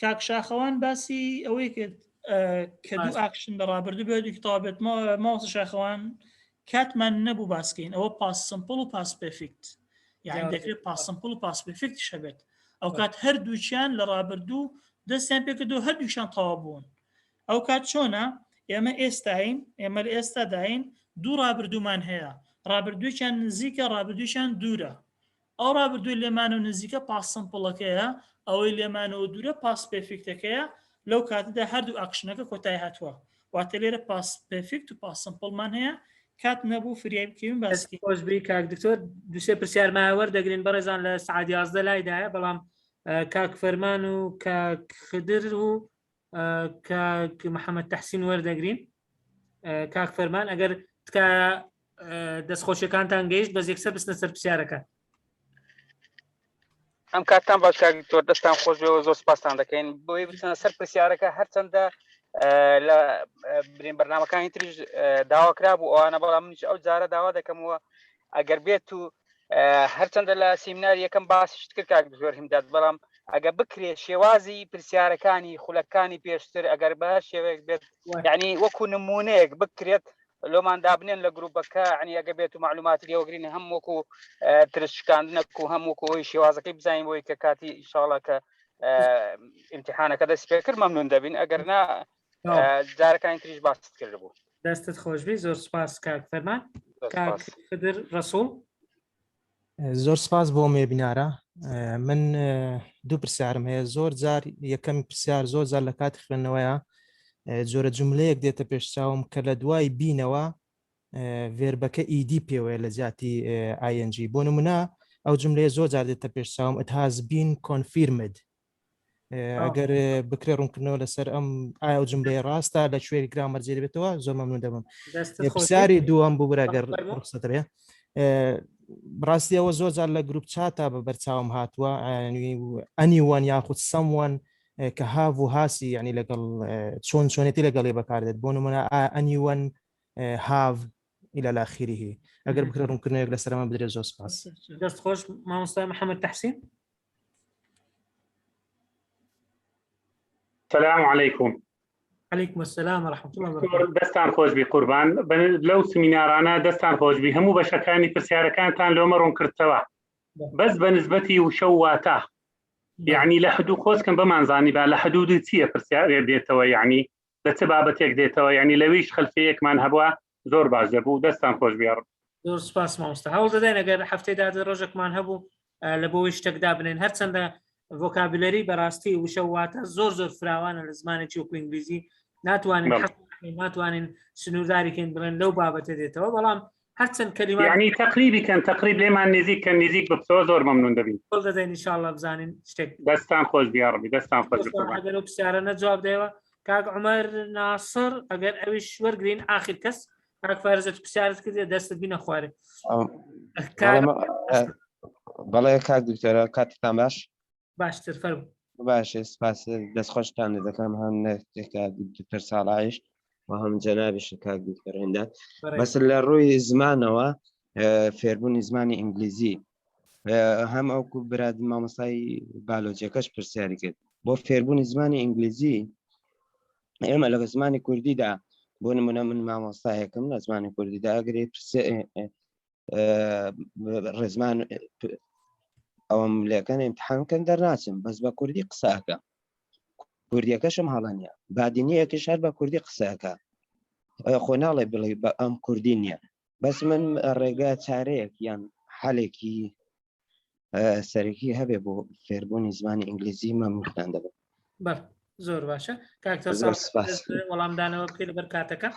کاک شاخەوان باسی ئەوەی کرد کە دوو ئاکشن لە ڕابردوو بێت کتاب بێت ماوەسە شاخەوان کاتمان نەبوو باسکەین ئەوە پاس سمپڵ و پاس پێفیکت یعنی دەکرێت پاس سمپڵ و پاس پێفیکت شەبێت ئەو کات هەردووچیان لە ڕابردوو دەستیان پێکردو هەردووشان تەواو بوون ئەو کات چۆنە ئێمە ئێستاین ئێمە لە ئێستاداین دوو ڕابردوومان هەیە ڕابردوویان نزیکە ڕابردوویان دوورە ئەو ڕابردووی لێمانە و نزیکە پاس سمپڵەکەیە ئەوەی لێمانەوە دوورە پاس پێرفێکتەکەیە لەو کاتەدا هەردوو ئاکشنەکە کۆتای هاتووە واتە لێرە پاس پێرفێکت و پاس سمپڵمان هەیە کات نەبوو فریای بکەوین باسی خۆشبی کاک دکتۆر دووسێ پرسیارمایە وەردەگرین بەڕێزان لە سعات 11 لایدایە بەڵام کاک فەرمان و کاک خدر و کاک محەممەد تەحسین وەردەگرین کاک فەرمان ئەگەر تکایە دەستخۆشیەکانتان گەیشت بەس یەکسەر بستنە سەر پرسیارەکە ئەم کاتتان باش تۆر دەستان خۆش بێەوە زۆر سپاسان دەکەین بۆی بچنە سەر پرسیارەکە هەرچەندە لە برین بەرنامەکانی تریش داواکرا بوو ئەوانە بەڵام منیش ئەو جارە داوا دەکەمەوە ئەگەر بێت و هەرچەندە لە سیمینار یەکەم باسیشت کرد کاک زۆر هیمداد بەڵام ئەگەر بکرێت شێوازی پرسیارەکانی خولەکانی پێشتر ئەگەر بە شێوەیەک بێت یعنی وەکو نمونەیەک بکرێت لۆمان دابنێن لە گروپەکە عنی ئەگە بێت و معلوماتی لێوەگرین هەم وەکو ترشکاندنەک و هەم وەکو ئەوی شێوازەکەی بزانین بۆی کە کاتی ئینشاڵڵا کە ئیمتیحانەکە دەست پێ کرد مەمنون دەبین ئەگەر نا جارەکانی تریش باست کرد بوو دەستت خۆشبی زۆر سپاس کاک فەرمان کاک خدر ڕەسوڵ زۆر سپاس بۆ مێبینارە من دوو پرسیارم هەیە زۆر جار یەکەمی پرسیار زۆر جار لە کاتی خوێندنەوەیە جۆرە جملەیەک دێتە پێشچاوم کە لە دوای بینەوە ڤێربەکە ئیدی پێوەیە لە جیاتی ING بۆ نمونە ئەو جملەیە زۆر جار دێتە پێشچاوم it has been confirmed ئەگەر بکرێ ڕوونکردنەوە لەسەر ئەم ئایا ئەو جملەیە ڕاستە لە کوێری گرامەر جێ دەبێتەوە زۆر مەمنون دەبم پرسیاری دووەم بوو برەگەر ڕخسەتە بێ بڕاستی ئەوە زۆر جار لە گروپ چاتە بە بەرچاوم هاتووە ئەنیوان یاخود سەموان کە هاو و هاسی ینی لەگەڵ چۆن چۆنێتی لەگەڵێ بەکاردێت بۆ نمونە ئەنیوان هاو إلى آخره ئەگەر بکرێ ڕوونکردنەوەیەک لەسەرمە بدرێت زۆر سپاس دەست خۆش مامۆستا محەممەد تەحسین السلام عليكم. عليكم السلام ورحمة الله وبركاته. دستان خوش بي قربان لو سمينارانا دستان خوش بي همو بشكاني برسياركانتان لو مرون كرتوا بس بنسبتي وشواتا يعني لحدود خوش كان بمانزاني با لحدود تيه برسيار ديتوا يعني لتبابتك ديتوا يعني لويش خلفيك من هبوا زور باش دبو دستان خوش بي رب زور سپاس مامۆستا هەوڵ دەدەین ئەگەر هەفتەیدا ڕۆژێکمان هەبوو لە بۆ شتێکدا بنێن هەرچەندە ڤۆکابولەری بەڕاستی وشەواتە زۆر فراوانە لە زمانێکی وەکو ئینگلیزی ناتوانین سنوورداریکەین بڵێن لەو بابەتە دێتەوە بەڵام هەرچەند کەلیمات يعني تقریب لێمان نزیک بپسەوە زۆر مەمنون دەبین هەوڵ دەدەین ئینشاڵڵا بزانین شتێک دەستان خۆش بیا ڕەبی دەستان خۆش ئەگەر ئەو پرسیارانە جواب دەیەوە کاک عومەر ناسر ئەگەر ئەویش وەرگرین ئاخر کەس کاک فارزەت پرسیارت کردێ دەستت بینە خوارێ بەڵێ کاک دکتۆرە کاتتان باش باشتر فەرموو باشە سپاس دەستخۆشتان دەکەم هەم نێکێکا دکتۆر ساڵایش و هەم جەنابیش کاک دکتۆر هێندات بەس لە ڕووی زمانەوە فێربوونی زمانی ئینگلیزی هەم ئەو براد مامۆستای بالۆجیەکەش پرسیاری کرد بۆ فێربوونی زمانی ئینگلیزی ئێمە لە زمانی کوردیدا بۆ نمونە من مامۆستایەکەم لە زمانی کوردیدا ئەگەری ڕێزمان ئەوم لەکەن ئیمتحانکەن دەرناچم بەس بە کوردی قسەکە کوردیەکەشم هەڵەنیە بادینیەکەش هەر بە کوردی قسەکە خۆ ناڵێ بڵێ بە ئەم کوردی نییە بەس من ڕێگا چارەیەک یان حالێکی سەرەکی هەبێ بۆ فێربوونی زمانی ئینگلیزی مەمنوونتان دەبێت زۆر باشە کاکتەر وەڵامدانەوە بکەیت لەبەر کاتەکە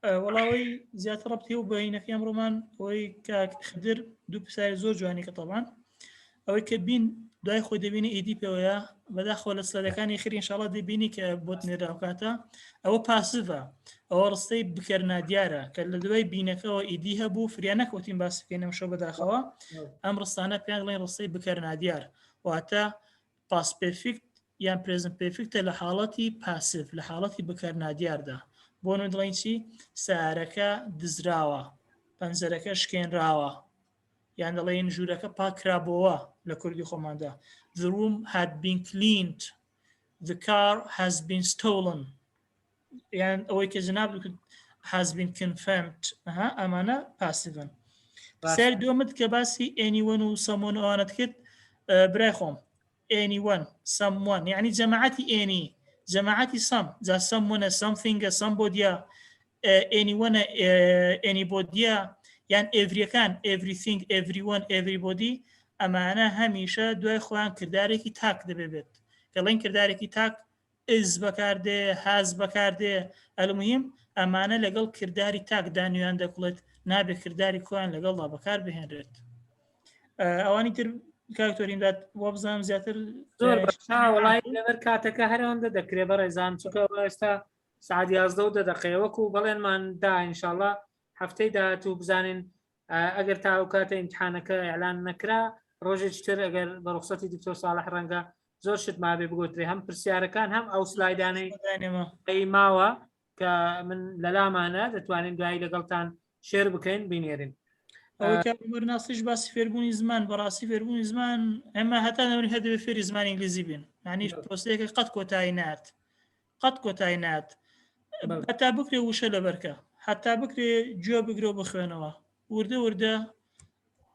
وەڵاوی زیاتر ڕبتی و بەینەکەی ئەمڕۆمان ئەوەی کاک خدر دوو پرسیاری زۆر جوانی کە تەڵان ئەوەی کە بین دوای خۆی دەبینی ئیدی پێوەیە بەداخۆ لە سلایدەکانی خێری ئینشاڵڵا دەبینی کە بۆت نێراوکاتە ئەوە پاسڤە ئەوە ڕستەی بکەرنا دیارە کە لە دوای بینەکەەوە ئیدی هەبوو فریانە کەوتین باسەکەینەمەشەوە بەداخەوە ئەم ڕستانە پێیان بڵێن ڕستەی بکەرنا دیار واتە پاس پێرفێکت یان پرێزنت پێرفێکتە لە حاڵەتی پاسڤ لە حاڵەتی بکەرنا دیاردا بۆ نۆ دڵێن چی سارەکە دزراوە پەنجەرەکە شکێنراوە یان دەڵێن ژوورەکە پاکرابەوە لە کوردی خۆماندا the room had been cleaned the car has been stolen یان ئەوەی کە جناب has been confirmed ئەمانە پاسیڤن سەر دووەمت کە باسی anyone و someone ئەوانت کرد برای خۆم anyone someone یعنی جەماعەتی any جماعتي some ذا someone something somebody anyone anybody یان ئێڤریەکان everything everyone everybody ئەمانە هەمیشە دوای خۆیان کردارێکی تاک دەبێت کەڵێن کردارێکی تاک ئز بەکاردێ هاز بەکاردێ ئەلمهم ئەمانە لەگەڵ کردداری تاک دانیویان دەکڵێت نابێت کردداری خۆیان لەگەڵدا بەکار بهێنرێت ئەوانی تر کاکتۆریمداد بۆ بزانم زیاتر زۆر وڵای لەبەر کاتەکە هەرەوەندە دەکرێت بە ڕێزان چکە ئێستا سعات 11 دقیقەوەکو بەڵێنمان دا ئینشاءڵڵا هەفتەی داهاتوو بزانین ئەگەر تاو کاتە ئیمتحانەکە ئیعلان نەکرا ڕۆژێکی تر ئەگەر بە ڕوخسەتی دکتۆر ساڵح ڕەنگە زۆر شت مابێ بگوترێ هەم پرسیارەکان هەم ئەو سلایدانەی ماوە کە من لەلامانە دەتوانین دوایی لەگەڵتان شێر بکەین بینێرین وەرناسیش باسی فێربوونی زمان بەڕاستی فێربوونی زمان ئەمە هەتا نەوەنی هەدەبێ فێری زمان ئینگلیزی بین یعنی پرۆسەیەکە قەت کۆتایی نات قەت کۆتایی نات هەتا بکرێ وشە لەبەرکە هەتا بکرێ گوێ بگرۆ بخوێنەوە وردە وردە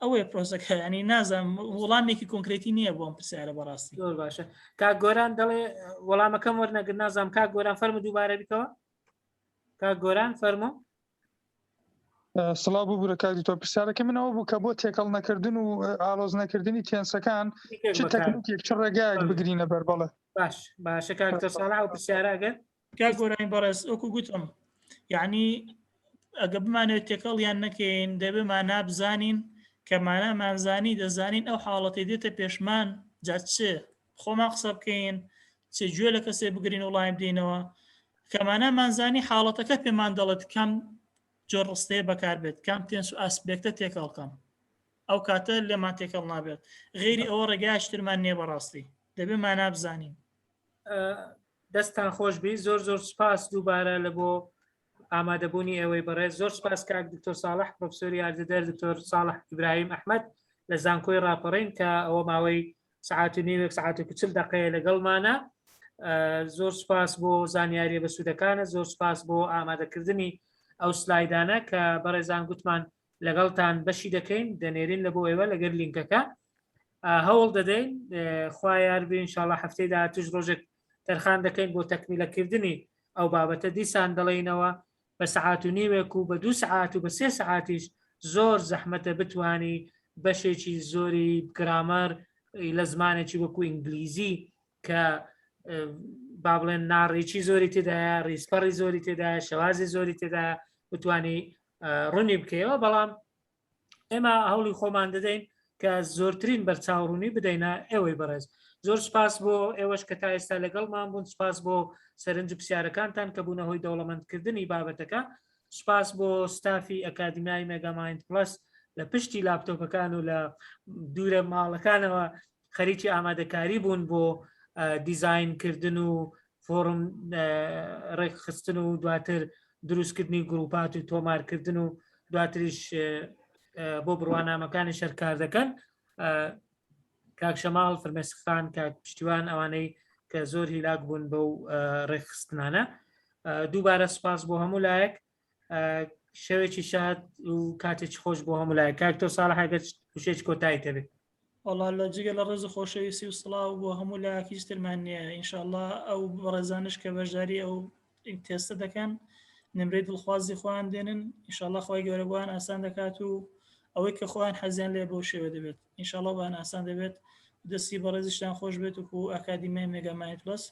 ئەوەیە پرۆسەکە ینی نازانم وەڵامێکی کۆنکرێتی نییە بۆم پرسیارە بەڕاستی زۆر باشە کاک گۆران دەڵێ وەڵامەکەم وەرنەگر نازانم کاک گۆران فەرمو دووبارە بیتەوە کاک گۆران فەرمو سڵاو بوو بوورە کاک دکتۆر پرسیارەکە منەوە بوو کە بۆ تێکەڵ نەکردن و ئالۆز نەکردنی تێنسەکان چ تەکنیکێک چ ڕێگایەک بگرینە بەر بەڵێ باشە کاک دکتۆر ساڵح و پرسیارەگەر کاک گۆرانی بەڕێز وەکو گوتم یعنی ئەگە بمانێت تێکەڵیان نەکەین دەبێمان نابزانین کەمانەمانزانی دەزانین ئەو حاڵەتی دێتە پێشمان جا چ خۆمان قسە بکەین چ گوێ لە کەسێ بگرین وڵای بدەینەوە کەمانەمانزانی حاڵەتەکە پێمان دەڵێت کام جۆر ڕستەیە بەکار بێت کام تێنس و ئاسپێکتە تێکەڵکەم ئەو کاتە لێمان تێکەڵ نابێت غێری ئەوە ڕێگایشترمان نییە بەڕاستی دەبێت مان نابزانین دەستان خۆش بی زۆر زۆر سپاس دووبارە لە بۆ ئامادەبوونی ئەوەی بەڕێز زۆر سپاس کاک دکتۆر ساڵح پرۆفسۆری یاردەدەر دکتۆر ساڵح ئیبراهیم ئەحمەد لە زانکۆی ڕاپەڕین کە ئەوە ماوەی سعات و نیوێک سعات و 40 دقەیە لەگەڵمانە زۆر سپاس بۆ زانیاری بەسوودەکانە زۆر سپاس بۆ ئامادەکردنی ئەو سلایدانە کە بەڕێزان گوتمان لەگەڵتان بەشی دەکەین دەنێرین لە بۆ ئێوە لەگەر لینکەکە هەوڵ دەدەین خوا یاربێ ئینشاڵڵا هەفتەی داهاتووش ڕۆژێک تەرخان دەکەین بۆ تەکمیلەکردنی ئەو بابەتە دیسان دەڵێینەوە بە سعات و نیوێک و بە 2 سعات و بە 3 سعاتیش زۆر زەحمەتە بتوانی بەشێکی زۆری گرامەر لە زمانێکی وەکو ئینگلیزی کە با بڵێن ناڕێکی زۆری تێدایە ڕیسپەڕی زۆری تێدایە شەوازی زۆری تێدایە بتوانی ڕوونی بکەیەوە بەڵام ئێمە هەوڵی خۆمان دەدەین کە زۆرترین بەرچاوڕوونی بدەینە ئێوەی بەڕێز زۆر سپاس بۆ ئێوەش کە تا ئێستا لەگەڵمان بوون سپاس بۆ سەرنج پرسیارەکانتان کە بوونە هۆی دەوڵەمەندکردنی بابەتەکە سپاس بۆ ستافی ئەکادمیای مێگامایند پلس لە پشتی لاپتۆپەکان و لە دوورە ماڵەکانەوە خەریکی ئامادەکاری بوون بۆ دیزاینکردن و فۆرم ڕێکخستن و دواتر دروستکردنی گروپات و تۆمارکردن و دواتریش بۆ بڕوانامەکانی شەرکار دەکەن کاک شەماڵ فرمێسخان کاک پشتیوان ئەوانەی کە زۆر هیلاک بوون بەو ڕێکخستنانە دووبارە سپاس بۆ هەموو لایەک شەوێکی شاد و کاتێکی خۆش بۆ هەموو لایەک کاک تۆ ساڵح ئەگەر وشێکی کۆتایی هەبێت وەڵا لە جگە لە ڕێز خۆشەویستی و سڵاو بۆ هەموو لایەکی ترمان نییە ئینشاءڵڵا ئەو ڕێزانش کە بەشداری ئەو تێستە دەکەن نمرەی دڵخوازی خۆیان دێنن ئینشاءڵڵا خۆی گەورە بۆیان ئاسان دەکات و ئەوەی کە خۆیان حەزیان لێ بەو شێوە دەبێت ئینشاءڵڵا بۆیان ئاسان دەبێت دەستی بە ڕێزیشتان خۆش بێت و ئەکادیمیای مێگامایند پلس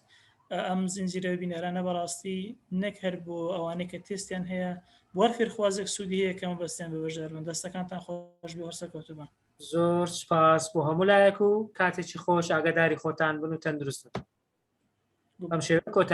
ئەم زنجیرە بینەرانە بەڕاستی نەک هەر بۆ ئەوانەی کە تێستیان هەیە بۆ فێرخوازێک سوودی هەیە کەمە بەستیان بە بەشدار بن دەستەکانتان خۆش بێ وەرسە کەوتوبان زۆر سپاس بۆ هەموو لایەک و کاتێکی خۆش ئاگاداری خۆتان بن و تەندروستن ئەم شێوە